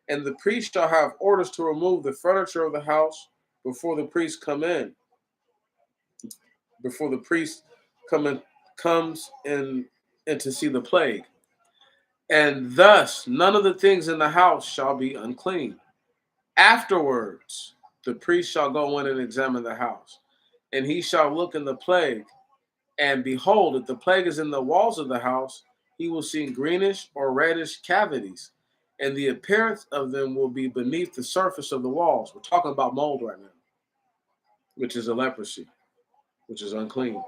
And the priest shall have orders to remove the furniture of the house before the priest before the priest comes in to see the plague. And thus none of the things in the house shall be unclean. Afterwards, the priest shall go in and examine the house, and he shall look in the plague, and behold, if the plague is in the walls of the house, he will see greenish or reddish cavities, and the appearance of them will be beneath the surface of the walls. We're talking about mold right now, which is a leprosy, which is unclean.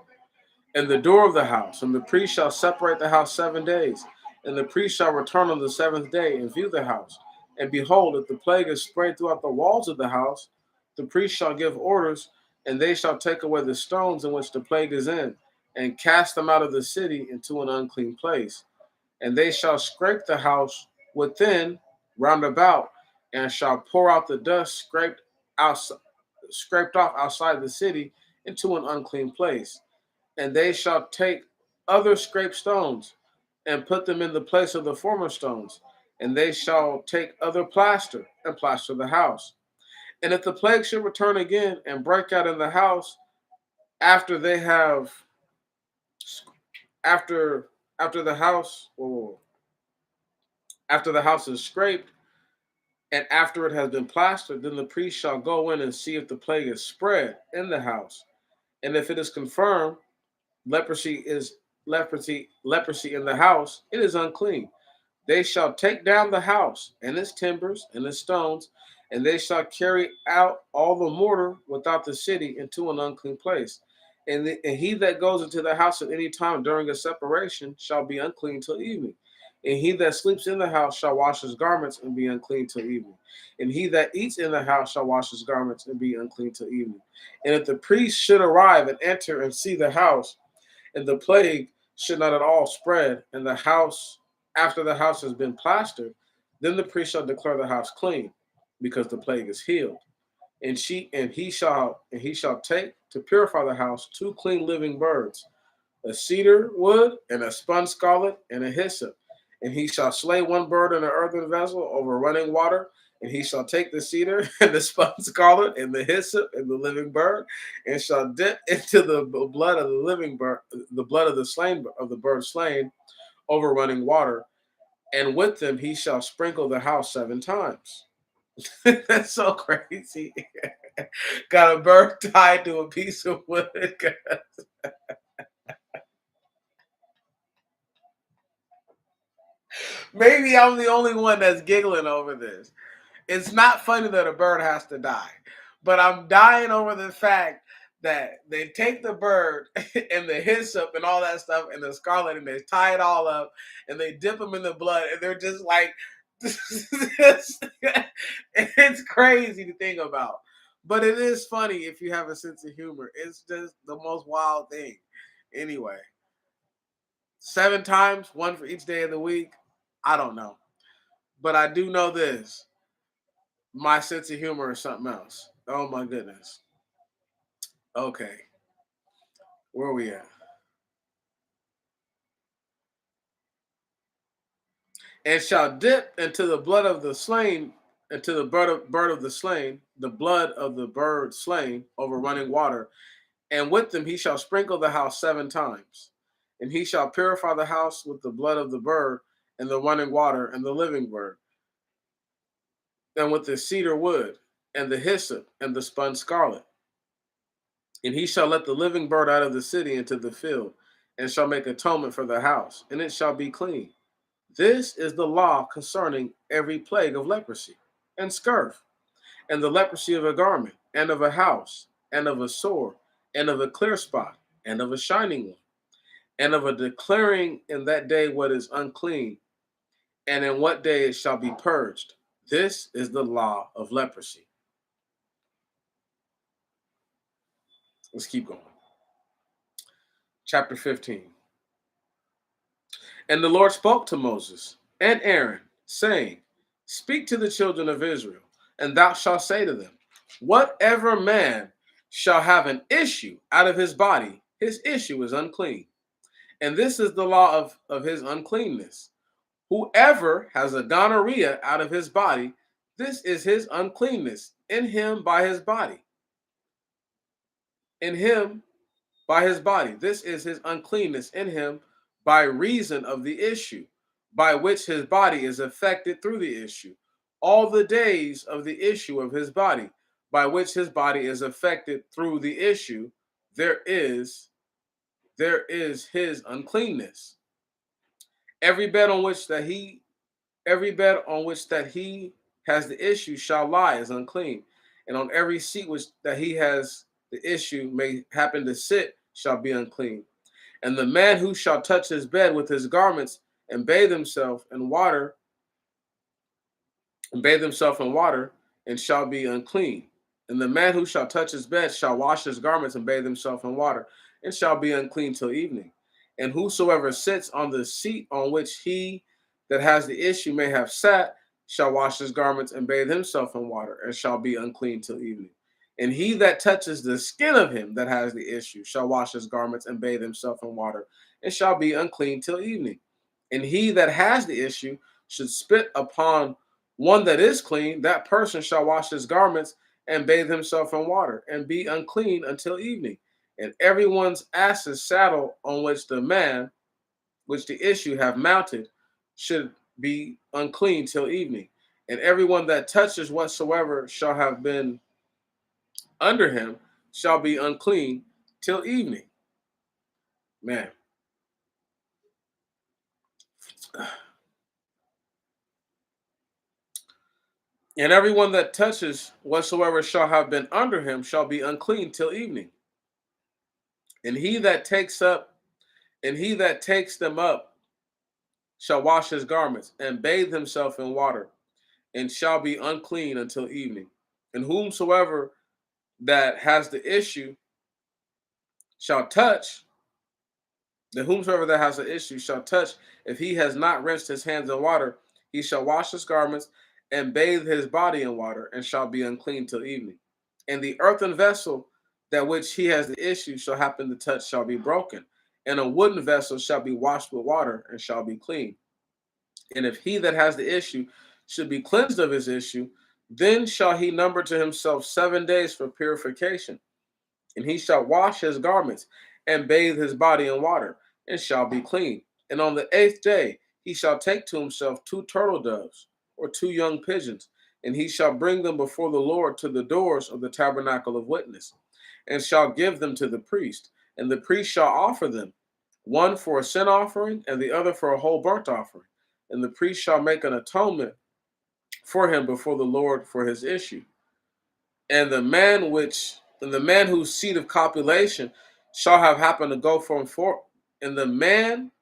And the door of the house, and the priest shall separate the house 7 days, and the priest shall return on the 7th day and view the house. And behold, if the plague is spread throughout the walls of the house, the priest shall give orders, and they shall take away the stones in which the plague is in, and cast them out of the city into an unclean place. And they shall scrape the house within round about, and shall pour out the dust scraped off outside the city into an unclean place. And they shall take other scraped stones and put them in the place of the former stones. And they shall take other plaster and plaster the house. And if the plague should return again and break out in the house after they have after after the house or after the house is scraped and after it has been plastered, then the priest shall go in and see if the plague is spread in the house. And if it is confirmed leprosy in the house, it is unclean. They shall take down the house and its timbers and its stones, and they shall carry out all the mortar without the city into an unclean place. And he that goes into the house at any time during a separation shall be unclean till evening. And he that sleeps in the house shall wash his garments and be unclean till evening. And he that eats in the house shall wash his garments and be unclean till evening. And if the priest should arrive and enter and see the house, and the plague should not at all spread in the house after the house has been plastered, then the priest shall declare the house clean, because the plague is healed. And he shall take to purify the house 2 clean living birds, a cedar wood and a spun scarlet and a hyssop. And he shall slay one bird in an earthen vessel over running water. And he shall take the cedar and the spun scarlet and the hyssop and the living bird, and shall dip into the blood of the living bird, the blood of the bird slain over running water. And with them he shall sprinkle the house 7 times. That's so crazy. Got a bird tied to a piece of wood. Maybe I'm the only one that's giggling over this. It's not funny that a bird has to die, but I'm dying over the fact that they take the bird and the hyssop and all that stuff and the scarlet and they tie it all up and they dip them in the blood and they're just like, it's crazy to think about. But it is funny if you have a sense of humor. It's just the most wild thing. Anyway, 7 times, one for each day of the week. I don't know. But I do know this. My sense of humor is something else. Oh my goodness. Okay. Where are we at? And shall dip into the blood of the slain, into the bird of the slain, the blood of the bird slain over running water. And with them he shall sprinkle the house 7 times. And he shall purify the house with the blood of the bird and the running water and the living bird, and with the cedar wood and the hyssop and the spun scarlet. And he shall let the living bird out of the city into the field, and shall make atonement for the house, and it shall be clean. This is the law concerning every plague of leprosy, and scurf, and the leprosy of a garment, and of a house, and of a sore, and of a clear spot, and of a shining one, and of a declaring in that day what is unclean, and in what day it shall be purged. This is the law of leprosy. Let's keep going. Chapter 15. And the Lord spoke to Moses and Aaron, saying, Speak to the children of Israel, and thou shalt say to them, Whatever man shall have an issue out of his body, his issue is unclean. And this is the law of his uncleanness. Whoever has a gonorrhea out of his body, this is his uncleanness in him by his body. In him by his body. This is his uncleanness in him by reason of the issue, by which his body is affected through the issue. All the days of the issue of his body, by which his body is affected through the issue, there is his uncleanness. Every bed on which that he has the issue shall lie as unclean, and on every seat which that he has the issue may happen to sit shall be unclean. And the man who shall touch his bed with his garments and bathe himself in water, and shall be unclean. And the man who shall touch his bed shall wash his garments and bathe himself in water, and shall be unclean till evening. And whosoever sits on the seat on which he that has the issue may have sat shall wash his garments and bathe himself in water, and shall be unclean till evening. And he that touches the skin of him that has the issue shall wash his garments and bathe himself in water, and shall be unclean till evening. And he that has the issue should spit upon one that is clean. That person shall wash his garments and bathe himself in water, and be unclean until evening. And everyone's ass's saddle on which the man which the issue have mounted should be unclean till evening. And everyone that touches whatsoever shall have been under him shall be unclean till evening. Man. And everyone that touches whatsoever shall have been under him shall be unclean till evening. And he that takes them up shall wash his garments and bathe himself in water, and shall be unclean until evening. And whomsoever that has the issue shall touch, then whomsoever that has an issue shall touch, if he has not rinsed his hands in water, he shall wash his garments and bathe his body in water, and shall be unclean till evening. And the earthen vessel that which he has the issue shall happen to touch shall be broken, and a wooden vessel shall be washed with water, and shall be clean. And if he that has the issue should be cleansed of his issue, then shall he number to himself 7 days for purification. And he shall wash his garments and bathe his body in water, and shall be clean. And on the 8th day he shall take to himself 2 turtle doves or 2 young pigeons, and he shall bring them before the Lord to the doors of the tabernacle of witness, and shall give them to the priest. And the priest shall offer them, one for a sin offering, and the other for a whole burnt offering. And the priest shall make an atonement for him before the Lord for his issue. And the man whose seed of copulation shall have happened to go from forth, and the man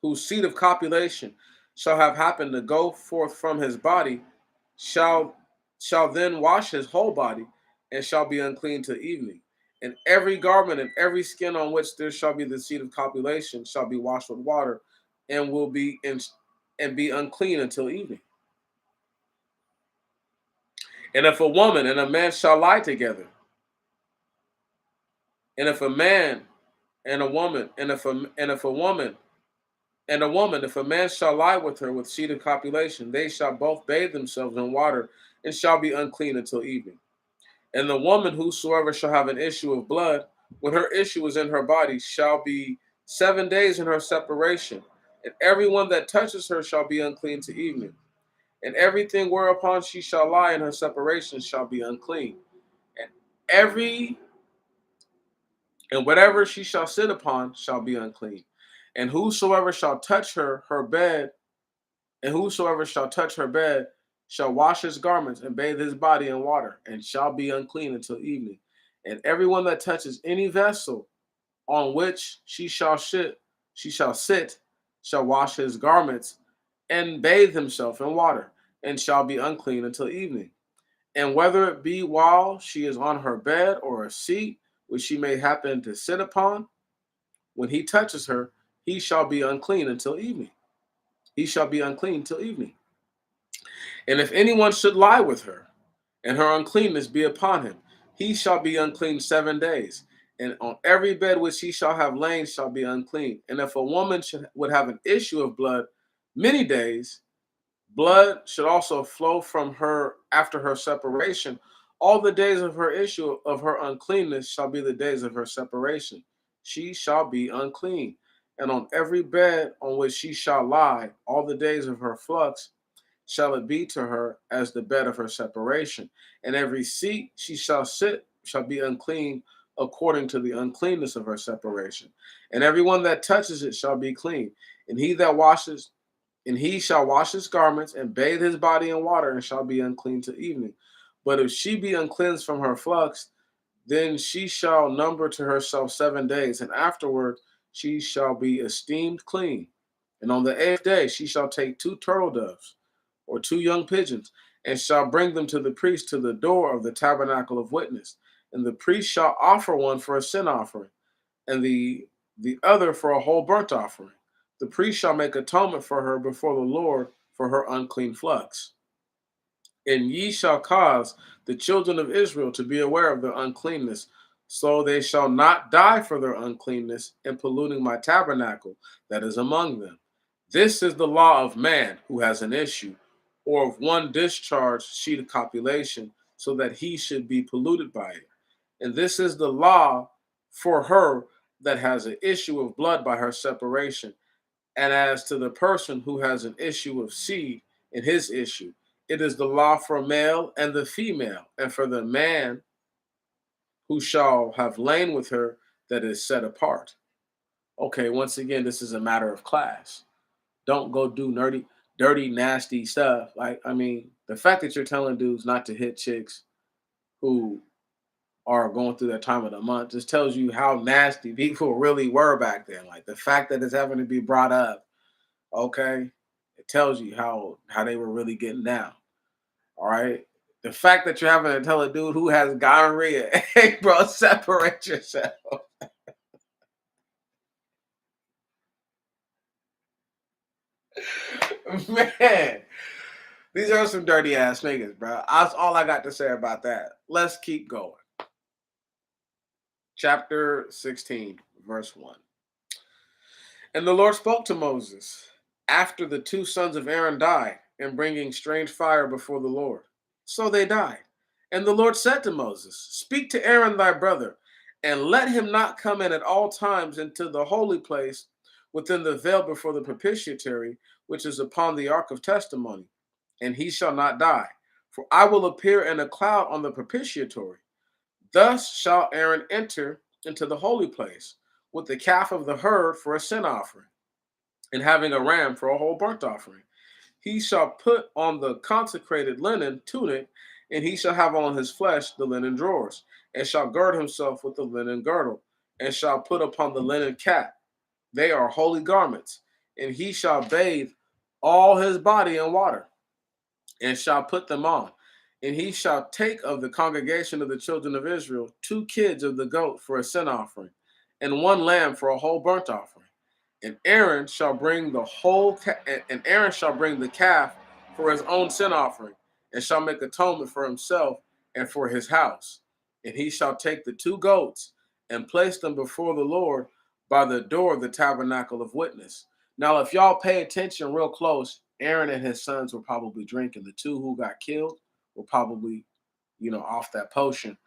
whose seed of copulation shall have happened to go forth from his body shall then wash his whole body, and shall be unclean till evening. And every garment and every skin on which there shall be the seed of copulation shall be washed with water, and will be and be unclean until evening. And if a woman and a man shall lie together, and if a man and a woman, and if a woman and a woman, if a man shall lie with her with seed of copulation, they shall both bathe themselves in water, and shall be unclean until evening. And the woman whosoever shall have an issue of blood, when her issue is in her body, shall be 7 days in her separation, and everyone that touches her shall be unclean to evening. And everything whereupon she shall lie in her separation shall be unclean. And every and whatever she shall sit upon shall be unclean. And whosoever shall touch her bed, and whosoever shall touch her bed shall wash his garments and bathe his body in water, and shall be unclean until evening. And everyone that touches any vessel on which she shall sit, shall wash his garments and bathe himself in water, and shall be unclean until evening. And whether it be while she is on her bed or a seat which she may happen to sit upon, when he touches her, he shall be unclean until evening. He shall be unclean till evening. And if anyone should lie with her, and her uncleanness be upon him, he shall be unclean 7 days. And on every bed which he shall have lain shall be unclean. And if a woman would have an issue of blood many days, blood should also flow from her after her separation. All the days of her issue of her uncleanness shall be the days of her separation. She shall be unclean. And on every bed on which she shall lie, all the days of her flux, shall it be to her as the bed of her separation. And every seat she shall sit shall be unclean according to the uncleanness of her separation. And everyone that touches it shall be clean. And he shall wash his garments and bathe his body in water, and shall be unclean till evening. But if she be uncleansed from her flux, then she shall number to herself 7 days, and afterward she shall be esteemed clean. And on the 8th day she shall take 2 turtle doves or 2 young pigeons, and shall bring them to the priest to the door of the tabernacle of witness. And the priest shall offer one for a sin offering, and the other for a whole burnt offering. The priest shall make atonement for her before the Lord for her unclean flux. And ye shall cause the children of Israel to be aware of their uncleanness, so they shall not die for their uncleanness in polluting my tabernacle that is among them. This is the law of man who has an issue, or of one discharged sheet of copulation, so that he should be polluted by it. And this is the law for her that has an issue of blood by her separation. And as to the person who has an issue of seed in his issue, it is the law for male and the female, and for the man who shall have lain with her that is set apart. Okay, once again, this is a matter of class. Don't go do dirty, nasty stuff. Like, I mean, the fact that you're telling dudes not to hit chicks who are going through that time of the month just tells you how nasty people really were back then. Like the fact that it's having to be brought up, okay, it tells you how they were really getting down. All right. The fact that you're having to tell a dude who has gonorrhea, hey, bro, separate yourself. Man, these are some dirty ass niggas, bro. That's all I got to say about that. Let's keep going. Chapter 16, verse 1. And the Lord spoke to Moses after the two sons of Aaron died, in bringing strange fire before the Lord. So they died. And the Lord said to Moses, speak to Aaron thy brother, and let him not come in at all times into the holy place within the veil before the propitiatory, which is upon the ark of testimony, and he shall not die. For I will appear in a cloud on the propitiatory. Thus shall Aaron enter into the holy place with the calf of the herd for a sin offering, and having a ram for a whole burnt offering. He shall put on the consecrated linen tunic, and he shall have on his flesh the linen drawers, and shall gird himself with the linen girdle, and shall put upon the linen cap. They are holy garments. And he shall bathe all his body in water, and shall put them on. And he shall take of the congregation of the children of Israel 2 kids of the goat for a sin offering, and 1 lamb for a whole burnt offering. And Aaron shall bring the calf for his own sin offering, and shall make atonement for himself and for his house. And he shall take the 2 goats and place them before the Lord by the door of the tabernacle of witness. Now, if y'all pay attention real close, Aaron and his sons were probably drinking. The 2 who got killed were probably, off that potion.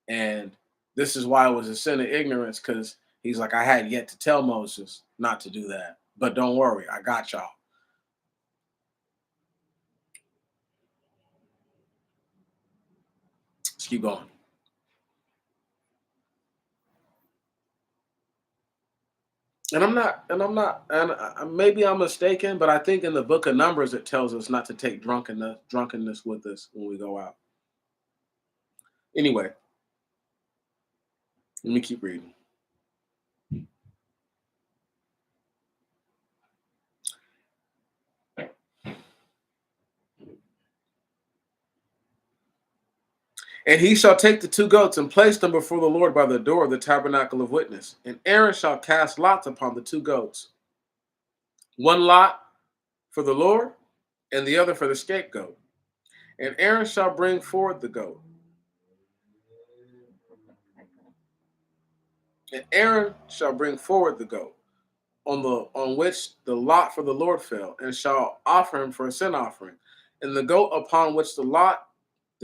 And this is why it was a sin of ignorance, because he's like, I had yet to tell Moses not to do that. But don't worry, I got y'all. Let's keep going. And maybe I'm mistaken, but I think in the book of Numbers it tells us not to take drunkenness with us when we go out. Anyway, let me keep reading. And he shall take the 2 goats and place them before the Lord by the door of the tabernacle of witness. And Aaron shall cast lots upon the 2 goats, 1 lot for the Lord, and the other for the scapegoat. And Aaron shall bring forward the goat. And Aaron shall bring forward the goat on which the lot for the Lord fell, and shall offer him for a sin offering. And the goat upon which the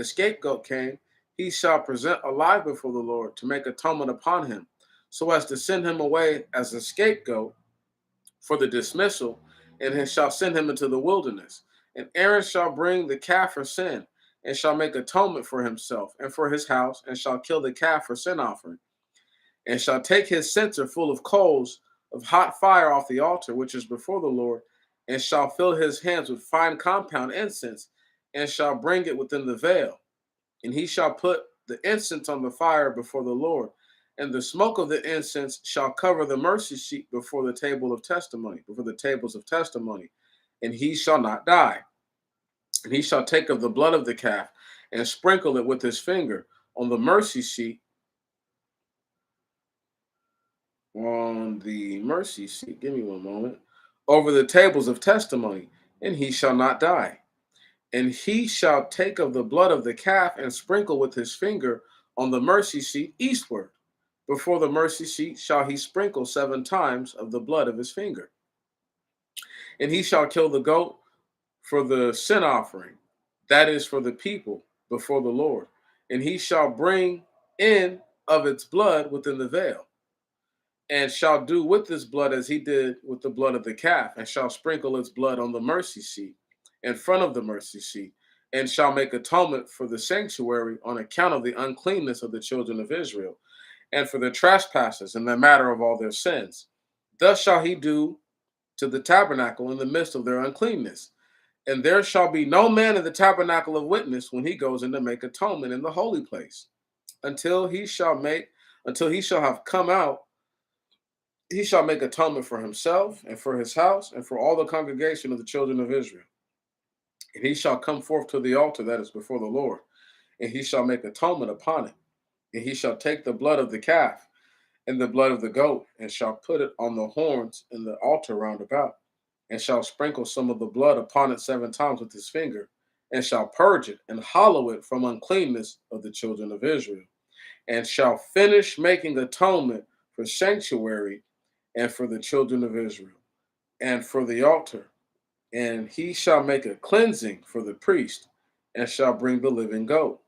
scapegoat came, he shall present alive before the Lord to make atonement upon him, so as to send him away as a scapegoat for the dismissal, and he shall send him into the wilderness. And Aaron shall bring the calf for sin, and shall make atonement for himself and for his house, and shall kill the calf for sin offering, and shall take his censer full of coals of hot fire off the altar which is before the Lord, and shall fill his hands with fine compound incense, and shall bring it within the veil. And he shall put the incense on the fire before the Lord, and the smoke of the incense shall cover the mercy seat before the table of testimony, before the tables of testimony, and he shall not die. And he shall take of the blood of the calf and sprinkle it with his finger on the mercy seat, give me one moment, over the tables of testimony, and he shall not die. And he shall take of the blood of the calf and sprinkle with his finger on the mercy seat eastward. Before the mercy seat shall he sprinkle 7 times of the blood of his finger. And he shall kill the goat for the sin offering, that is for the people, before the Lord. And he shall bring in of its blood within the veil, and shall do with this blood as he did with the blood of the calf, and shall sprinkle its blood on the mercy seat in front of the mercy seat, and shall make atonement for the sanctuary on account of the uncleanness of the children of Israel, and for their trespasses in the matter of all their sins. Thus shall he do to the tabernacle in the midst of their uncleanness. And there shall be no man in the tabernacle of witness when he goes in to make atonement in the holy place, until he shall have come out. He shall make atonement for himself and for his house and for all the congregation of the children of Israel. And he shall come forth to the altar that is before the Lord, and he shall make atonement upon it. And he shall take the blood of the calf and the blood of the goat, and shall put it on the horns in the altar round about, and shall sprinkle some of the blood upon it 7 times with his finger, and shall purge it and hallow it from uncleanness of the children of Israel, and shall finish making atonement for sanctuary and for the children of Israel, and for the altar. And he shall make a cleansing for the priest, and shall bring the living goat.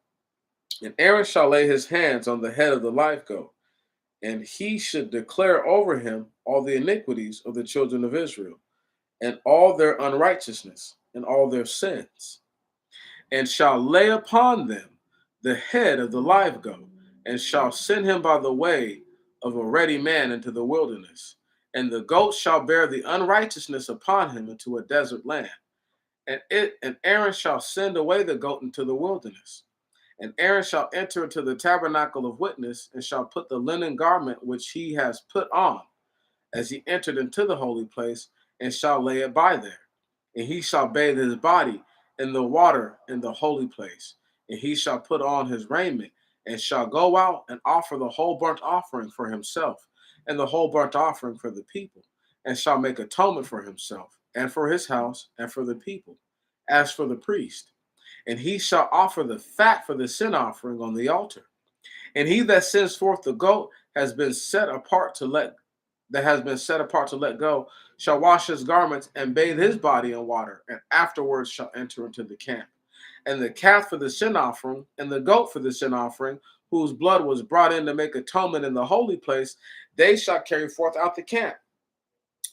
And Aaron shall lay his hands on the head of the live goat, and he should declare over him all the iniquities of the children of Israel, and all their unrighteousness, and all their sins, and shall lay upon them the head of the live goat, and shall send him by the way of a ready man into the wilderness. And the goat shall bear the unrighteousness upon him into a desert land. And Aaron shall send away the goat into the wilderness. And Aaron shall enter into the tabernacle of witness, and shall put the linen garment which he has put on, as he entered into the holy place, and shall lay it by there. And he shall bathe his body in the water in the holy place. And he shall put on his raiment, and shall go out and offer the whole burnt offering for himself, and the whole burnt offering for the people, and shall make atonement for himself, and for his house, and for the people, as for the priest. And he shall offer the fat for the sin offering on the altar. And he that sends forth the goat has been set apart to let go, shall wash his garments and bathe his body in water, and afterwards shall enter into the camp. And the calf for the sin offering, and the goat for the sin offering, whose blood was brought in to make atonement in the holy place, they shall carry forth out the camp,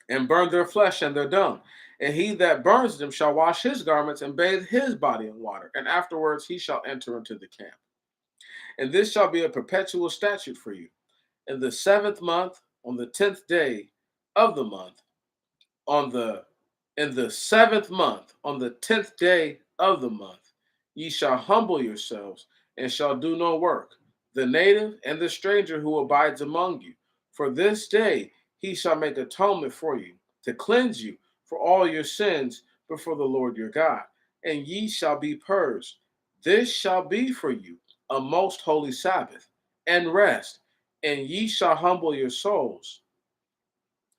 and burn their flesh and their dung. And he that burns them shall wash his garments and bathe his body in water, and afterwards he shall enter into the camp. And this shall be a perpetual statute for you. In the 7th month, on the 10th day of the month, on the in the 7th month, on the 10th day of the month, ye shall humble yourselves and shall do no work, the native and the stranger who abides among you. For this day he shall make atonement for you, to cleanse you for all your sins before the Lord your God, and ye shall be purged. This shall be for you a most holy Sabbath and rest, and ye shall humble your souls.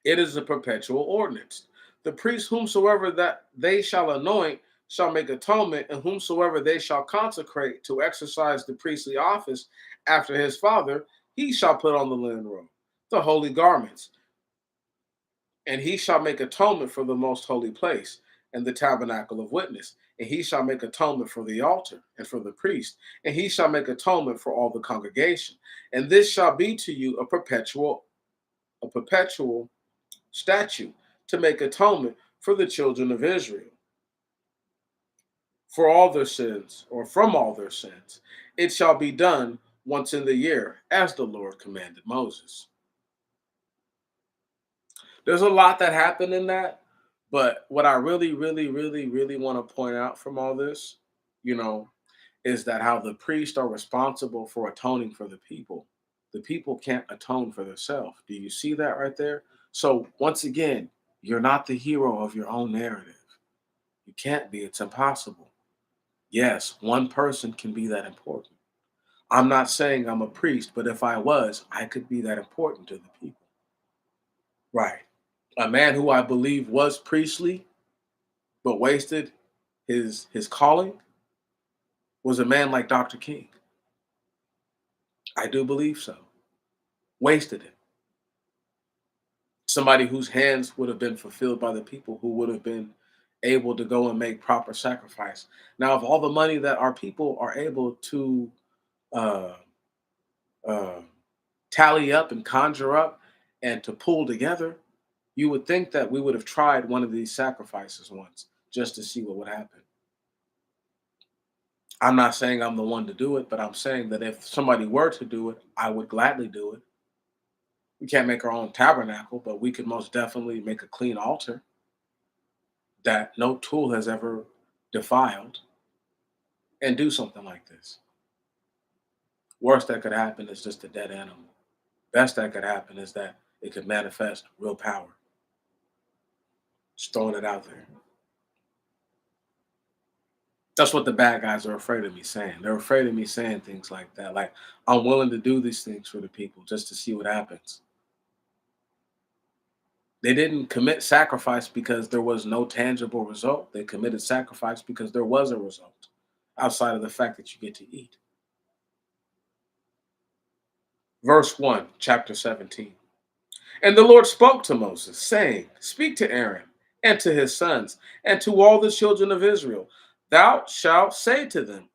It is a perpetual ordinance. The priest whomsoever that they shall anoint shall make atonement, and whomsoever they shall consecrate to exercise the priestly office after his father, he shall put on the linen robe, the holy garments, and he shall make atonement for the most holy place and the tabernacle of witness, and he shall make atonement for the altar and for the priest, and he shall make atonement for all the congregation. And this shall be to you a perpetual statute, to make atonement for the children of Israel for all their sins, or from all their sins. It shall be done once in the year, as the Lord commanded Moses. There's a lot that happened in that, but what I really, really, really, really want to point out from all this, you know, is that how the priests are responsible for atoning for the people. The people can't atone for themselves. Do you see that right there? So once again, you're not the hero of your own narrative. You can't be. It's impossible. Yes, one person can be that important. I'm not saying I'm a priest, but if I was, I could be that important to the people. Right. A man who I believe was priestly, but wasted. his calling was a man like Dr. King. I do believe so. Wasted it. Somebody whose hands would have been fulfilled by the people, who would have been able to go and make proper sacrifice. Now, of all the money that our people are able to uh, uh, tally up and conjure up and to pull together, you would think that we would have tried one of these sacrifices once just to see what would happen. I'm not saying I'm the one to do it, but I'm saying that if somebody were to do it, I would gladly do it. We can't make our own tabernacle, but we could most definitely make a clean altar that no tool has ever defiled and do something like this. Worst that could happen is just a dead animal. Best that could happen is that it could manifest real power. Just throwing it out there. That's what the bad guys are afraid of me saying. They're afraid of me saying things like that. Like, I'm willing to do these things for the people just to see what happens. They didn't commit sacrifice because there was no tangible result. They committed sacrifice because there was a result outside of the fact that you get to eat. Verse 1, chapter 17. And the Lord spoke to Moses, saying, Speak to Aaron and to his sons and to all the children of Israel. Thou shalt say to them,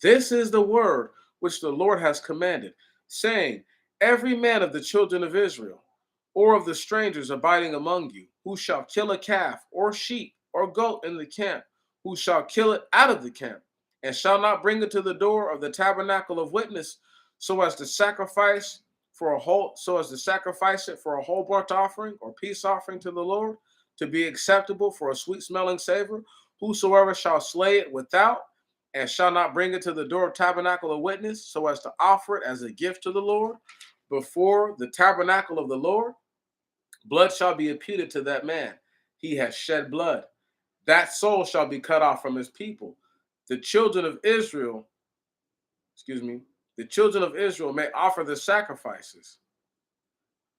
This is the word which the Lord has commanded, saying, Every man of the children of Israel, or of the strangers abiding among you, who shall kill a calf, or sheep, or goat in the camp, who shall kill it out of the camp, and shall not bring it to the door of the tabernacle of witness, so as to sacrifice it for a whole burnt offering or peace offering to the Lord, to be acceptable for a sweet smelling savor. Whosoever shall slay it without, and shall not bring it to the door of tabernacle of witness, so as to offer it as a gift to the Lord before the tabernacle of the Lord, blood shall be imputed to that man. He has shed blood. That soul shall be cut off from his people. The children of Israel, the children of Israel may offer the sacrifices,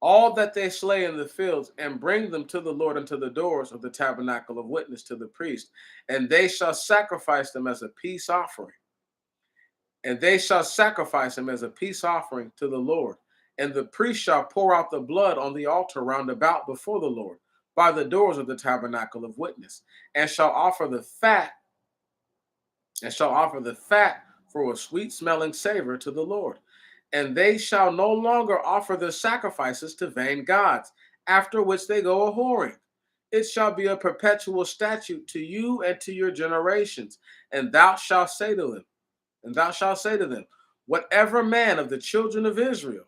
all that they slay in the fields, and bring them to the Lord unto the doors of the tabernacle of witness to the priest, and they shall sacrifice them as a peace offering. And they shall sacrifice him as a peace offering to the Lord. And the priest shall pour out the blood on the altar round about before the Lord, by the doors of the tabernacle of witness, and shall offer the fat, for a sweet smelling savor to the Lord. And they shall no longer offer the sacrifices to vain gods, after which they go a whoring. It shall be a perpetual statute to you and to your generations. And thou shalt say to them, whatever man of the children of Israel,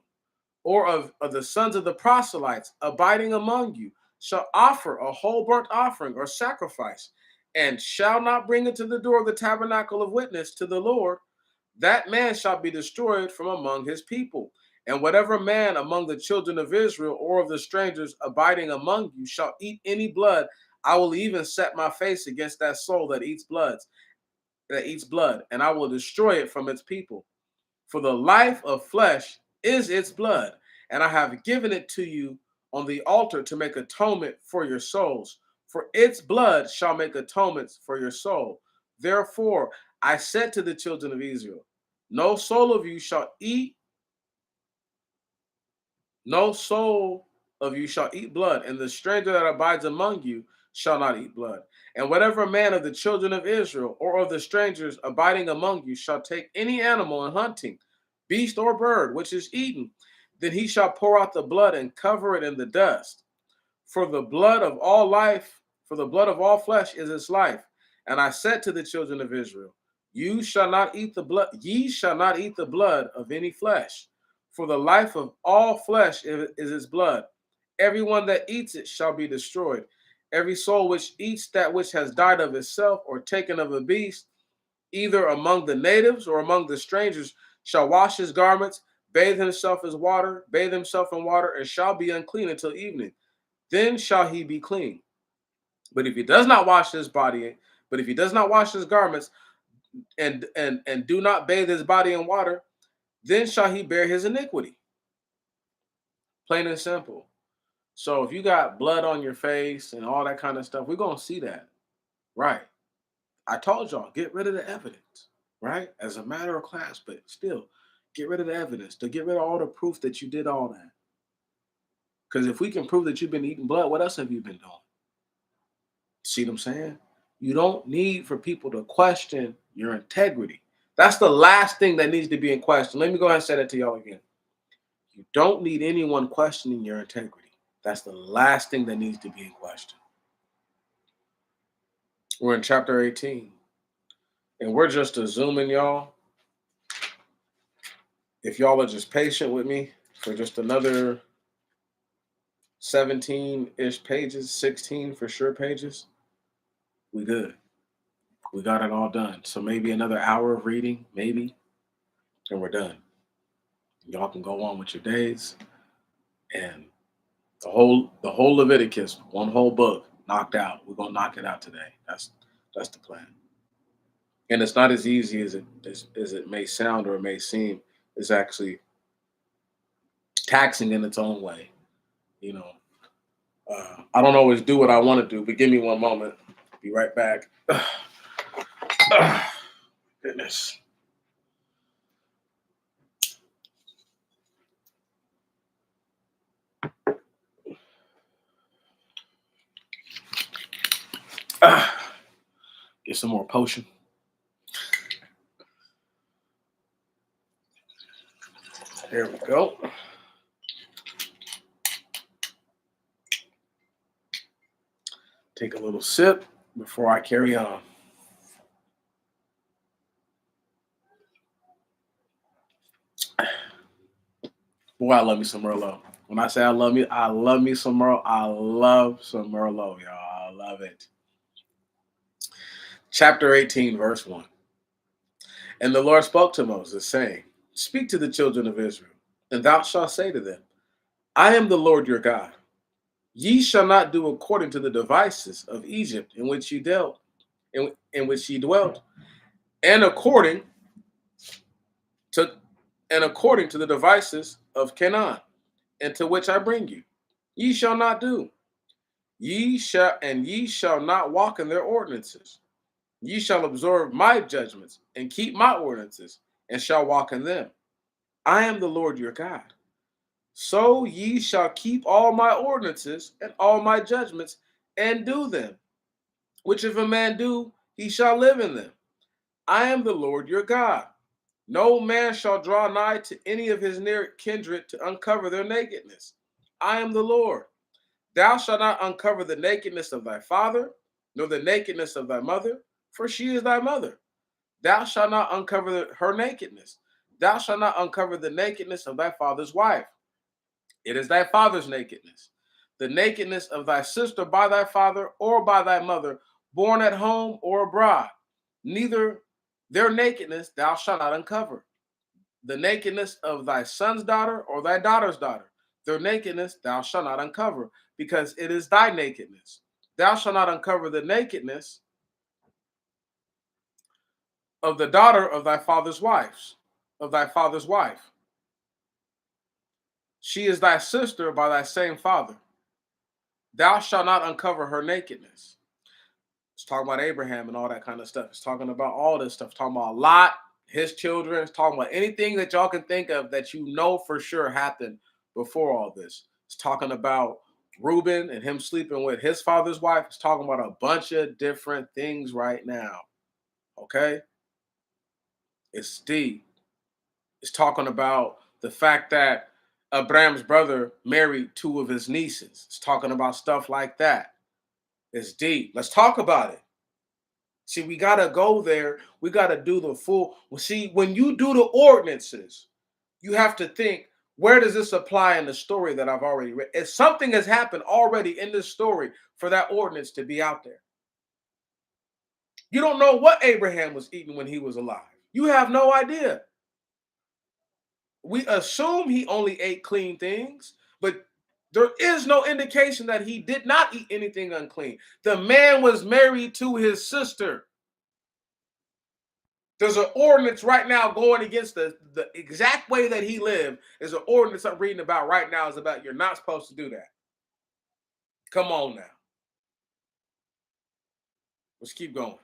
or of the sons of the proselytes abiding among you, shall offer a whole burnt offering or sacrifice, and shall not bring it to the door of the tabernacle of witness to the Lord, that man shall be destroyed from among his people. And whatever man among the children of Israel or of the strangers abiding among you shall eat any blood, I will even set my face against that soul that eats blood, and I will destroy it from its people. For the life of flesh is its blood, and I have given it to you on the altar to make atonement for your souls. For its blood shall make atonements for your soul. Therefore, I said to the children of Israel, no soul of you shall eat No soul of you shall eat blood, and the stranger that abides among you shall not eat blood. And whatever man of the children of Israel or of the strangers abiding among you shall take any animal in hunting, beast or bird, which is eaten, then he shall pour out the blood and cover it in the dust. For the blood of all life, for the blood of all flesh is its life. And I said to the children of Israel, ye shall not eat the blood of any flesh. For the life of all flesh is its blood. Everyone that eats it shall be destroyed. Every soul which eats that which has died of itself or taken of a beast, either among the natives or among the strangers, shall wash his garments, bathe himself in water, and shall be unclean until evening. Then shall he be clean. But if he does not wash his body, but if he does not wash his garments and do not bathe his body in water, then shall he bear his iniquity. Plain and simple. So if you got blood on your face and all that kind of stuff, we're gonna see that, right? I told y'all, get rid of the evidence, right? As a matter of class, but still, get rid of the evidence to get rid of all the proof that you did all that. Because if we can prove that you've been eating blood, what else have you been doing? See what I'm saying? You don't need for people to question your integrity. That's the last thing that needs to be in question. Let me go ahead and say that to y'all again. You don't need anyone questioning your integrity. That's the last thing that needs to be in question. We're in chapter 18, and we're just assuming, y'all, if y'all are just patient with me for just another 17-ish pages, 16 for sure pages, we good. We got it all done. So maybe another hour of reading, maybe, and we're done. Y'all can go on with your days, and the whole Leviticus, one whole book, knocked out. We're gonna knock it out today. That's the plan. And it's not as easy as it may sound or it may seem. It's actually taxing in its own way. You know, I don't always do what I want to do, but give me one moment. Be right back. Goodness. Get some more potion. There we go. Take a little sip before I carry on. Boy, I love me some Merlot. When I say I love me some Merlot. I love some Merlot, y'all. I love it. Chapter 18, verse 1. And the Lord spoke to Moses, saying, Speak to the children of Israel, and thou shalt say to them, I am the Lord your God. Ye shall not do according to the devices of Egypt in which ye dealt, in which ye dwelt, and to according to the devices of Canaan, into which I bring you. Ye shall not do. Ye shall not walk in their ordinances. Ye shall observe my judgments and keep my ordinances, and shall walk in them. I am the Lord your God. So ye shall keep all my ordinances and all my judgments, and do them. Which if a man do, he shall live in them. I am the Lord your God. No man shall draw nigh to any of his near kindred to uncover their nakedness. I am the Lord. Thou shalt not uncover the nakedness of thy father, nor the nakedness of thy mother, for she is thy mother. Thou shalt not uncover her nakedness. Thou shalt not uncover the nakedness of thy father's wife. It is thy father's nakedness. The nakedness of thy sister by thy father or by thy mother, born at home or abroad. Neither their nakedness thou shalt not uncover. The nakedness of thy son's daughter or thy daughter's daughter. Their nakedness thou shalt not uncover, because it is thy nakedness. Thou shalt not uncover the nakedness of the daughter of thy father's wife. She is thy sister by thy same father. Thou shalt not uncover her nakedness. It's talking about Abraham and all that kind of stuff. It's talking about all this stuff. It's talking about Lot, his children. It's talking about anything that y'all can think of that you know for sure happened before all this. It's talking about Reuben and him sleeping with his father's wife. It's talking about a bunch of different things right now. Okay? It's deep. It's talking about the fact that Abraham's brother married two of his nieces. It's talking about stuff like that. It's deep. Let's talk about it. See, we got to go there. We got to do the full. Well, see, when you do the ordinances, you have to think, where does this apply in the story that I've already read? If something has happened already in this story for that ordinance to be out there. You don't know what Abraham was eating when he was alive. You have no idea. We assume he only ate clean things, but there is no indication that he did not eat anything unclean. The man was married to his sister. There's an ordinance right now going against the exact way that he lived. There's an ordinance I'm reading about right now is about you're not supposed to do that. Come on now. Let's keep going.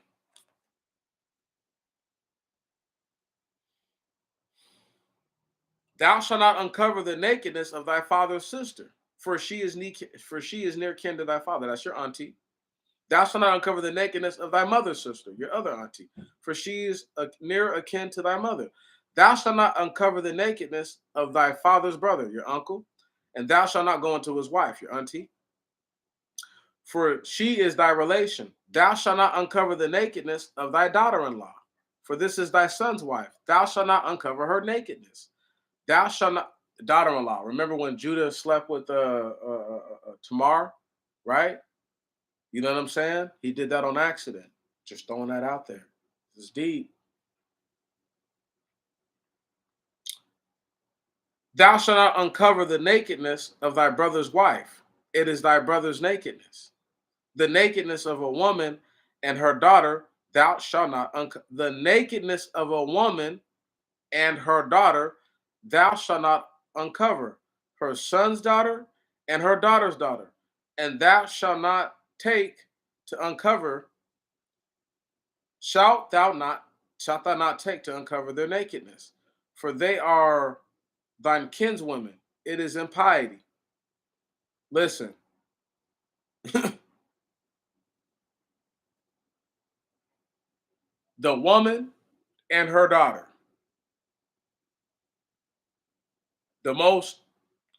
Thou shalt not uncover the nakedness of thy father's sister, for she is near kin to thy father. That's your auntie. Thou shalt not uncover the nakedness of thy mother's sister, your other auntie, for she is near akin to thy mother. Thou shalt not uncover the nakedness of thy father's brother, your uncle, and thou shalt not go into his wife, your auntie, for she is thy relation. Thou shalt not uncover the nakedness of thy daughter-in-law, for this is thy son's wife. Thou shalt not uncover her nakedness. Thou shalt not, daughter-in-law. Remember when Judah slept with Tamar, right? You know what I'm saying? He did that on accident. Just throwing that out there. It's deep. Thou shalt not uncover the nakedness of thy brother's wife. It is thy brother's nakedness. The nakedness of a woman and her daughter, thou shalt not uncover. The nakedness of a woman and her daughter, thou shalt not uncover. Her son's daughter and her daughter's daughter. And thou shalt not take to uncover, shalt thou not take to uncover their nakedness, for they are thine kinswomen. It is impiety. Listen, the woman and her daughter, the most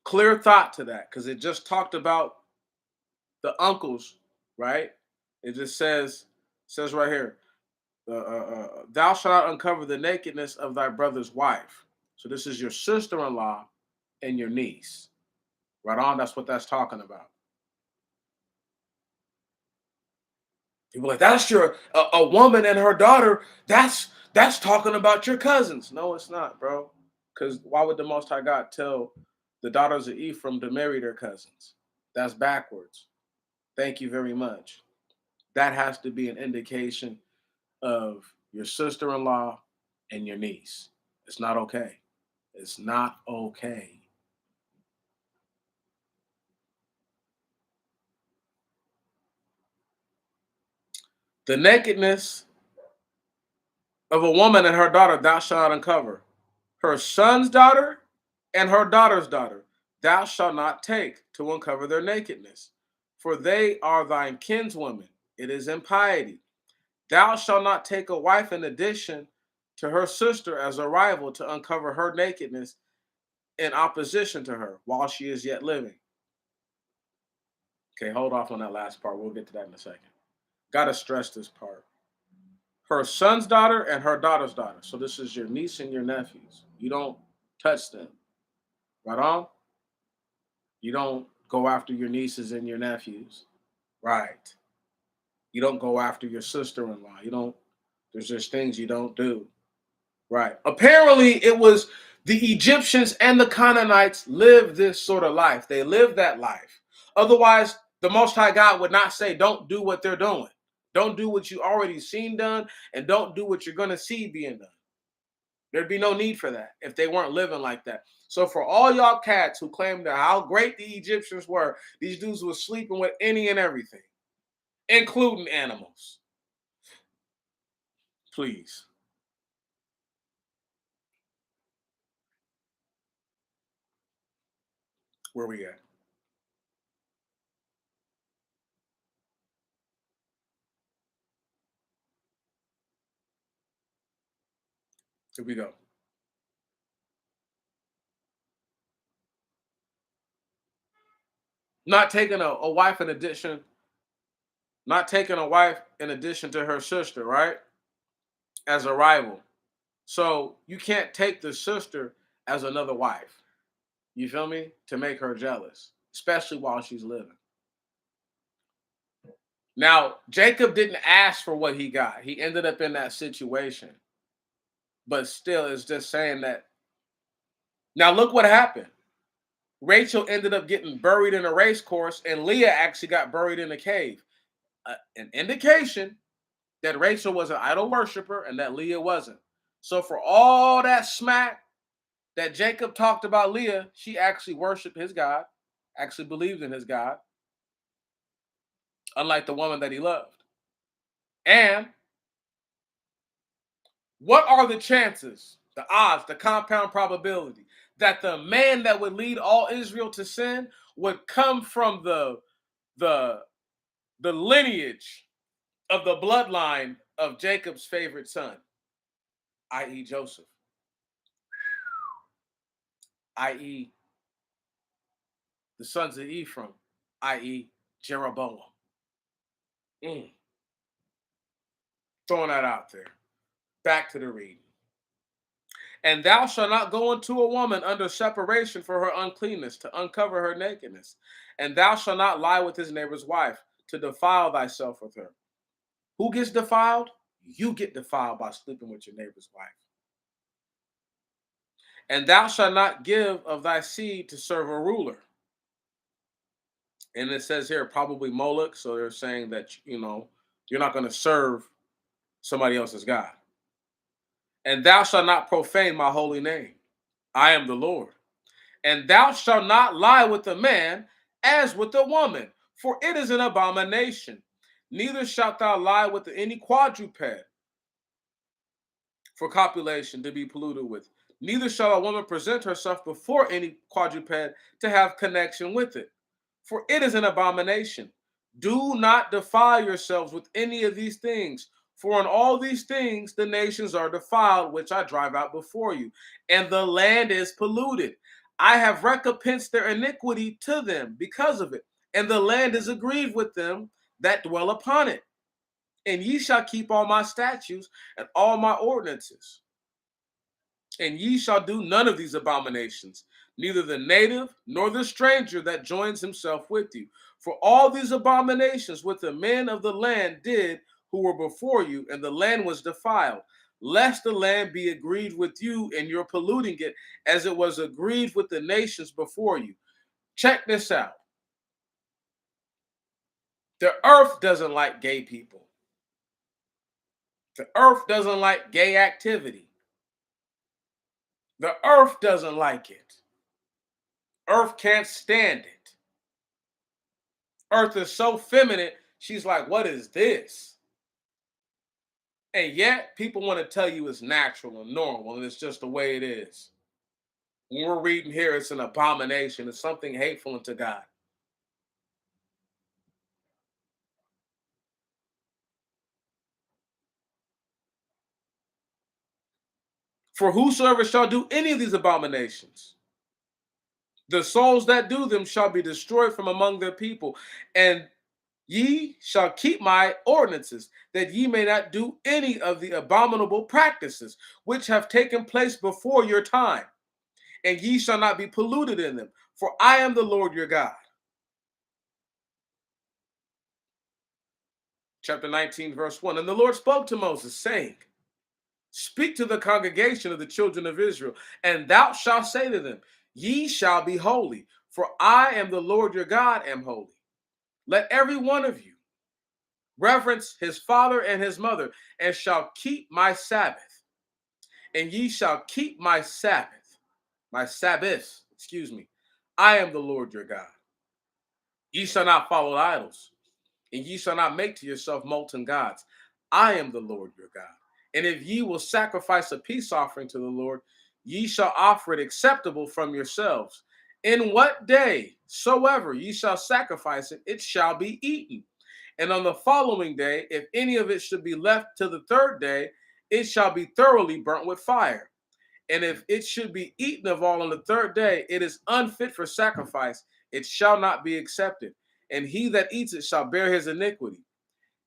clear thought to that, because it just talked about the uncles, right? It just says right here, thou shalt not uncover the nakedness of thy brother's wife. So this is your sister-in-law and your niece. Right on. That's what that's talking about. People are like, that's your a woman and her daughter. That's talking about your cousins. No, it's not, bro. Because why would the Most High God tell the daughters of Ephraim to marry their cousins? That's backwards. Thank you very much. That has to be an indication of your sister-in-law and your niece. It's not okay. It's not okay. The nakedness of a woman and her daughter thou shalt not uncover. Her son's daughter and her daughter's daughter thou shalt not take to uncover their nakedness, for they are thine kinswomen. It is impiety. Thou shalt not take a wife in addition to her sister as a rival to uncover her nakedness in opposition to her while she is yet living. Okay, hold off on that last part. We'll get to that in a second. Got to stress this part. Her son's daughter and her daughter's daughter. So this is your niece and your nephews. You don't touch them. Right on? You don't go after your nieces and your nephews. Right. You don't go after your sister-in-law. You don't, there's just things you don't do. Right. Apparently, it was the Egyptians and the Canaanites lived this sort of life. They lived that life. Otherwise, the Most High God would not say, don't do what they're doing. Don't do what you already seen done, and don't do what you're going to see being done. There'd be no need for that if they weren't living like that. So for all y'all cats who claim that how great the Egyptians were, these dudes were sleeping with any and everything, including animals. Please. Where we at? Here we go. Not taking a wife in addition, not taking a wife in addition to her sister, right? As a rival. So you can't take the sister as another wife. You feel me? To make her jealous, especially while she's living. Now, Jacob didn't ask for what he got. He ended up in that situation. But still, it's just saying that. Now, look what happened. Rachel ended up getting buried in a race course, and Leah actually got buried in a cave. An indication that Rachel was an idol worshiper and that Leah wasn't. So, for all that smack that Jacob talked about Leah, she actually worshiped his God, actually believed in his God, unlike the woman that he loved. And what are the chances, the odds, the compound probability that the man that would lead all Israel to sin would come from the lineage of the bloodline of Jacob's favorite son, i.e. Joseph, i.e. the sons of Ephraim, i.e. Jeroboam. Throwing that out there. Back to the reading. And thou shalt not go unto a woman under separation for her uncleanness, to uncover her nakedness. And thou shalt not lie with his neighbor's wife, to defile thyself with her. Who gets defiled? You get defiled by sleeping with your neighbor's wife. And thou shalt not give of thy seed to serve a ruler. And it says here, probably Moloch. So they're saying that, you're not going to serve somebody else's God. And thou shalt not profane my holy name. I am the Lord. And thou shalt not lie with a man as with a woman, for it is an abomination. Neither shalt thou lie with any quadruped for copulation to be polluted with. Neither shall a woman present herself before any quadruped to have connection with it, for it is an abomination. Do not defile yourselves with any of these things, for in all these things the nations are defiled, which I drive out before you, and the land is polluted. I have recompensed their iniquity to them because of it, and the land is aggrieved with them that dwell upon it. And ye shall keep all my statutes and all my ordinances. And ye shall do none of these abominations, neither the native nor the stranger that joins himself with you. For all these abominations which the men of the land did who were before you, and the land was defiled, lest the land be aggrieved with you, and you're polluting it as it was aggrieved with the nations before you. Check this out. The earth doesn't like gay people. The earth doesn't like gay activity. The earth doesn't like it. Earth can't stand it. Earth is so feminine, she's like, what is this? And yet, people want to tell you it's natural and normal, and it's just the way it is. When we're reading here, it's an abomination. It's something hateful unto God. For whosoever shall do any of these abominations, the souls that do them shall be destroyed from among their people. And ye shall keep my ordinances, that ye may not do any of the abominable practices which have taken place before your time. And ye shall not be polluted in them, for I am the Lord your God. Chapter 19, verse 1. And the Lord spoke to Moses, saying, speak to the congregation of the children of Israel, and thou shalt say to them, ye shall be holy, for I am the Lord your God am holy. Let every one of you reverence his father and his mother, and shall keep my Sabbath. And ye shall keep my Sabbaths. I am the Lord your God. Ye shall not follow idols, and ye shall not make to yourself molten gods. I am the Lord your God. And if ye will sacrifice a peace offering to the Lord, ye shall offer it acceptable from yourselves. In what day soever ye shall sacrifice it, it shall be eaten. And on the following day, if any of it should be left till the third day, it shall be thoroughly burnt with fire. And if it should be eaten of all on the third day, it is unfit for sacrifice. It shall not be accepted. And he that eats it shall bear his iniquity,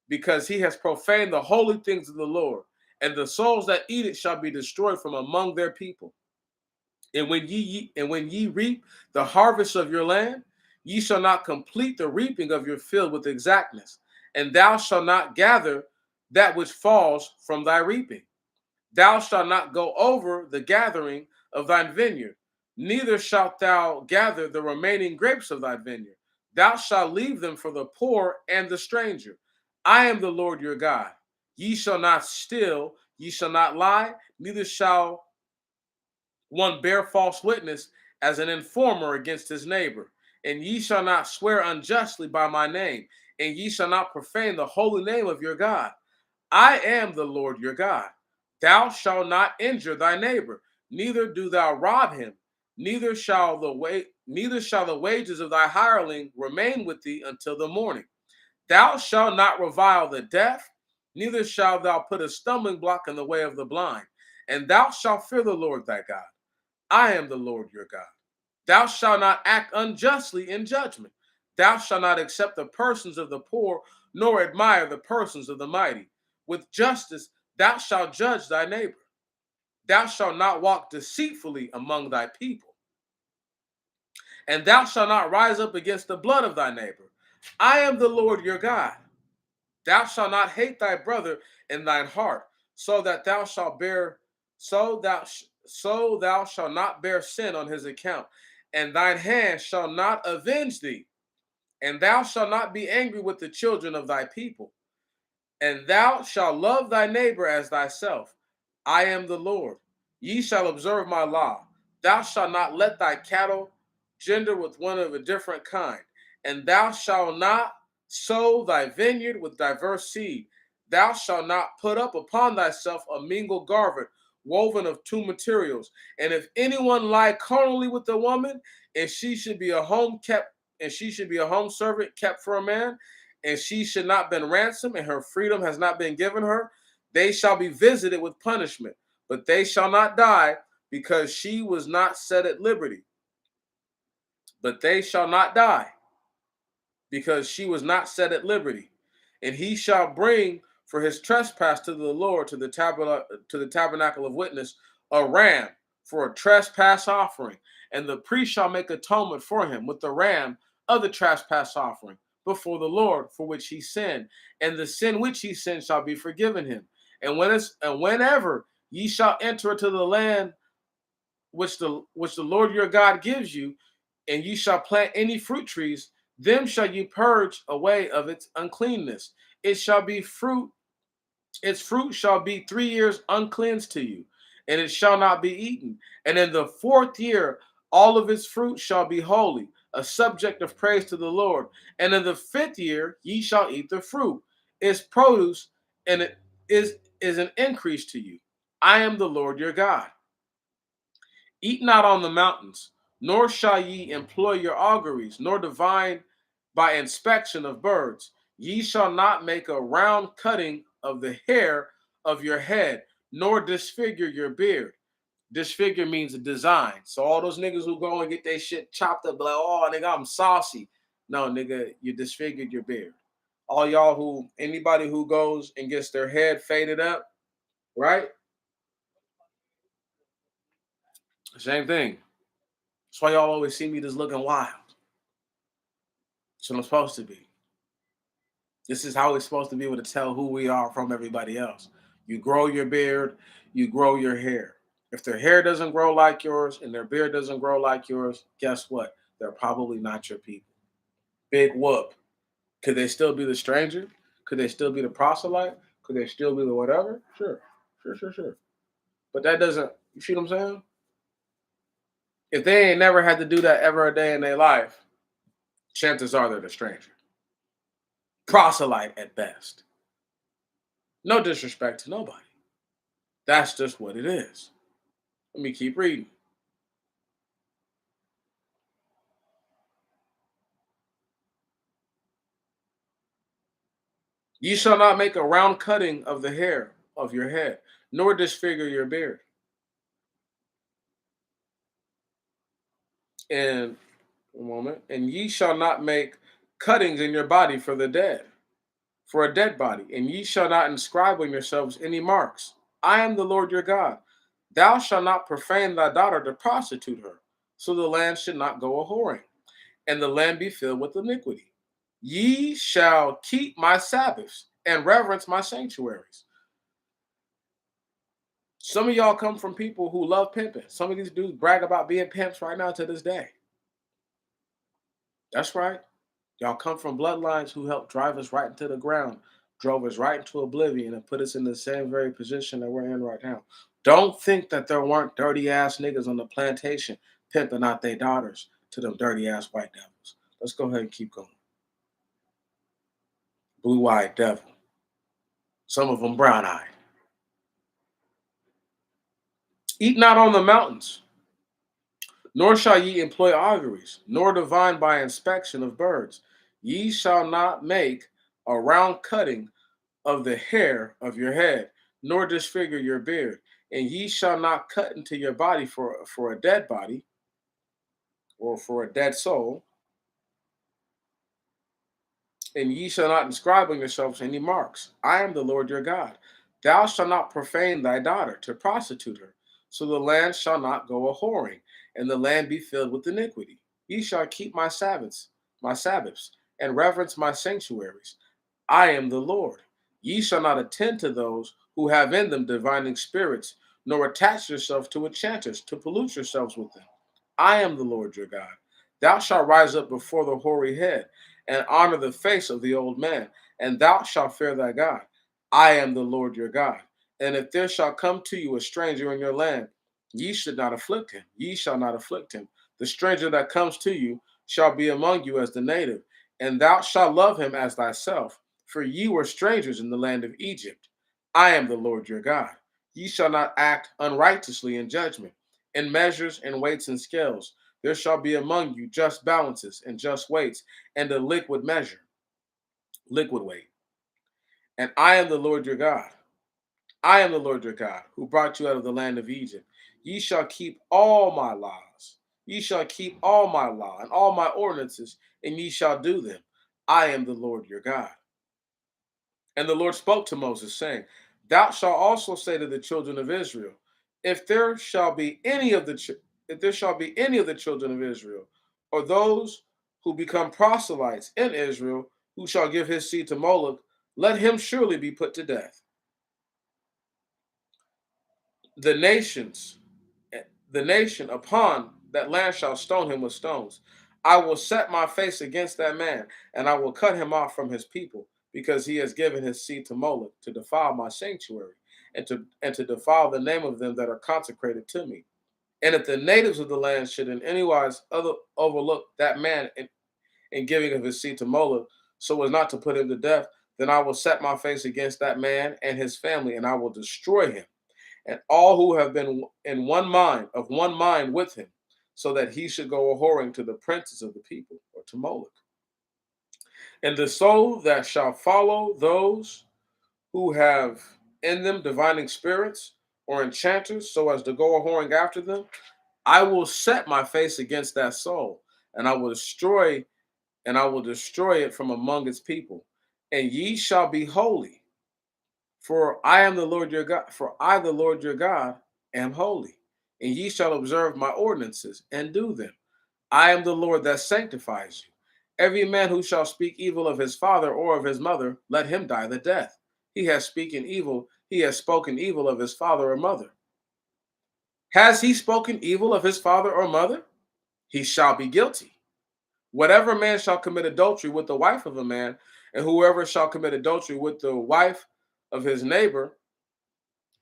because he has profaned the holy things of the Lord. And the souls that eat it shall be destroyed from among their people. And when ye reap the harvest of your land, ye shall not complete the reaping of your field with exactness. And thou shalt not gather that which falls from thy reaping. Thou shalt not go over the gathering of thine vineyard, neither shalt thou gather the remaining grapes of thy vineyard. Thou shalt leave them for the poor and the stranger. I am the Lord your God. Ye shall not steal, ye shall not lie, neither shall one bear false witness as an informer against his neighbor. And ye shall not swear unjustly by my name, and ye shall not profane the holy name of your God. I am the Lord your God. Thou shalt not injure thy neighbor, neither do thou rob him. neither shall the wages of thy hireling remain with thee until the morning. Thou shalt not revile the deaf, neither shalt thou put a stumbling block in the way of the blind. And thou shalt fear the Lord thy God. I am the Lord your God. Thou shalt not act unjustly in judgment. Thou shalt not accept the persons of the poor, nor admire the persons of the mighty. With justice thou shalt judge thy neighbor. Thou shalt not walk deceitfully among thy people. And thou shalt not rise up against the blood of thy neighbor. I am the Lord your God. Thou shalt not hate thy brother in thine heart, so that thou shalt bear, so thou shalt not bear sin on his account, and thine hand shall not avenge thee, and thou shalt not be angry with the children of thy people, and thou shalt love thy neighbor as thyself. I am the Lord. Ye shall observe my law. Thou shalt not let thy cattle gender with one of a different kind, and thou shalt not sow thy vineyard with diverse seed. Thou shalt not put up upon thyself a mingled garment woven of two materials. And if anyone lie carnally with a woman, and she should be a home kept, and she should be a home servant kept for a man, and she should not been ransomed, and her freedom has not been given her, they shall be visited with punishment, but they shall not die, because she was not set at liberty. But they shall not die, because she was not set at liberty. And he shall bring for his trespass to the Lord, to the tabernacle of witness, a ram for a trespass offering. And the priest shall make atonement for him with the ram of the trespass offering before the Lord, for which he sinned. And the sin which he sinned shall be forgiven him. And whenever ye shall enter into the land which the Lord your God gives you, and ye shall plant any fruit trees, them shall ye purge away of its uncleanness. It shall be fruit, its fruit shall be 3 years uncleansed to you, and it shall not be eaten. And in the 4th year, all of its fruit shall be holy, a subject of praise to the Lord. And in the 5th year, ye shall eat the fruit, its produce, and it is an increase to you. I am the Lord your God. Eat not on the mountains, nor shall ye employ your auguries, nor divine by inspection of birds. Ye shall not make a round cutting of the hair of your head, nor disfigure your beard. Disfigure means a design. So all those niggas who go and get their shit chopped up, like, oh nigga, I'm saucy. No, nigga, you disfigured your beard. All y'all anybody who goes and gets their head faded up, right? Same thing. That's why y'all always see me just looking wild. That's what I'm supposed to be. This is how we're supposed to be able to tell who we are from everybody else. You grow your beard, you grow your hair. If their hair doesn't grow like yours and their beard doesn't grow like yours, guess what? They're probably not your people. Big whoop. Could they still be the stranger? Could they still be the proselyte? Could they still be the whatever? Sure. Sure. But that doesn't, you see what I'm saying? If they ain't never had to do that ever a day in their life, chances are they're the stranger. Proselyte at best. No disrespect to nobody. That's just what it is. Let me keep reading. Ye shall not make a round cutting of the hair of your head, nor disfigure your beard. And a moment, and ye shall not make cuttings in your body for the dead, for a dead body, and ye shall not inscribe on yourselves any marks. I am the Lord your God. Thou shalt not profane thy daughter to prostitute her, so the land should not go a whoring, and the land be filled with iniquity. Ye shall keep my Sabbaths and reverence my sanctuaries. Some of y'all come from people who love pimping. Some of these dudes brag about being pimps right now to this day. That's right. Y'all come from bloodlines who helped drive us right into the ground, drove us right into oblivion, and put us in the same very position that we're in right now. Don't think that there weren't dirty ass niggas on the plantation pimping out their daughters to them dirty ass white devils. Let's go ahead and keep going. Blue eyed devil. Some of them brown eyed. Eat not on the mountains, Nor shall ye employ auguries, nor divine by inspection of birds. Ye shall not make a round cutting of the hair of your head, nor disfigure your beard. And ye shall not cut into your body for a dead body, or for a dead soul, and ye shall not inscribe on yourselves any marks. I am the Lord your God. Thou shalt not profane thy daughter to prostitute her, so the land shall not go a whoring, and the land be filled with iniquity. Ye shall keep my Sabbaths, and reverence my sanctuaries. I am the Lord. Ye shall not attend to those who have in them divining spirits, nor attach yourselves to enchanters to pollute yourselves with them. I am the Lord your God. Thou shalt rise up before the hoary head, and honor the face of the old man, and thou shalt fear thy God. I am the Lord your God. And if there shall come to you a stranger in your land, ye should not afflict him. Ye shall not afflict him. The stranger that comes to you shall be among you as the native, and thou shalt love him as thyself, for ye were strangers in the land of Egypt. I am the Lord your God. Ye shall not act unrighteously in judgment, in measures and weights and scales. There shall be among you just balances and just weights, and a liquid measure, liquid weight. And I am the Lord your God. I am the Lord your God, who brought you out of the land of Egypt. Ye shall keep all my laws. Ye shall keep all my law and all my ordinances, and ye shall do them. I am the Lord your God. And the Lord spoke to Moses, saying, Thou shalt also say to the children of Israel, if there shall be any of the if there shall be any of the children of Israel, or those who become proselytes in Israel, who shall give his seed to Moloch, let him surely be put to death. The nations, the nation upon that land shall stone him with stones. I will set my face against that man, and I will cut him off from his people, because he has given his seed to Moloch to defile my sanctuary, and to defile the name of them that are consecrated to me. And if the natives of the land should in any wise overlook that man in giving of his seed to Moloch, so as not to put him to death, then I will set my face against that man and his family, and I will destroy him and all who have been in one mind with him, so that he should go a whoring to the princes of the people, or to Moloch. And the soul that shall follow those who have in them divining spirits or enchanters, so as to go a whoring after them, I will set my face against that soul, and I will destroy it from among its people. And ye shall be holy, for I am the Lord your God, for I, the Lord your God, am holy, and ye shall observe my ordinances and do them. I am the Lord that sanctifies you. Every man who shall speak evil of his father or of his mother, let him die the death. He has spoken evil of his father or mother. Has he spoken evil of his father or mother? He shall be guilty. Whatever man shall commit adultery with the wife of a man, and whoever shall commit adultery with the wife of his neighbor,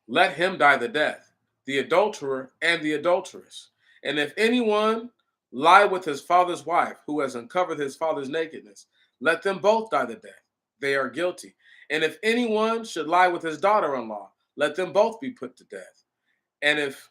let him die the death, the adulterer and the adulteress. And if anyone lie with his father's wife, who has uncovered his father's nakedness, let them both die the death. They are guilty. And if anyone should lie with his daughter-in-law, let them both be put to death. And if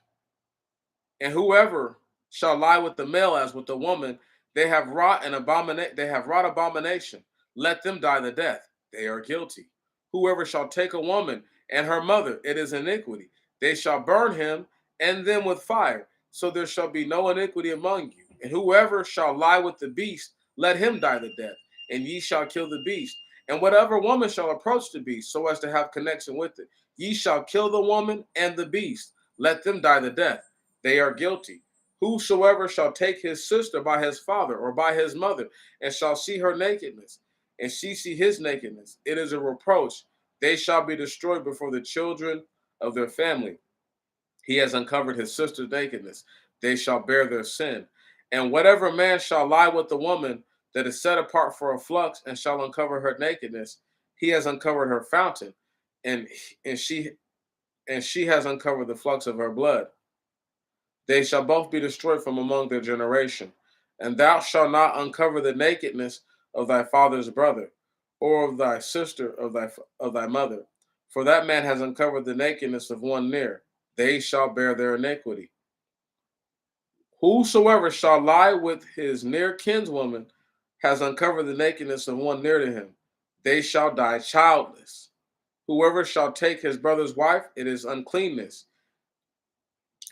and whoever shall lie with the male as with the woman, they have wrought abomination. Let them die the death. They are guilty. Whoever shall take a woman and her mother, it is iniquity. They shall burn him and them with fire. So there shall be no iniquity among you. And whoever shall lie with the beast, let him die the death. And ye shall kill the beast. And whatever woman shall approach the beast, so as to have connection with it, ye shall kill the woman and the beast. Let them die the death. They are guilty. Whosoever shall take his sister by his father or by his mother, and shall see her nakedness, and she see his nakedness, it is a reproach. They shall be destroyed before the children of their family. He has uncovered his sister's nakedness. They shall bear their sin. And whatever man shall lie with the woman that is set apart for a flux, and shall uncover her nakedness, he has uncovered her fountain, and and she and she has uncovered the flux of her blood. They shall both be destroyed from among their generation. And thou shalt not uncover the nakedness of thy father's brother, or of thy sister of thy mother, for that man has uncovered the nakedness of one near. They shall bear their iniquity. Whosoever shall lie with his near kinswoman has uncovered the nakedness of one near to him. They shall die childless. Whoever shall take his brother's wife, it is uncleanness.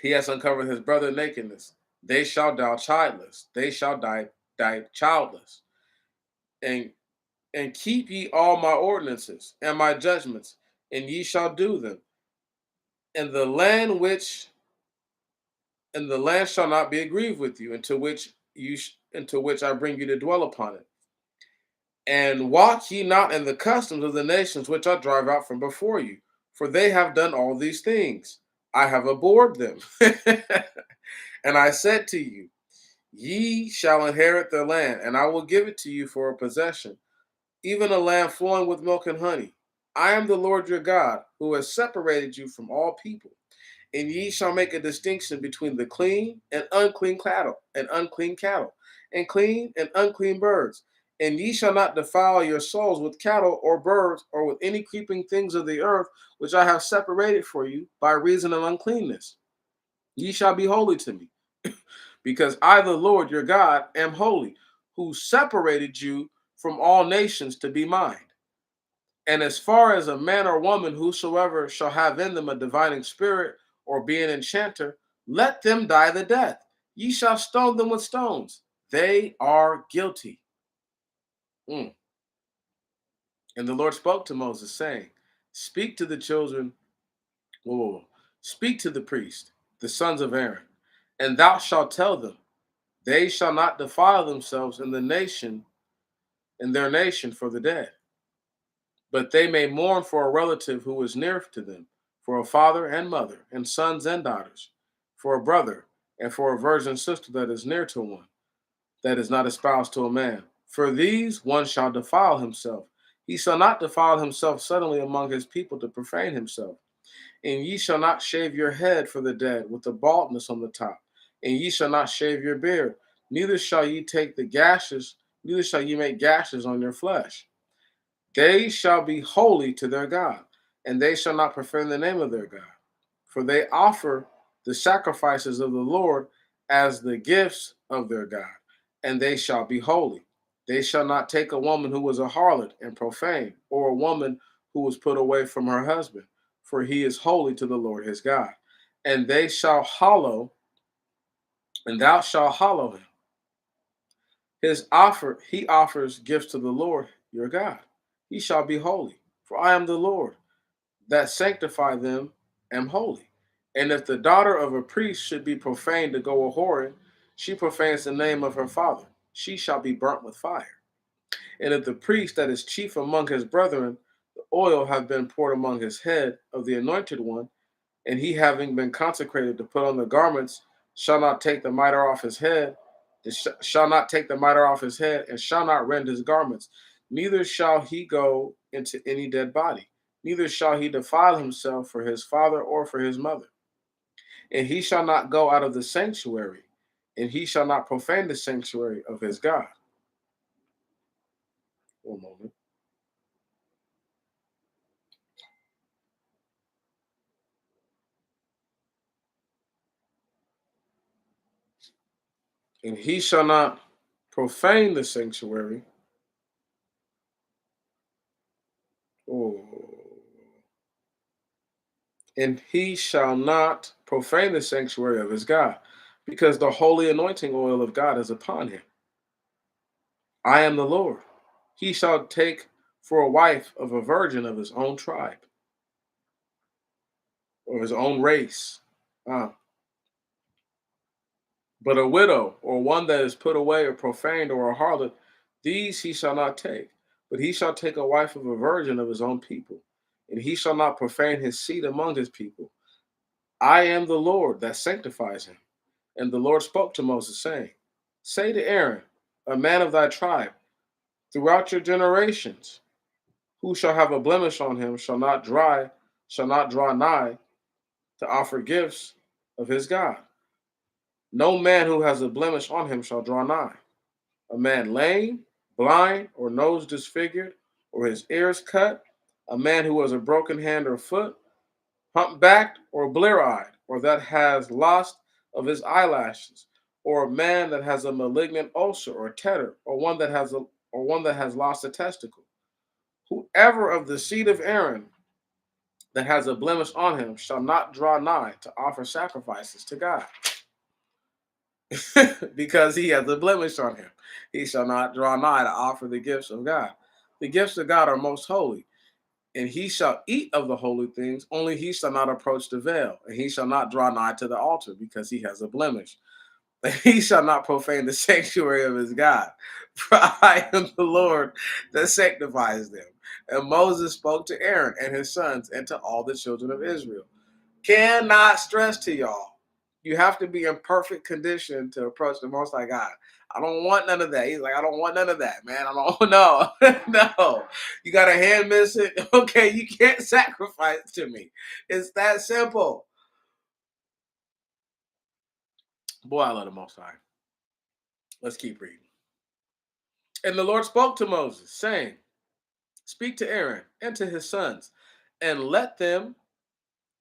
He has uncovered his brother's nakedness. They shall die childless. They shall die childless. And keep ye all my ordinances and my judgments, and ye shall do them. And the land shall not be aggrieved with you, into which I bring you to dwell upon it. And walk ye not in the customs of the nations which I drive out from before you, for they have done all these things. I have abhorred them. And I said to you, ye shall inherit their land, and I will give it to you for a possession, even a land flowing with milk and honey. I am the Lord your God, who has separated you from all people. And ye shall make a distinction between the clean and unclean cattle, and clean and unclean birds. And ye shall not defile your souls with cattle or birds or with any creeping things of the earth, which I have separated for you by reason of uncleanness. Ye shall be holy to me, because I, the Lord your God, am holy, who separated you from all nations to be mine. And as far as a man or woman, whosoever shall have in them a divining spirit or be an enchanter, let them die the death. Ye shall stone them with stones. They are guilty. Mm. And the Lord spoke to Moses, saying, Speak to the children, whoa, whoa, whoa. Speak to the priest, the sons of Aaron, and thou shalt tell them, they shall not defile themselves in their nation for the dead, but they may mourn for a relative who is near to them, for a father and mother, and sons and daughters, for a brother, and for a virgin sister that is near to one, that is not espoused to a man. For these one shall defile himself. He shall not defile himself suddenly among his people to profane himself. And ye shall not shave your head for the dead with the baldness on the top, and ye shall not shave your beard, neither shall ye take the gashes, neither shall ye make gashes on your flesh. They shall be holy to their God, and they shall not profane the name of their God. For they offer the sacrifices of the Lord as the gifts of their God, and they shall be holy. They shall not take a woman who was a harlot and profane, or a woman who was put away from her husband, for he is holy to the Lord his God. And they shall hallow, and thou shalt hallow him. He offers gifts to the Lord your God. He shall be holy, for I am the Lord that sanctify them am holy. And if the daughter of a priest should be profaned to go a whoring, she profanes the name of her father. She shall be burnt with fire. And if the priest that is chief among his brethren, the oil have been poured among his head of the anointed one, and he having been consecrated to put on the garments, shall not take the mitre off his head, shall not take the mitre off his head, and shall not rend his garments. Neither shall he go into any dead body, neither shall he defile himself for his father or for his mother. And he shall not go out of the sanctuary, and he shall not profane the sanctuary of his God. One moment. And he shall not profane the sanctuary. Oh, and he shall not profane the sanctuary of his God, because the holy anointing oil of God is upon him. I am the Lord. He shall take for a wife of a virgin of his own tribe, or his own race. Ah, but a widow, or one that is put away, or profaned, or a harlot, these he shall not take. But he shall take a wife of a virgin of his own people, and he shall not profane his seed among his people. I am the Lord that sanctifies him. And the Lord spoke to Moses, saying, Say to Aaron, a man of thy tribe, throughout your generations, who shall have a blemish on him shall not draw nigh to offer gifts of his God. No man who has a blemish on him shall draw nigh. A man lame, blind, or nose disfigured, or his ears cut, a man who has a broken hand or foot, humpbacked or blear eyed, or that has lost of his eyelashes, or a man that has a malignant ulcer or tetter, or one that has lost a testicle. Whoever of the seed of Aaron that has a blemish on him shall not draw nigh to offer sacrifices to God, because he has a blemish on him. He shall not draw nigh to offer the gifts of God. The gifts of God are most holy, and he shall eat of the holy things, only he shall not approach the veil, and he shall not draw nigh to the altar, because he has a blemish. And he shall not profane the sanctuary of his God, for I am the Lord that sanctifies them. And Moses spoke to Aaron and his sons and to all the children of Israel. Cannot stress to y'all, you have to be in perfect condition to approach the Most High God. I don't want none of that. He's like, I don't want none of that, man. I don't know. No. You got a hand missing? Okay, you can't sacrifice to me. It's that simple. Boy, I love the Most High. Let's keep reading. And the Lord spoke to Moses, saying, Speak to Aaron and to his sons, and let them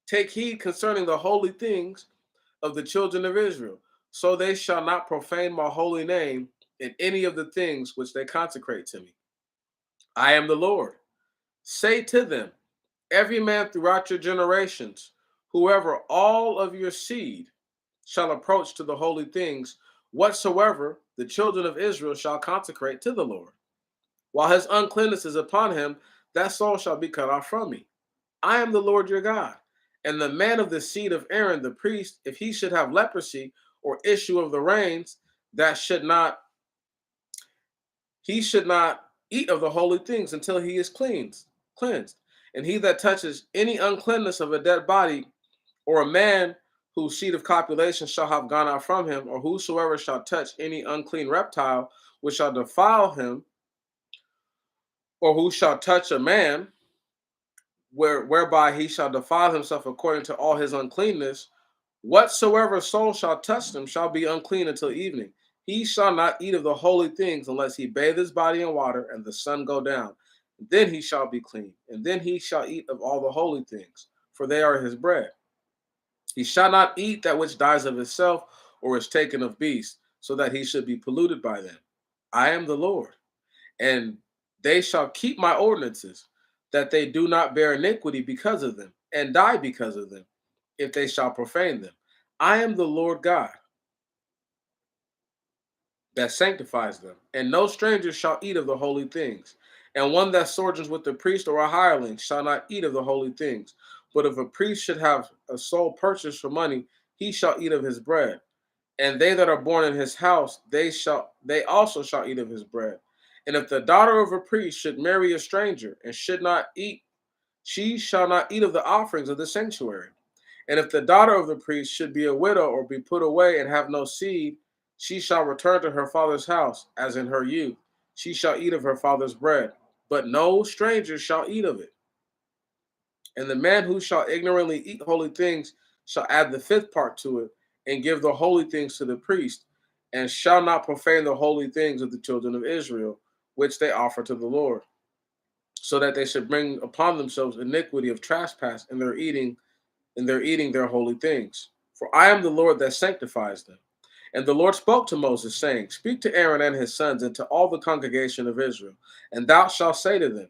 take heed concerning the holy things of the children of Israel, so they shall not profane my holy name in any of the things which they consecrate to me. I am the Lord. Say to them, every man throughout your generations, whoever all of your seed shall approach to the holy things, whatsoever the children of Israel shall consecrate to the Lord. While his uncleanness is upon him, that soul shall be cut off from me. I am the Lord your God. And the man of the seed of Aaron the priest, if he should have leprosy or issue of the reins, that he should not eat of the holy things until he is cleansed. And he that touches any uncleanness of a dead body, or a man whose seed of copulation shall have gone out from him, or whosoever shall touch any unclean reptile which shall defile him, or who shall touch a man whereby he shall defile himself according to all his uncleanness, whatsoever soul shall touch them shall be unclean until evening. He shall not eat of the holy things unless he bathe his body in water and the sun go down. Then he shall be clean, and then he shall eat of all the holy things, for they are his bread. He shall not eat that which dies of itself or is taken of beasts, so that he should be polluted by them. I am the Lord. And they shall keep my ordinances, that they do not bear iniquity because of them, and die because of them, if they shall profane them. I am the Lord God that sanctifies them, and no stranger shall eat of the holy things. And one that sojourns with the priest or a hireling shall not eat of the holy things. But if a priest should have a soul purchased for money, he shall eat of his bread. And they that are born in his house, they also shall eat of his bread. And if the daughter of a priest should marry a stranger and should not eat, she shall not eat of the offerings of the sanctuary. And if the daughter of the priest should be a widow or be put away and have no seed, she shall return to her father's house as in her youth. She shall eat of her father's bread, but no stranger shall eat of it. And the man who shall ignorantly eat holy things shall add the fifth part to it, and give the holy things to the priest, and shall not profane the holy things of the children of Israel, which they offer to the Lord, so that they should bring upon themselves iniquity of trespass in their eating their holy things. For I am the Lord that sanctifies them. And the Lord spoke to Moses, saying, Speak to Aaron and his sons, and to all the congregation of Israel, and thou shalt say to them,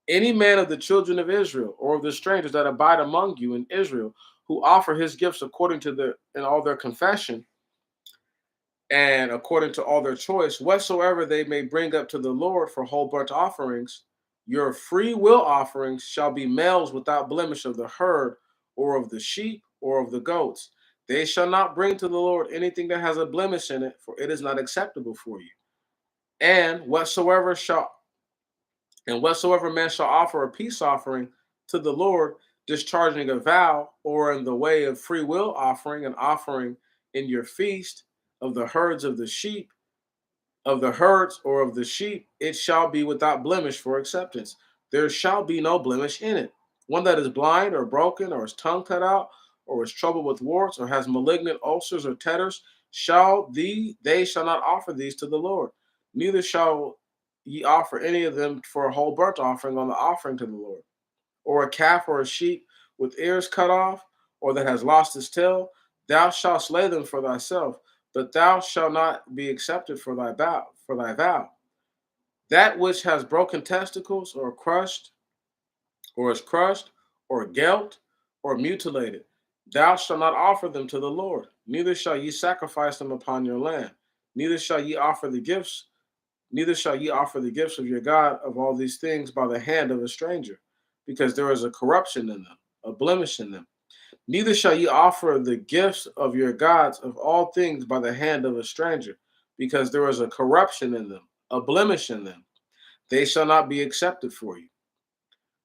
any man of the children of Israel, or of the strangers that abide among you in Israel, who offer his gifts according to in all their confession, and according to all their choice, whatsoever they may bring up to the Lord for whole burnt offerings, your free will offerings shall be males without blemish of the herd, or of the sheep, or of the goats. They shall not bring to the Lord anything that has a blemish in it, for it is not acceptable for you. And whatsoever man shall offer a peace offering to the Lord, discharging a vow, or in the way of free will offering, an offering in your feast of the herds of the sheep, of the herds or of the sheep, it shall be without blemish for acceptance. There shall be no blemish in it. One that is blind or broken, or his tongue cut out, or is troubled with warts, or has malignant ulcers or tetters, they shall not offer these to the Lord. Neither shall ye offer any of them for a whole burnt offering on the offering to the Lord, or a calf or a sheep with ears cut off, or that has lost his tail. Thou shalt slay them for thyself, but thou shalt not be accepted for thy vow. That which has broken testicles, or is crushed, or gelt, or mutilated, thou shalt not offer them to the Lord. Neither shall ye sacrifice them upon your land. Neither shall ye offer the gifts. Neither shall ye offer the gifts of your God of all these things by the hand of a stranger, because there is a corruption in them, a blemish in them. Neither shall ye offer the gifts of your gods of all things by the hand of a stranger, because there is a corruption in them, a blemish in them. They shall not be accepted for you.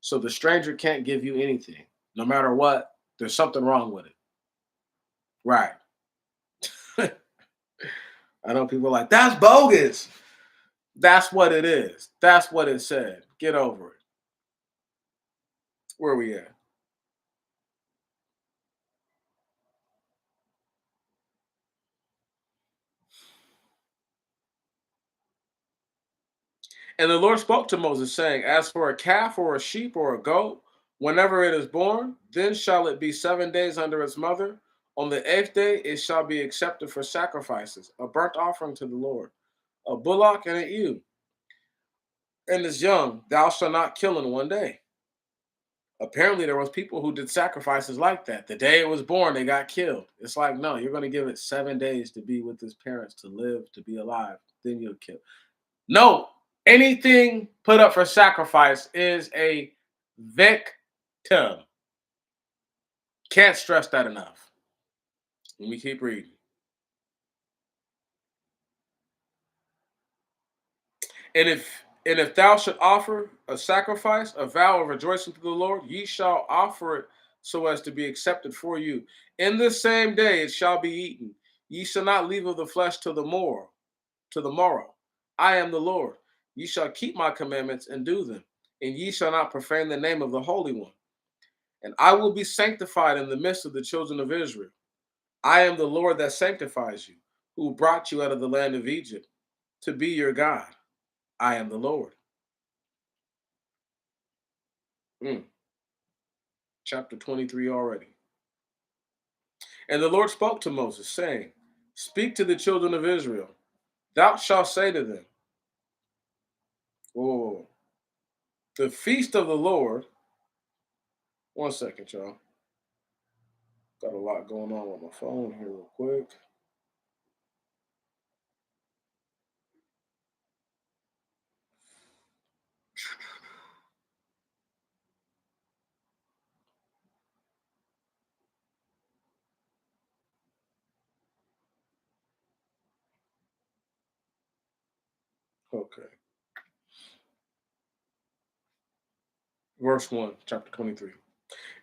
So the stranger can't give you anything. No matter what, there's something wrong with it. Right. I know people are like, that's bogus. That's what it is. That's what it said. Get over it. Where are we at? And the Lord spoke to Moses, saying, as for a calf or a sheep or a goat, whenever it is born, then shall it be 7 days under its mother. On the eighth day it shall be accepted for sacrifices, a burnt offering to the Lord, a bullock and a ewe, and its young thou shalt not kill in one day. Apparently there was people who did sacrifices like that. The day it was born, they got killed. It's like, no, you're going to give it 7 days to be with its parents, to live, to be alive. Then you'll kill. No, anything put up for sacrifice is a victim. Can't stress that enough. Let me keep reading. And if thou should offer a sacrifice, a vow of rejoicing to the Lord, ye shall offer it so as to be accepted for you. In the same day it shall be eaten. Ye shall not leave of the flesh till the morrow. I am the Lord. Ye shall keep my commandments and do them, and ye shall not profane the name of the Holy One. And I will be sanctified in the midst of the children of Israel. I am the Lord that sanctifies you, who brought you out of the land of Egypt, to be your God. I am the Lord. Mm, chapter 23 already. And the Lord spoke to Moses, saying, speak to the children of Israel. Thou shalt say to them, oh, the feast of the Lord. One second, y'all. Got a lot going on with my phone here, real quick. Okay. Verse 1, chapter 23.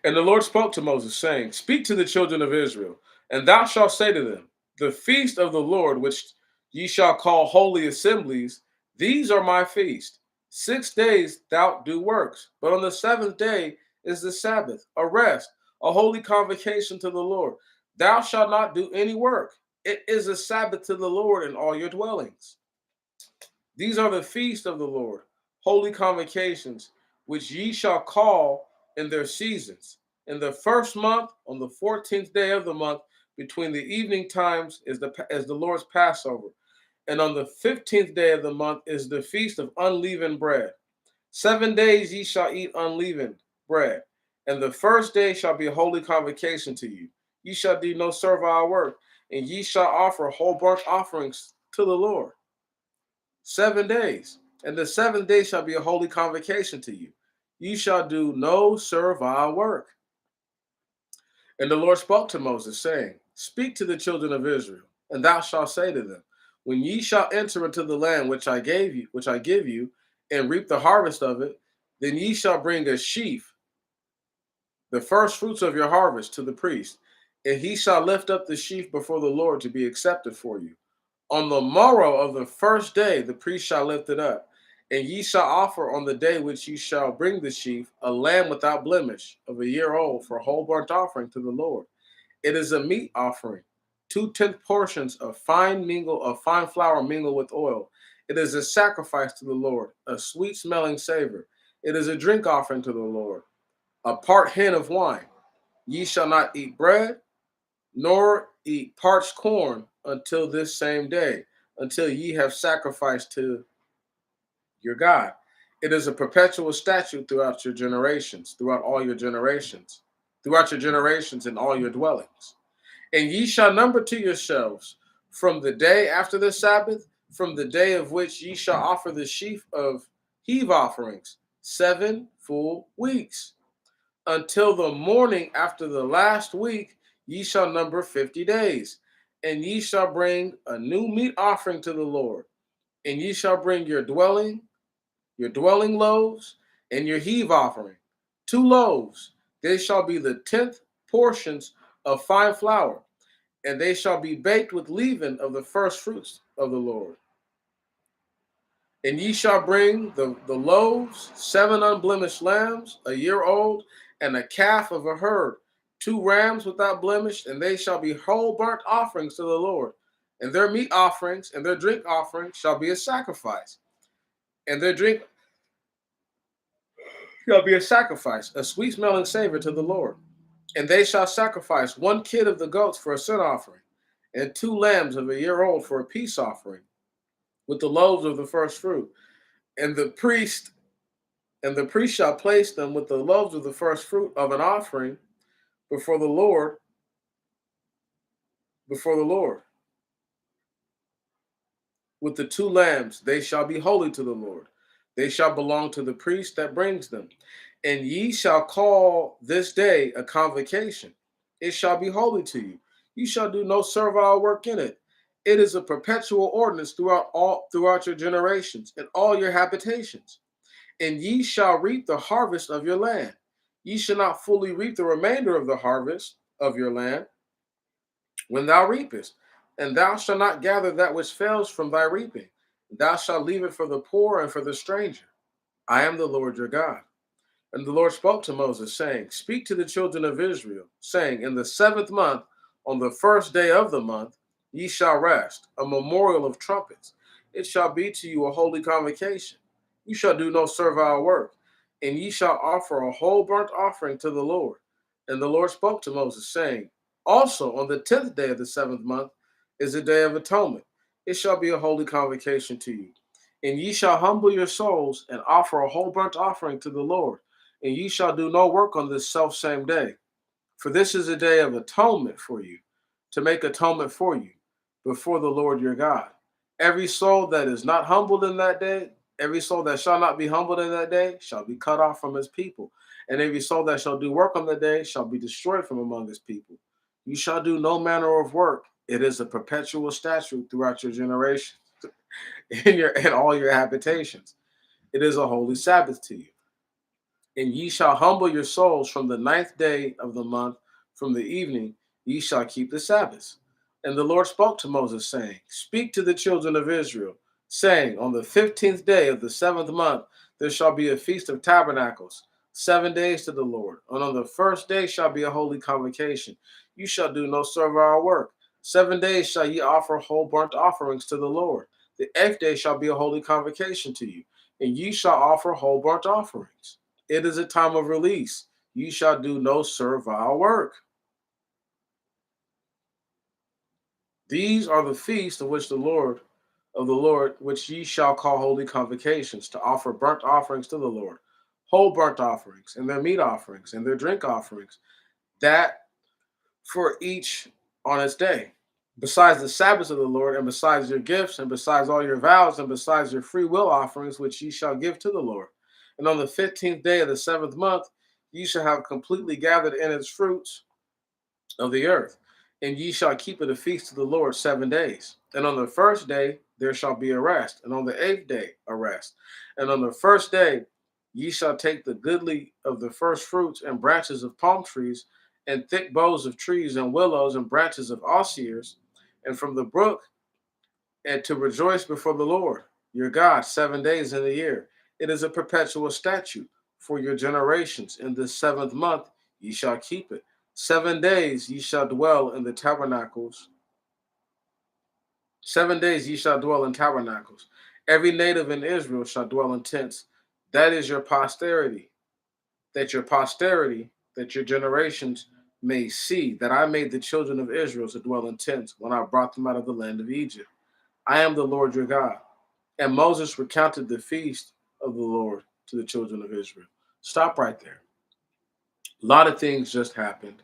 And the Lord spoke to Moses, saying, speak to the children of Israel, and thou shalt say to them, the feast of the Lord, which ye shall call holy assemblies, these are my feast. 6 days thou do works, but on the seventh day is the Sabbath, a rest, a holy convocation to the Lord. Thou shalt not do any work. It is a Sabbath to the Lord in all your dwellings. These are the feasts of the Lord, holy convocations, which ye shall call in their seasons. In the first month, on the 14th day of the month, between the evening times is the Lord's Passover. And on the 15th day of the month is the feast of unleavened bread. 7 days ye shall eat unleavened bread. And the first day shall be a holy convocation to you. Ye shall do no servile work, and ye shall offer whole burnt offerings to the Lord. 7 days. And the seventh day shall be a holy convocation to you. Ye shall do no servile work. And the Lord spoke to Moses, saying, speak to the children of Israel, and thou shalt say to them, when ye shall enter into the land which I give you, and reap the harvest of it, then ye shall bring a sheaf, the first fruits of your harvest, to the priest, and he shall lift up the sheaf before the Lord to be accepted for you. On the morrow of the first day, the priest shall lift it up, and ye shall offer on the day which ye shall bring the sheaf a lamb without blemish, of a year old, for a whole burnt offering to the Lord. It is a meat offering, 2/10 portions of fine flour mingled with oil. It is a sacrifice to the Lord, a sweet smelling savor. It is a drink offering to the Lord, a part hin of wine. Ye shall not eat bread, nor eat parched corn until this same day, until ye have sacrificed to your God. It is a perpetual statute throughout your generations, throughout all your generations, throughout your generations in all your dwellings. And ye shall number to yourselves from the day after the Sabbath, from the day of which ye shall offer the sheaf of heave offerings, 7 full weeks. Until the morning after the last week, ye shall number 50 days. And ye shall bring a new meat offering to the Lord. And ye shall bring your dwelling loaves, and your heave offering, 2 loaves. They shall be the 10th portions of fine flour, and they shall be baked with leaven of the first fruits of the Lord. And ye shall bring the loaves, 7 unblemished lambs, a year old, and a calf of a herd, 2 rams without blemish, and they shall be whole burnt offerings to the Lord. And their meat offerings and their drink offerings shall be a sacrifice, and their drink shall be a sacrifice, a sweet smelling savor to the Lord. And they shall sacrifice 1 kid of the goats for a sin offering, and 2 lambs of a year old for a peace offering, with the loaves of the first fruit. And the priest shall place them with the loaves of the first fruit of an offering before the Lord, before the Lord. With the 2 lambs, they shall be holy to the Lord. They shall belong to the priest that brings them. And ye shall call this day a convocation. It shall be holy to you. You shall do no servile work in it. It is a perpetual ordinance throughout your generations and all your habitations. And ye shall reap the harvest of your land. Ye shall not fully reap the remainder of the harvest of your land when thou reapest. And thou shalt not gather that which fails from thy reaping. Thou shalt leave it for the poor and for the stranger. I am the Lord your God. And the Lord spoke to Moses, saying, Speak to the children of Israel, saying, In the 7th month, on the first day of the month, ye shall rest, a memorial of trumpets. It shall be to you a holy convocation. You shall do no servile work, and ye shall offer a whole burnt offering to the Lord. And the Lord spoke to Moses, saying, Also on the 10th day of the 7th month is a day of atonement. It shall be a holy convocation to you. And ye shall humble your souls and offer a whole burnt offering to the Lord. And ye shall do no work on this selfsame day. For this is a day of atonement for you, to make atonement for you before the Lord your God. Every soul that is not humbled in that day, every soul that shall not be humbled in that day, shall be cut off from his people. And every soul that shall do work on the day shall be destroyed from among his people. You shall do no manner of work. It is a perpetual statute throughout your generations, in all your habitations. It is a holy Sabbath to you. And ye shall humble your souls from the 9th day of the month, from the evening, ye shall keep the Sabbaths. And the Lord spoke to Moses, saying, Speak to the children of Israel, saying, On the 15th day of the 7th month, there shall be a feast of tabernacles, 7 days to the Lord. And on the first day shall be a holy convocation. You shall do no servile work. 7 days shall ye offer whole burnt offerings to the Lord. The 8th day shall be a holy convocation to you, and ye shall offer whole burnt offerings. It is a time of release. You shall do no servile work. These are the feasts of the Lord, which ye shall call holy convocations, to offer burnt offerings to the Lord, whole burnt offerings, and their meat offerings, and their drink offerings, that for each on its day. Besides the Sabbaths of the Lord, and besides your gifts, and besides all your vows, and besides your free will offerings, which ye shall give to the Lord. And on the 15th day of the 7th month, ye shall have completely gathered in its fruits of the earth. And ye shall keep it a feast to the Lord 7 days. And on the first day there shall be a rest, and on the 8th day a rest. And on the first day ye shall take the goodly of the first fruits and branches of palm trees, and thick boughs of trees and willows and branches of osiers, and from the brook, and to rejoice before the Lord your God 7 days in the year. It is a perpetual statute for your generations. In the 7th month ye shall keep it. 7 days ye shall dwell in the tabernacles. 7 days ye shall dwell in tabernacles. Every native in Israel shall dwell in tents. That is your posterity, that your generations may see that I made the children of Israel to dwell in tents when I brought them out of the land of Egypt. I am the Lord your God. And Moses recounted the feast of the Lord to the children of Israel. Stop right there. A lot of things just happened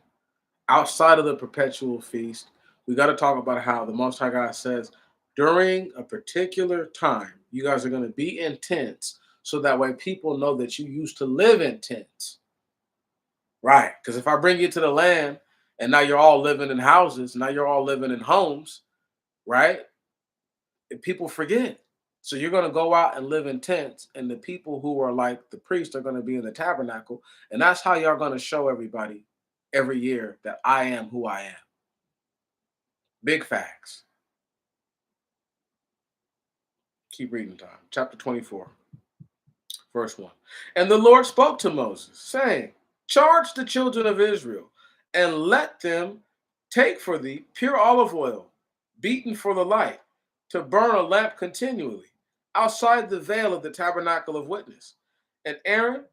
outside of the perpetual feast. We got to talk about how the Most High God says during a particular time, you guys are going to be in tents so that way people know that you used to live in tents. Right. Because if I bring you to the land and now you're all living in houses, now you're all living in homes, right? And people forget. So you're going to go out and live in tents, and the people who are like the priests are going to be in the tabernacle. And that's how y'all going to show everybody every year that I am who I am. Big facts. Keep reading time. Chapter 24, verse 1. And the Lord spoke to Moses, saying, charge the children of Israel, and let them take for thee pure olive oil, beaten for the light, to burn a lamp continually, outside the veil of the tabernacle of witness. And Aaron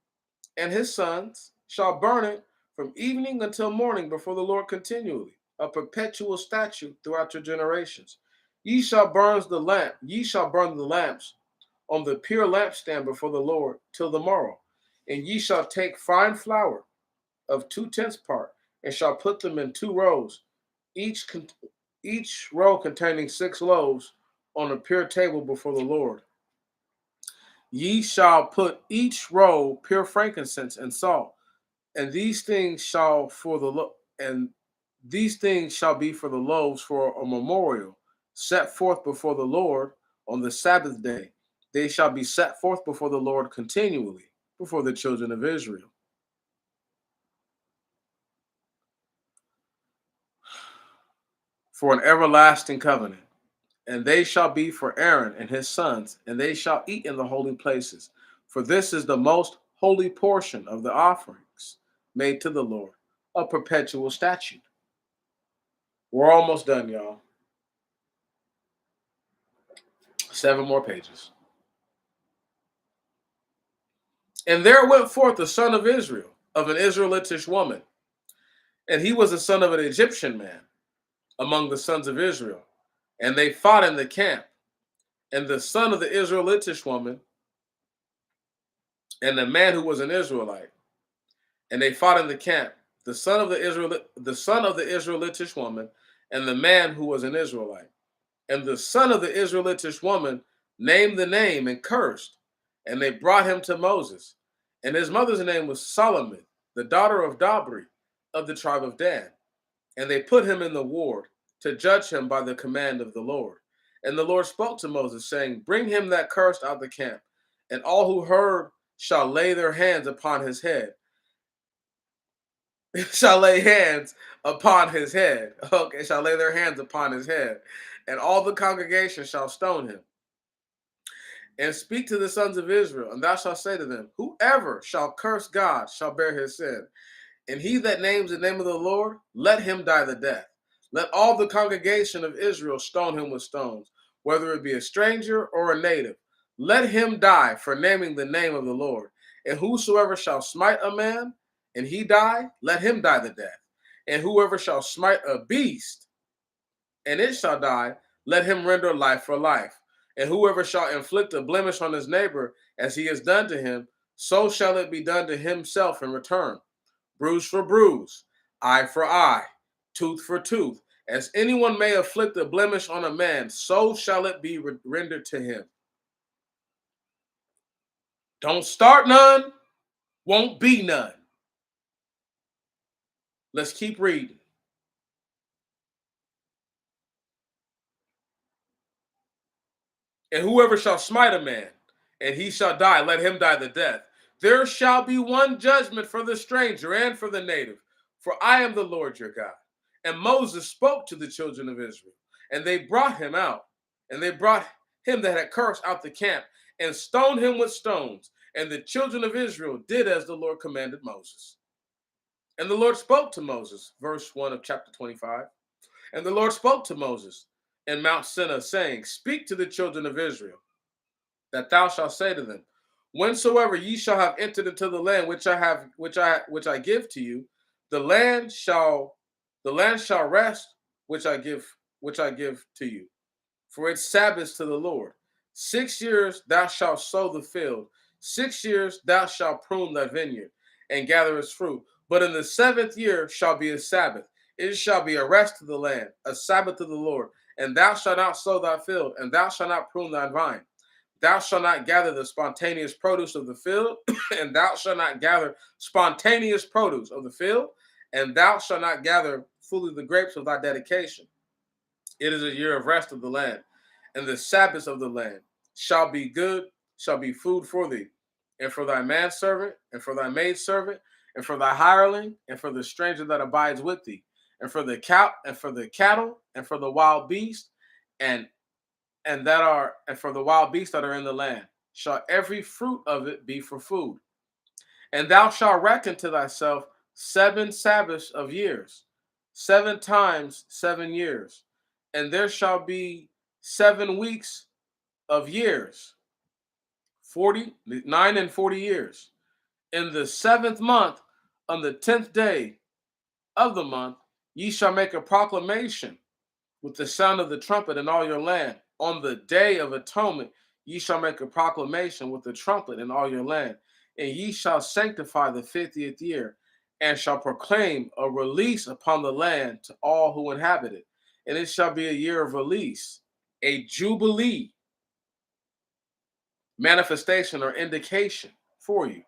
and his sons shall burn it from evening until morning before the Lord continually, a perpetual statute throughout your generations. Ye shall burn the lamps on the pure lampstand before the Lord till the morrow. And ye shall take fine flour of 2/10 part, and shall put them in 2 rows, each row containing 6 loaves, on a pure table before the Lord. Ye shall put each row pure frankincense and salt, and these things shall be for the loaves for a memorial, set forth before the Lord on the Sabbath day. They shall be set forth before the Lord continually, before the children of Israel. For an everlasting covenant. And they shall be for Aaron and his sons, and they shall eat in the holy places. For this is the most holy portion of the offerings made to the Lord, a perpetual statute. We're almost done, y'all. 7 more pages. And there went forth the son of Israel, of an Israelitish woman, and he was the son of an Egyptian man among the sons of Israel. And they fought in the camp. And the son of the Israelitish woman and the man who was an Israelite, and they fought in the camp. The son of the Israelitish woman and the man who was an Israelite. And the son of the Israelitish woman named the name and cursed. And they brought him to Moses. And his mother's name was Solomon, the daughter of Dabri, of the tribe of Dan. And they put him in the ward to judge him by the command of the Lord. And the Lord spoke to Moses, saying, bring him that cursed out of the camp, and all who heard shall lay their hands upon his head. Shall lay hands upon his head. Okay, shall lay their hands upon his head. And all the congregation shall stone him. And speak to the sons of Israel, and thou shalt say to them, whoever shall curse God shall bear his sin. And he that names the name of the Lord, let him die the death. Let all the congregation of Israel stone him with stones, whether it be a stranger or a native. Let him die for naming the name of the Lord. And whosoever shall smite a man, and he die, let him die the death. And whoever shall smite a beast, and it shall die, let him render life for life. And whoever shall inflict a blemish on his neighbor, as he has done to him, so shall it be done to himself in return. Bruise for bruise, eye for eye, tooth for tooth. As anyone may afflict a blemish on a man, so shall it be rendered to him. Don't start none, won't be none. Let's keep reading. And whoever shall smite a man, and he shall die, let him die the death. There shall be one judgment for the stranger and for the native, for I am the Lord your God. And Moses spoke to the children of Israel, and they brought him out, and they brought him that had cursed out the camp, and stoned him with stones. And the children of Israel did as the Lord commanded Moses. And the Lord spoke to Moses, verse 1 of chapter 25. And the Lord spoke to Moses in Mount Sinai, saying, speak to the children of Israel, that thou shalt say to them, whensoever ye shall have entered into the land which I give to you, The land shall the land shall rest, which I give to you, for its Sabbath to the Lord. 6 years thou shalt sow the field, 6 years thou shalt prune thy vineyard, and gather its fruit. But in the seventh year shall be a Sabbath. It shall be a rest to the land, a Sabbath to the Lord. And thou shalt not sow thy field, and thou shalt not prune thy vine. Thou shalt not gather the spontaneous produce of the field, and thou shalt not gather spontaneous produce of the field, and thou shalt not gather fully the grapes of thy dedication. It is a year of rest of the land, and the Sabbaths of the land shall be good, shall be food for thee, and for thy manservant, and for thy maidservant, and for thy hireling, and for the stranger that abides with thee, and for the cow, and for the cattle, and for the wild beast, and and for the wild beasts that are in the land, shall every fruit of it be for food. And thou shalt reckon to thyself 7 Sabbaths of years, 7 times 7 years, and there shall be 7 weeks of years, 49 and 40 years. In the seventh month, on the 10th day of the month, ye shall make a proclamation with the sound of the trumpet in all your land. On the day of atonement, ye shall make a proclamation with the trumpet in all your land. And ye shall sanctify the 50th year, and shall proclaim a release upon the land to all who inhabit it. And it shall be a year of release, a jubilee, manifestation or indication for you.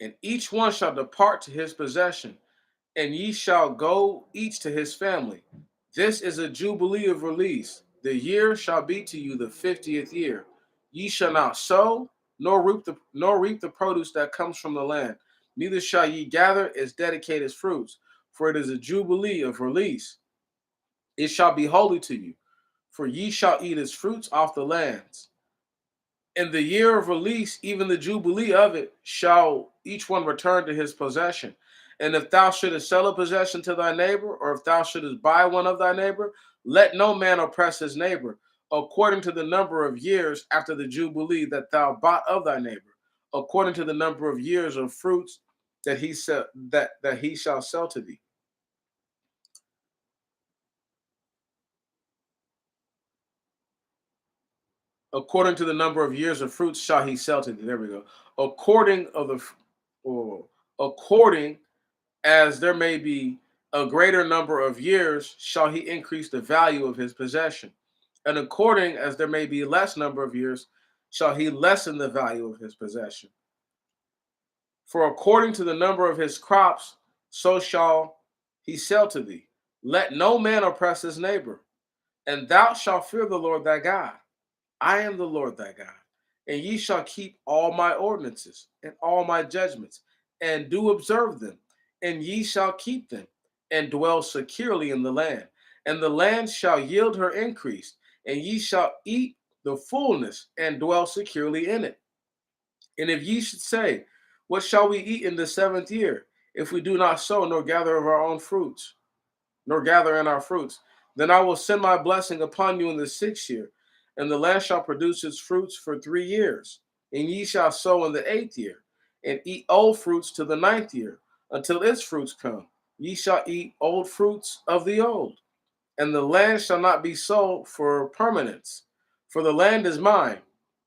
And each one shall depart to his possession, and ye shall go each to his family. This is a jubilee of release. The year shall be to you the 50th year. Ye shall not sow, nor reap the produce that comes from the land. Neither shall ye gather its dedicated fruits, for it is a jubilee of release. It shall be holy to you, for ye shall eat its fruits off the lands. In the year of release, even the jubilee of it, shall each one return to his possession. And if thou shouldest sell a possession to thy neighbor, or if thou shouldest buy one of thy neighbor, let no man oppress his neighbor, according to the number of years after the jubilee that thou bought of thy neighbor, according to the number of years of fruits that he shall sell to thee. According to the number of years of fruits shall he sell to thee. There we go. According of the or according as there may be a greater number of years, shall he increase the value of his possession. And according as there may be less number of years, shall he lessen the value of his possession. For according to the number of his crops, so shall he sell to thee. Let no man oppress his neighbor, and thou shalt fear the Lord thy God. I am the Lord thy God, and ye shall keep all my ordinances and all my judgments, and do observe them, and ye shall keep them, and dwell securely in the land. And the land shall yield her increase, and ye shall eat the fullness, and dwell securely in it. And if ye should say, what shall we eat in the seventh year, if we do not sow nor gather of our own fruits? Nor gather in our fruits. Then I will send my blessing upon you in the 6th year, and the land shall produce its fruits for 3 years. And ye shall sow in the 8th year, and eat old fruits to the 9th year, until its fruits come. Ye shall eat old fruits of the old. And the land shall not be sold for permanence, for the land is mine,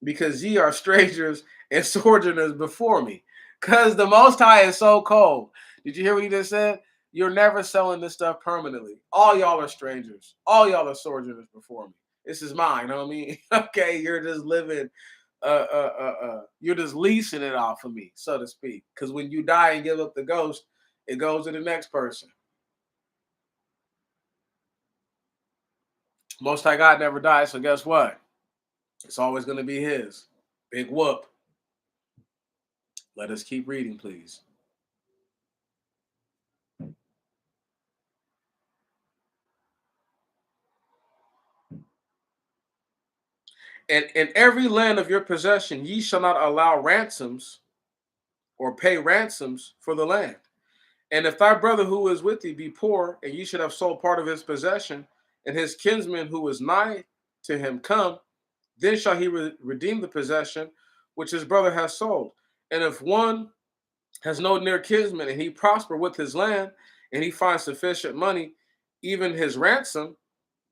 because ye are strangers and sojourners before me. Because the Most High is so cold. Did you hear what he just said? You're never selling this stuff permanently. All y'all are strangers. All y'all are sojourners before me. This is mine, homie. Okay, you're just living, you're just leasing it off of me, so to speak. Because when you die and give up the ghost, it goes to the next person. Most High God never dies, so guess what? It's always going to be his. Big whoop. Let us keep reading, please. And in every land of your possession, ye shall not allow ransoms or pay ransoms for the land. And if thy brother who is with thee be poor, and ye should have sold part of his possession, and his kinsman who is nigh to him come, then shall he redeem the possession which his brother has sold. And if one has no near kinsman, and he prosper with his land, and he finds sufficient money, even his ransom,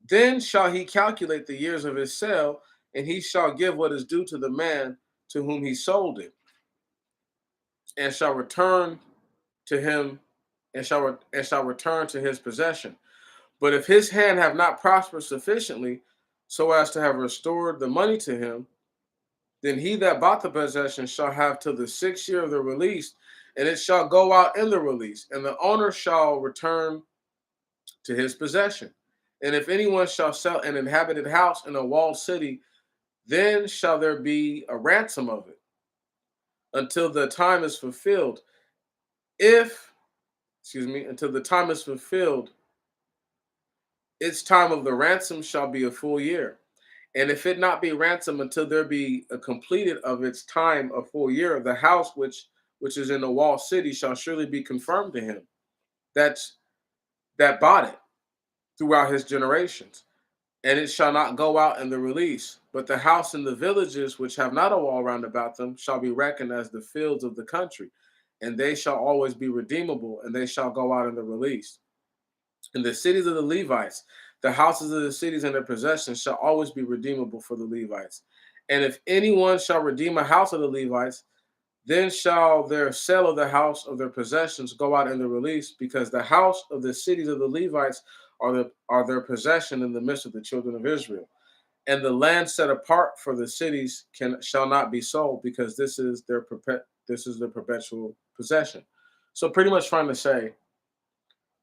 then shall he calculate the years of his sale, and he shall give what is due to the man to whom he sold it, and shall return to him, and shall return to his possession. But if his hand have not prospered sufficiently, so as to have restored the money to him, then he that bought the possession shall have till the 6th year of the release, and it shall go out in the release, and the owner shall return to his possession. And if anyone shall sell an inhabited house in a walled city, then shall there be a ransom of it until the time is fulfilled. If, until the time is fulfilled, its time of the ransom shall be a full year. And if it not be ransom until there be a completed of its time a full year, the house which is in the walled city shall surely be confirmed to him that's that bought it throughout his generations. And it shall not go out in the release. But the house and the villages which have not a wall round about them shall be reckoned as the fields of the country, and they shall always be redeemable, and they shall go out in the release. In the cities of the Levites, the houses of the cities and their possessions shall always be redeemable for the Levites. And if anyone shall redeem a house of the Levites, then shall their sale of the house of their possessions go out in the release, because the house of the cities of the Levites are their possession in the midst of the children of Israel. And the land set apart for the cities shall not be sold, because this is their perpetual possession. So pretty much trying to say,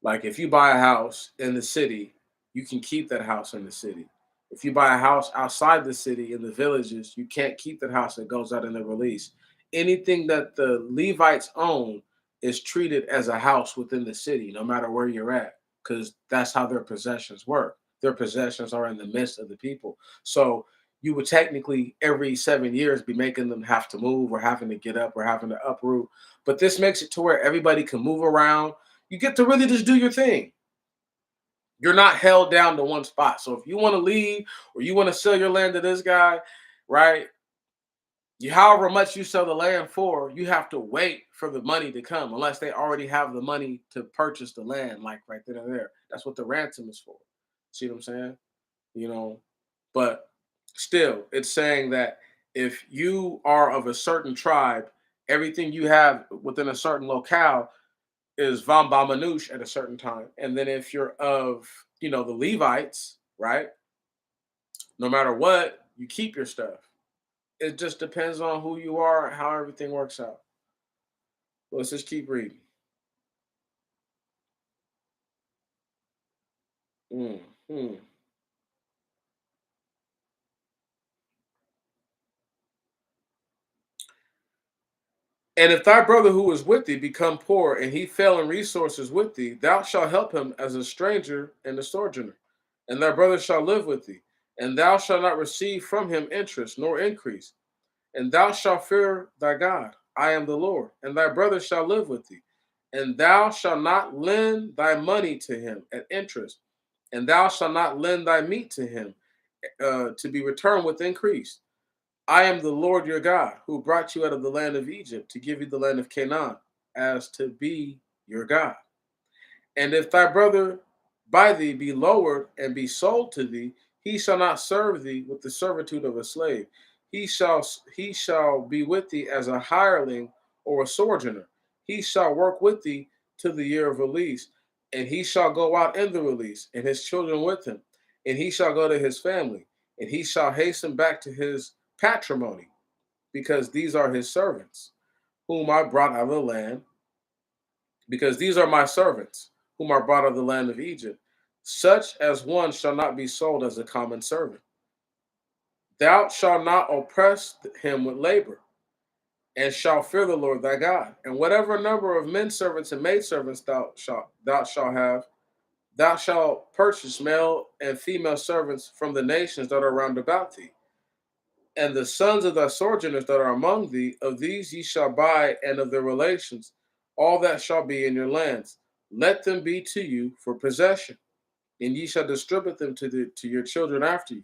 like, if you buy a house in the city, you can keep that house in the city. If you buy a house outside the city in the villages, you can't keep that house that goes out in the release. Anything that the Levites own is treated as a house within the city, no matter where you're at, because that's how their possessions work. Their possessions are in the midst of the people. So you would technically every 7 years be making them have to move, or having to get up, or having to uproot. But this makes it to where everybody can move around. You get to really just do your thing. You're not held down to one spot. So if you want to leave, or you want to sell your land to this guy, right? However much you sell the land for, you have to wait for the money to come, unless they already have the money to purchase the land, like right then and there. That's what the ransom is for. See what I'm saying? You know, but still, it's saying that if you are of a certain tribe, everything you have within a certain locale is Vamba Manouche at a certain time. And then if you're of, the Levites, right? No matter what, you keep your stuff. It just depends on who you are, how everything works out. Let's just keep reading. Mhm. And if thy brother who is with thee become poor, and he fail in resources with thee, thou shalt help him as a stranger and a sojourner, and thy brother shall live with thee, and thou shalt not receive from him interest nor increase. And thou shalt fear thy God. I am the Lord. And thy brother shall live with thee. And thou shalt not lend thy money to him at interest. And thou shalt not lend thy meat to him to be returned with increase. I am the Lord your God, who brought you out of the land of Egypt to give you the land of Canaan, as to be your God. And if thy brother by thee be lowered and be sold to thee, he shall not serve thee with the servitude of a slave. He shall be with thee as a hireling or a sojourner. He shall work with thee till the year of release, and he shall go out in the release, and his children with him, and he shall go to his family, and he shall hasten back to his patrimony, because these are his servants, whom I brought out of the land because these are my servants, whom I brought of the land of Egypt. Such as one shall not be sold as a common servant. Thou shalt not oppress him with labor, and shalt fear the Lord thy God. And whatever number of men servants and maid servants thou shalt have, thou shalt purchase male and female servants from the nations that are round about thee. And the sons of thy sojourners that are among thee, of these ye shall buy, and of their relations, all that shall be in your lands. Let them be to you for possession, and ye shall distribute them to your children after you,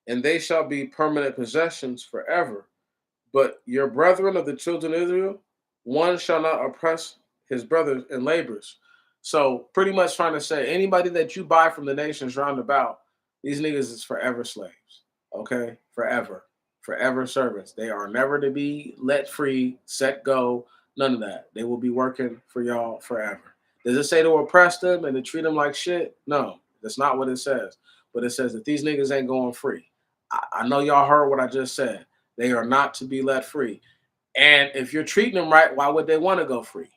and they shall be permanent possessions forever. But your brethren of the children of Israel, one shall not oppress his brother in labors. So pretty much trying to say anybody that you buy from the nations round about, these niggas is forever slaves. Okay? Forever. Forever servants. They are never to be let free, set go, none of that. They will be working for y'all forever. Does it say to oppress them and to treat them like shit? No, that's not what it says. But it says that these niggas ain't going free. I know y'all heard what I just said. They are not to be let free. And if you're treating them right, why would they want to go free?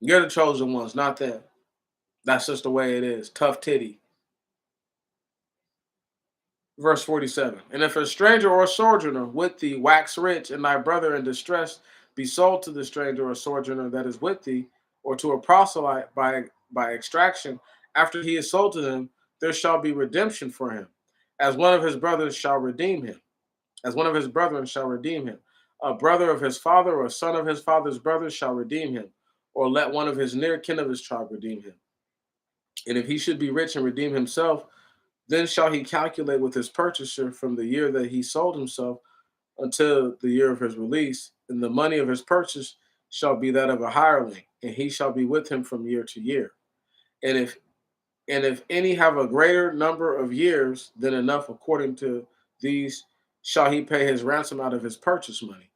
You're the chosen ones, not them. That's just the way it is. Tough titty. Verse 47. And if a stranger or a sojourner with thee wax rich, and thy brother in distress be sold to the stranger or sojourner that is with thee, or to a proselyte by extraction, after he is sold to them, there shall be redemption for him, as one of his brothers shall redeem him, as one of his brethren shall redeem him. A brother of his father or a son of his father's brother shall redeem him, or let one of his near kin of his tribe redeem him. And if he should be rich and redeem himself, then shall he calculate with his purchaser from the year that he sold himself until the year of his release, and the money of his purchase shall be that of a hireling, and he shall be with him from year to year. And if any have a greater number of years than enough according to these, shall he pay his ransom out of his purchase money.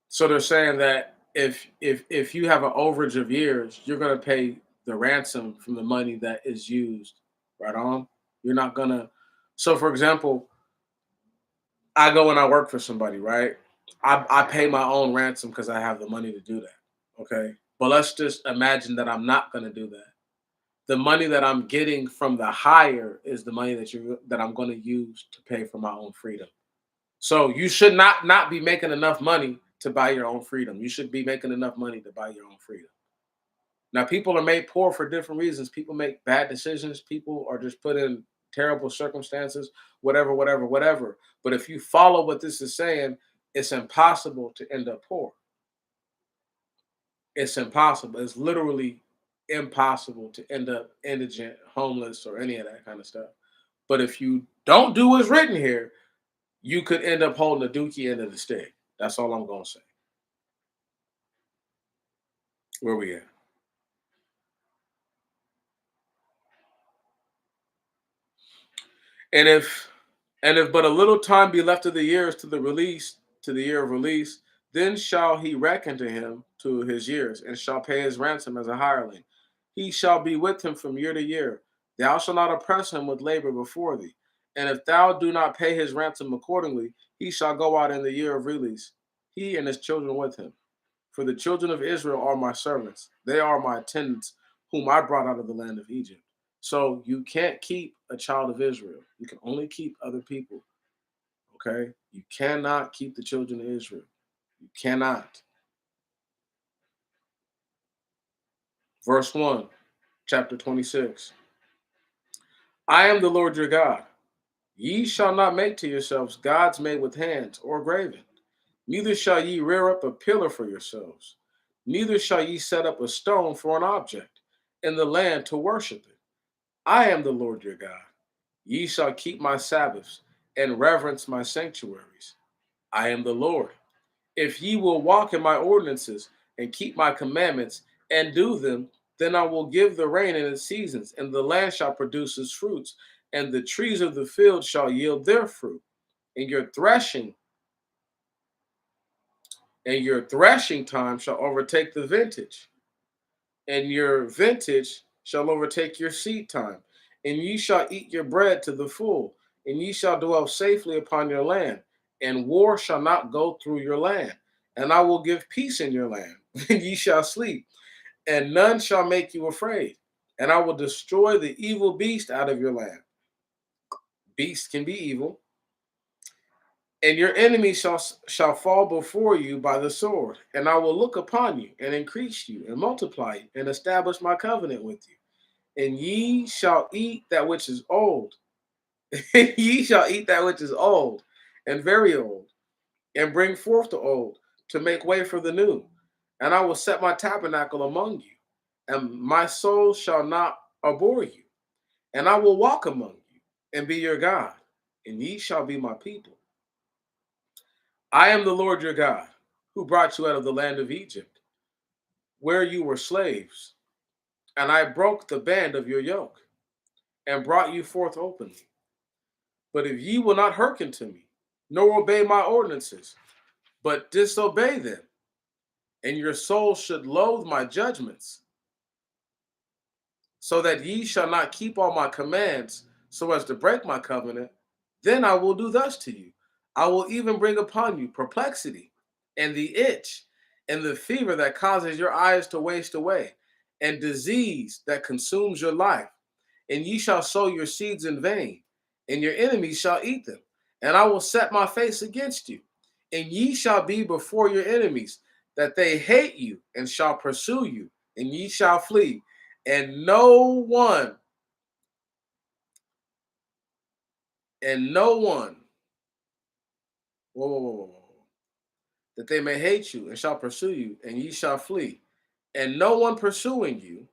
So they're saying that if you have an overage of years, you're gonna pay the ransom from the money that is used. Right on. You're not gonna. So for example, I go and I work for somebody, right? I pay my own ransom because I have the money to do that. Okay. But let's just imagine that I'm not gonna do that. The money that I'm getting from the hire is the money that I'm gonna use to pay for my own freedom. So you should not be making enough money to buy your own freedom. You should be making enough money to buy your own freedom. Now, people are made poor for different reasons. People make bad decisions. People are just put in terrible circumstances, whatever, whatever, whatever. But if you follow what this is saying, it's impossible to end up poor. It's impossible. It's literally impossible to end up indigent, homeless, or any of that kind of stuff. But if you don't do what's written here, you could end up holding the dookie end of the stick. That's all I'm gonna say. Where we at? And if but a little time be left of the years to the year of release, then shall he reckon to him to his years, and shall pay his ransom as a hireling. He shall be with him from year to year. Thou shalt not oppress him with labor before thee. And if thou do not pay his ransom accordingly, he shall go out in the year of release, he and his children with him. For the children of Israel are my servants. They are my attendants, whom I brought out of the land of Egypt. So you can't keep a child of Israel. You can only keep other people. Okay? You cannot keep the children of Israel. You cannot. Verse 1, chapter 26. I am the Lord your God. Ye shall not make to yourselves gods made with hands or graven. Neither shall ye rear up a pillar for yourselves. Neither shall ye set up a stone for an object in the land to worship it. I am the Lord your God. Ye shall keep my Sabbaths and reverence my sanctuaries. I am the Lord. If ye will walk in my ordinances and keep my commandments and do them, then I will give the rain in its seasons, and the land shall produce its fruits, and the trees of the field shall yield their fruit. And your threshing time shall overtake the vintage, and your vintage shall overtake your seed time. And ye shall eat your bread to the full, and ye shall dwell safely upon your land, and war shall not go through your land. And I will give peace in your land, and ye shall sleep, and none shall make you afraid. And I will destroy the evil beast out of your land. Beast can be evil, and your enemies shall fall before you by the sword. And I will look upon you, and increase you, and multiply you, and establish my covenant with you. And ye shall eat that which is old. Ye shall eat that which is old, and very old, and bring forth the old, to make way for the new. And I will set my tabernacle among you, and my soul shall not abhor you. And I will walk among you, and be your God, and ye shall be my people. I am the Lord your God, who brought you out of the land of Egypt. where you were slaves, and I broke the band of your yoke, and brought you forth openly. But if ye will not hearken to me, nor obey my ordinances, but disobey them, and your soul should loathe my judgments, so that ye shall not keep all my commands, so as to break my covenant, then I will do thus to you. I will even bring upon you perplexity, and the itch, and the fever that causes your eyes to waste away, and disease that consumes your life. And ye shall sow your seeds in vain, and your enemies shall eat them. And I will set my face against you, and ye shall be before your enemies, that they hate you, and shall pursue you, and ye shall flee. And no one, whoa, that they may hate you, and shall pursue you, and ye shall flee. And no one pursuing you,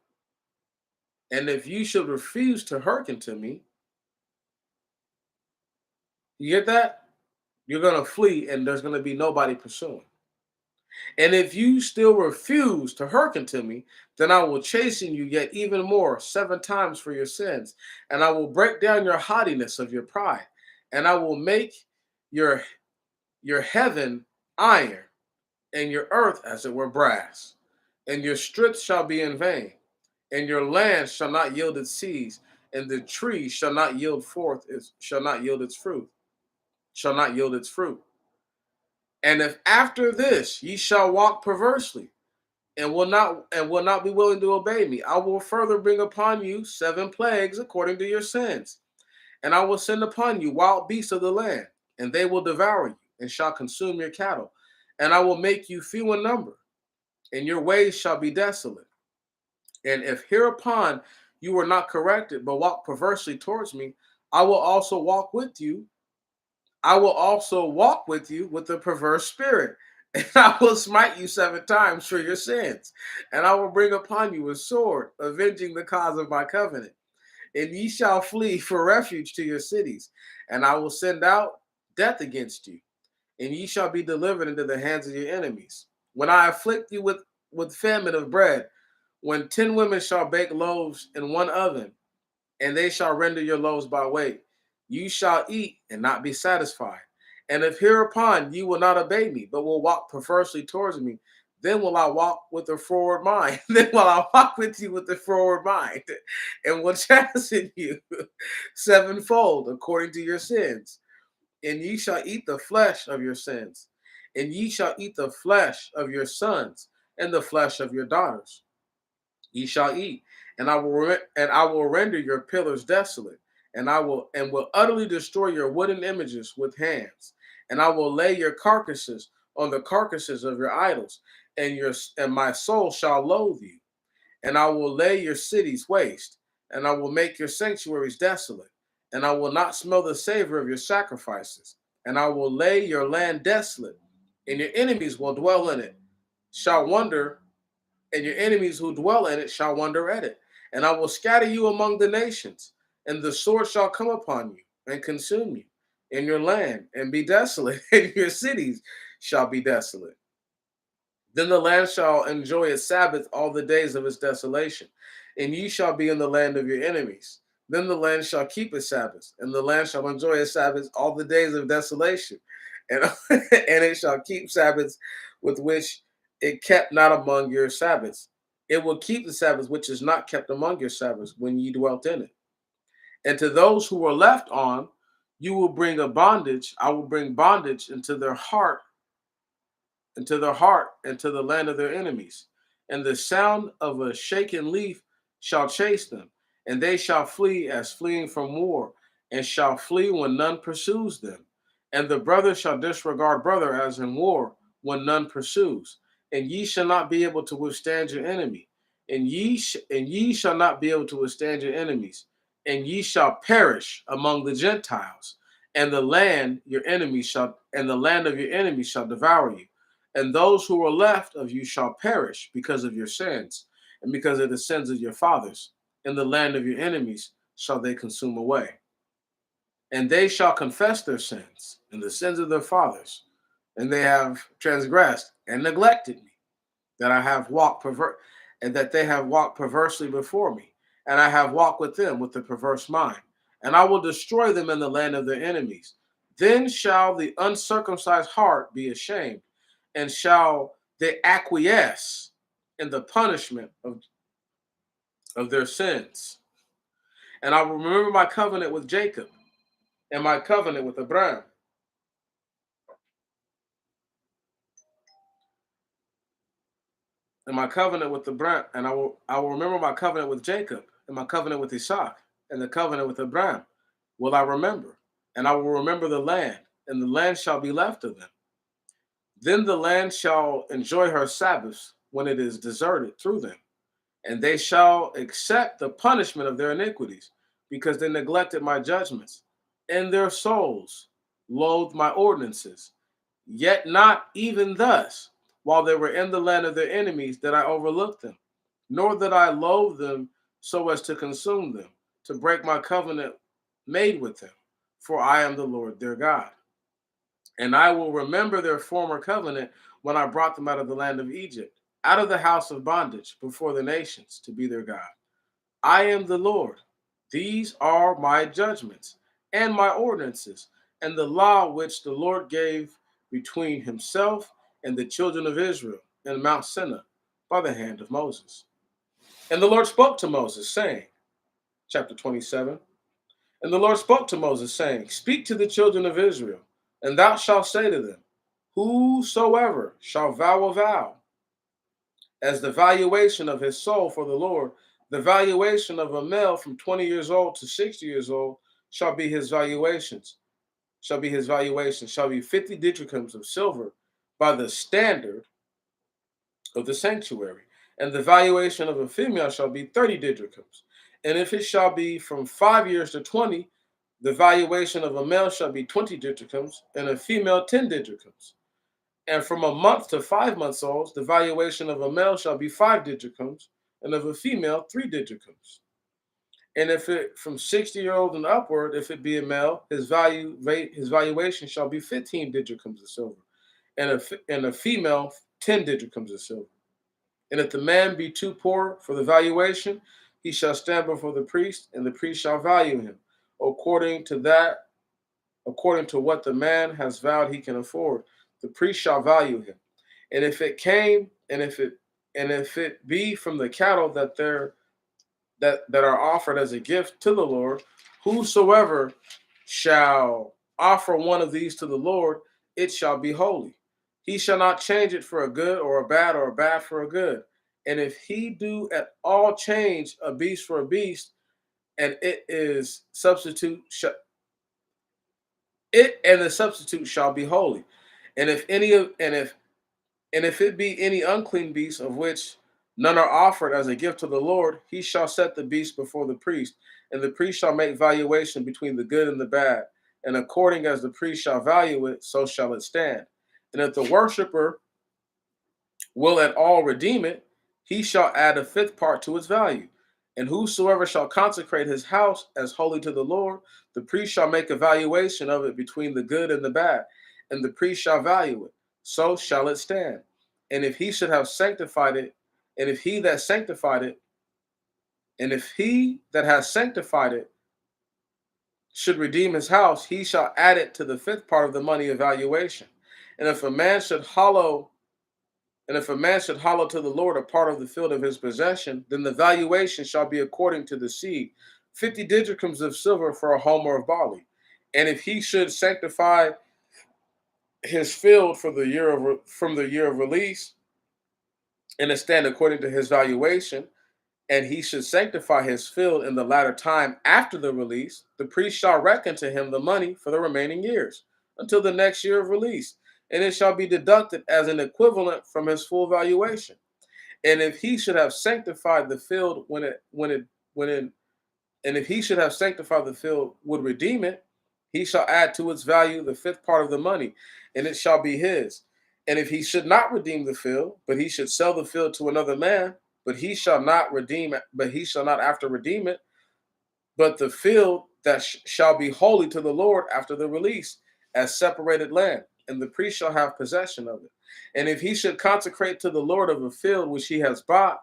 and if you should refuse to hearken to me, you get that? You're going to flee, and there's going to be nobody pursuing. And if you still refuse to hearken to me, then I will chasten you yet even more, 7 times for your sins. And I will break down your haughtiness of your pride. And I will make your, your heaven iron, and your earth as it were brass. And your strength shall be in vain. And your land shall not yield its seeds. And the tree shall not yield forth, shall not yield its fruit. Shall not yield its fruit. And if after this ye shall walk perversely, and will not be willing to obey me, I will further bring upon you 7 plagues according to your sins. And I will send upon you wild beasts of the land, and they will devour you, and shall consume your cattle. And I will make you few in number, and your ways shall be desolate. And if hereupon you were not corrected, but walk perversely towards me, I will also walk with you I will also walk with you with a perverse spirit, and I will smite you 7 times for your sins, and I will bring upon you a sword, avenging the cause of my covenant. And ye shall flee for refuge to your cities, and I will send out death against you, and ye shall be delivered into the hands of your enemies. When I afflict you with famine of bread, when 10 women shall bake loaves in one oven, and they shall render your loaves by weight. You shall eat and not be satisfied. And if hereupon you will not obey me, but will walk perversely towards me, then will I walk with a forward mind. Then will I walk with you with a forward mind, and will chasten you 7 fold according to your sins. And ye shall eat the flesh of your sins, and ye shall eat the flesh of your sons, and the flesh of your daughters ye shall eat, and I will render your pillars desolate, and will utterly destroy your wooden images with hands, and I will lay your carcasses on the carcasses of your idols, and my soul shall loathe you, and I will lay your cities waste, and I will make your sanctuaries desolate, and I will not smell the savor of your sacrifices, and I will lay your land desolate, and your enemies will dwell in it, shall wonder and your enemies who dwell in it shall wonder at it. And I will scatter you among the nations, and the sword shall come upon you and consume you in your land, and be desolate, and your cities shall be desolate. Then the land shall enjoy its Sabbath all the days of its desolation, and ye shall be in the land of your enemies. Then the land shall keep its Sabbath, and the land shall enjoy its Sabbath all the days of desolation, and, and it shall keep Sabbaths with which it kept not among your Sabbaths. It will keep the Sabbath which is not kept among your Sabbaths when ye dwelt in it. And to those who were left on, you will bring a bondage. I will bring bondage into their heart and to the land of their enemies. And the sound of a shaken leaf shall chase them, and they shall flee as fleeing from war, and shall flee when none pursues them. And the brother shall disregard brother as in war when none pursues. And ye shall not be able to withstand your enemy, and ye shall not be able to withstand your enemies, and ye shall perish among the Gentiles, and the land of your enemies shall devour you, and those who are left of you shall perish because of your sins, and because of the sins of your fathers. In the land of your enemies shall they consume away. And they shall confess their sins and the sins of their fathers, and they have transgressed and neglected me. that I have walked and that they have walked perversely before me, and I have walked with them with a perverse mind, and I will destroy them in the land of their enemies. Then shall the uncircumcised heart be ashamed, and shall they acquiesce in the punishment of their sins. And I will remember my covenant with Jacob and my covenant with Abraham, and my covenant with Abraham, and I will remember my covenant with Jacob and my covenant with Isaac and the covenant with Abraham will I remember, and I will remember the land, and the land shall be left of them. Then the land shall enjoy her Sabbaths when it is deserted through them, and they shall accept the punishment of their iniquities, because they neglected my judgments, and their souls loathed my ordinances. Yet not even thus, while they were in the land of their enemies, did I overlook them, nor did I loathe them so as to consume them, to break my covenant made with them. For I am the Lord their God. And I will remember their former covenant when I brought them out of the land of Egypt, out of the house of bondage before the nations, to be their God. I am the Lord. These are my judgments and my ordinances, and the law which the Lord gave between himself and the children of Israel in Mount Sinai by the hand of Moses. And the Lord spoke to Moses, saying, chapter 27, and the Lord spoke to Moses, saying, speak to the children of Israel, and thou shalt say to them, whosoever shall vow a vow as the valuation of his soul for the Lord, the valuation of a male from 20 years old to 60 years old shall be his valuations, shall be 50 didrachms of silver by the standard of the sanctuary. And the valuation of a female shall be 30 didrachms. And if it shall be from 5 years to 20, the valuation of a male shall be 20 didrachms, and a female 10 didrachms. And from a month to 5 months old, the valuation of a male shall be 5 didrachms, and of a female 3 didrachms. And if it from 60-year-old and upward, if it be a male, his valuation shall be 15 didrachms of silver, and a female 10 didrachms of silver. And if the man be too poor for the valuation, he shall stand before the priest, and the priest shall value him according to what the man has vowed he can afford. The priest shall value him. And if it came, and if it be from the cattle that are offered as a gift to the Lord, whosoever shall offer one of these to the Lord, it shall be holy. He shall not change it for a good or a bad for a good. And if he do at all change a beast for a beast, and it and the substitute shall be holy. And if it be any unclean beast of which none are offered as a gift to the Lord, he shall set the beast before the priest, and the priest shall make valuation between the good and the bad. And according as the priest shall value it, so shall it stand. And if the worshiper will at all redeem it, he shall add a fifth part to its value. And whosoever shall consecrate his house as holy to the Lord, the priest shall make a valuation of it between the good and the bad, and the priest shall value it. So shall it stand. And if he should have sanctified it, and if he that sanctified it, and if he that has sanctified it should redeem his house, he shall add it to the fifth part of the money of valuation. And if a man should hollow to the Lord a part of the field of his possession, then the valuation shall be according to the seed, 50 didrachms of silver for a homer of barley. And if he should sanctify his field from the year of release, and it stand according to his valuation, and he should sanctify his field in the latter time after the release, the priest shall reckon to him the money for the remaining years until the next year of release, and it shall be deducted as an equivalent from his full valuation. And if he should have sanctified the field and if he should have sanctified the field, would redeem it, he shall add to its value the fifth part of the money, and it shall be his. And if he should not redeem the field, but he should sell the field to another man, but he shall not after redeem it, but the field that shall be holy to the Lord after the release, as separated land. and the priest shall have possession of it. And if he should consecrate to the Lord of a field which he has bought,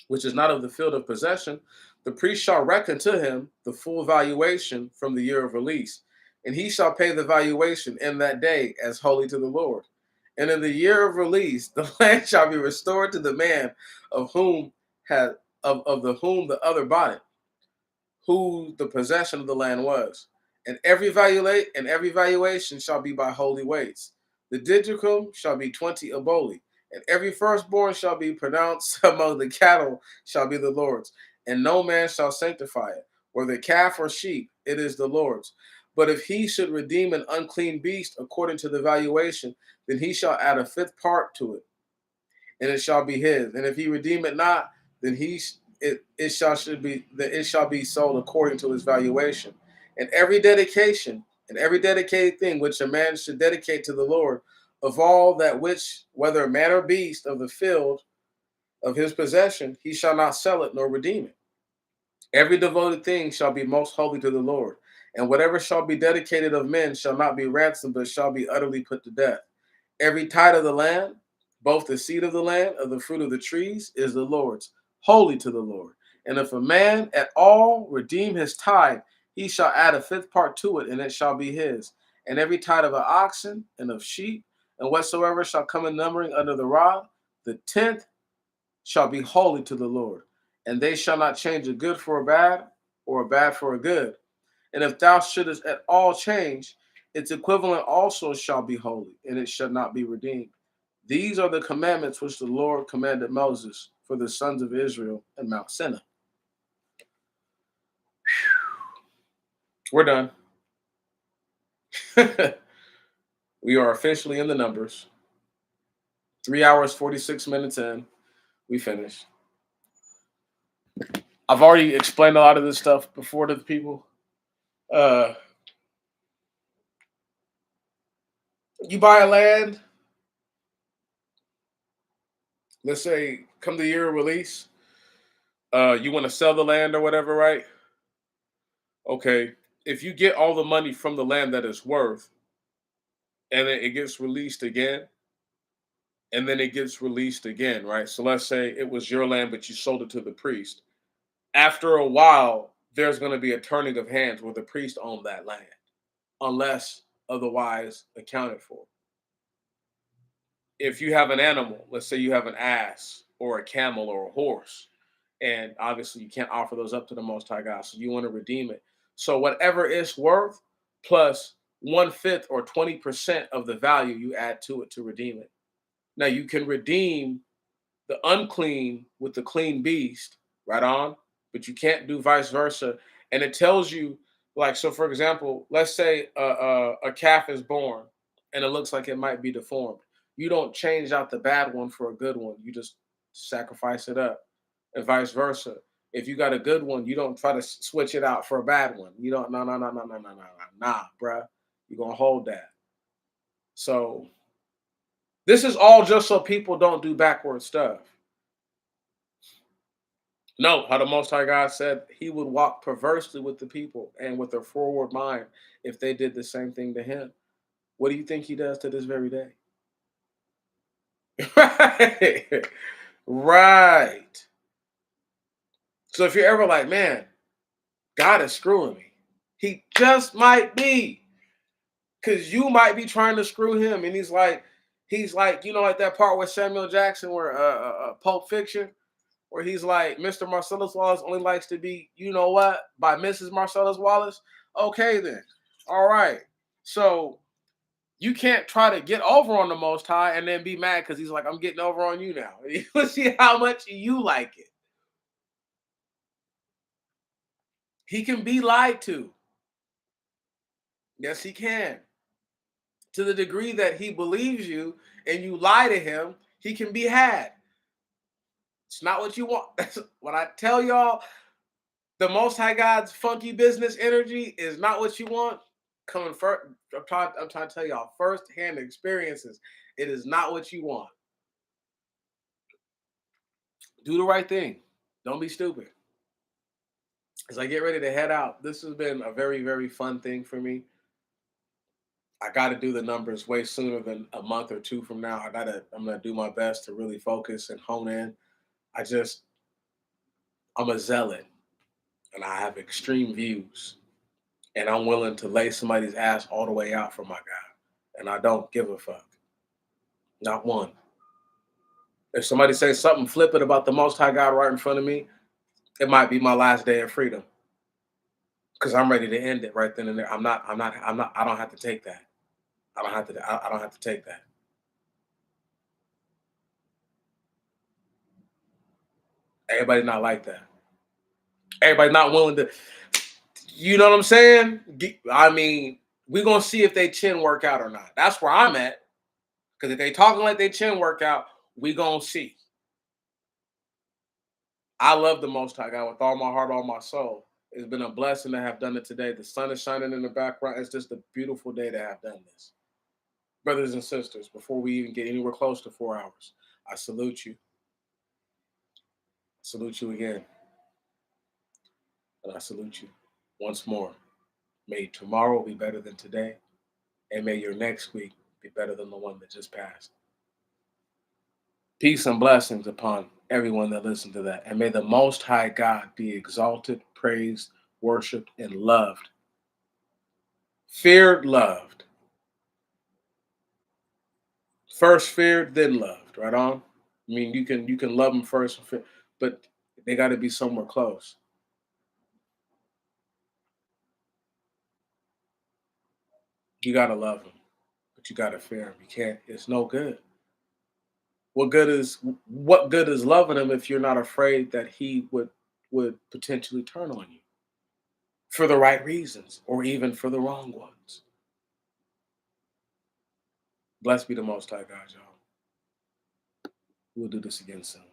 which is not of the field of possession, the priest shall reckon to him the full valuation from the year of release, and he shall pay the valuation in that day as holy to the Lord. And in the year of release, the land shall be restored to the man of whom had of the whom the other bought it, who the possession of the land was. And every valuation shall be by holy weights. The didrachm shall be 20 oboli, and every firstborn shall be pronounced among the cattle shall be the Lord's, and no man shall sanctify it, whether calf or sheep, it is the Lord's. But if he should redeem an unclean beast according to the valuation, then he shall add a fifth part to it, and it shall be his. And if he redeem it not, then it shall be sold according to his valuation. And every dedication and every dedicated thing which a man should dedicate to the Lord, of all that which, whether man or beast of the field of his possession, he shall not sell it nor redeem it. Every devoted thing shall be most holy to the Lord, and whatever shall be dedicated of men shall not be ransomed, but shall be utterly put to death. Every tithe of the land, both the seed of the land, of the fruit of the trees, is the Lord's, holy to the Lord. And if a man at all redeem his tithe, he shall add a fifth part to it, and it shall be his. And every tithe of an oxen and of sheep, and whatsoever shall come in numbering under the rod, the tenth shall be holy to the Lord. And they shall not change a good for a bad, or a bad for a good. And if thou shouldest at all change, its equivalent also shall be holy, and it shall not be redeemed. These are the commandments which the Lord commanded Moses for the sons of Israel in Mount Sinai. We're done. We are officially in the numbers. 3 hours, 46 minutes in. We finished. I've already explained a lot of this stuff before to the people. You buy a land, let's say come the year of release, you want to sell the land or whatever, right? Okay. If you get all the money from the land that it's worth, and then it gets released again, and then it gets released again, right? So let's say it was your land, but you sold it to the priest. After a while, there's going to be a turning of hands where the priest owned that land, unless otherwise accounted for. If you have an animal, let's say you have an ass or a camel or a horse, and obviously you can't offer those up to the Most High God, so you want to redeem it. So whatever it's worth, plus 1/5 or 20% of the value you add to it to redeem it. Now you can redeem the unclean with the clean beast, right on, but you can't do vice versa. And it tells you, like, so for example, let's say a calf is born and it looks like it might be deformed. You don't change out the bad one for a good one. You just sacrifice it up, and vice versa. If you got a good one, you don't try to switch it out for a bad one. You don't, no, no, no, no, no, no, no, no, nah, bruh. You're going to hold that. So this is all just so people don't do backward stuff. No, how the Most High God said he would walk perversely with the people and with a forward mind if they did the same thing to him. What do you think he does to this very day? Right. Right. So if you're ever like, man, God is screwing me, he just might be. Because you might be trying to screw him. And he's like, you know, like that part with Samuel Jackson where Pulp Fiction, where he's like, Mr. Marcellus Wallace only likes to be, you know what, by Mrs. Marcellus Wallace. Okay, then. All right. So you can't try to get over on the Most High and then be mad because he's like, I'm getting over on you now. Let's see how much you like it. He can be lied to. Yes, he can. To the degree that he believes you and you lie to him, he can be had. It's not what you want. When I tell y'all, the Most High God's funky business energy is not what you want. Coming first, I'm trying to tell y'all first-hand experiences. It is not what you want. Do the right thing. Don't be stupid. As I get ready to head out, this has been a very, very fun thing for me. I got to do the numbers way sooner than a month or two from now. I'm gonna do my best to really focus and hone in. I just, I'm a zealot, and I have extreme views, and I'm willing to lay somebody's ass all the way out for my God, and I don't give a fuck, not one. If somebody says something flippant about the Most High God right in front of me, it might be my last day of freedom because I'm ready to end it right then and there. I'm not. I don't have to take that. I don't have to. I don't have to take that. Everybody not like that. Everybody not willing to. You know what I'm saying? I mean, we're gonna see if they chin work out or not. That's where I'm at. Because if they talking like they chin work out, we gonna see. I love the Most High God with all my heart, all my soul. It's been a blessing to have done it today. The sun is shining in the background. It's just a beautiful day to have done this. Brothers and sisters, before we even get anywhere close to 4 hours, I salute you. Salute you again. And I salute you once more. May tomorrow be better than today. And may your next week be better than the one that just passed. Peace and blessings upon everyone that listened to that. And may the Most High God be exalted, praised, worshiped, and loved. Feared, loved. First feared, then loved. Right on? I mean, you can love them first, but they got to be somewhere close. You got to love them, but you got to fear them. You can't. It's no good. What good is loving him if you're not afraid that he would potentially turn on you for the right reasons or even for the wrong ones? Blessed be the Most High God, y'all. We'll do this again soon.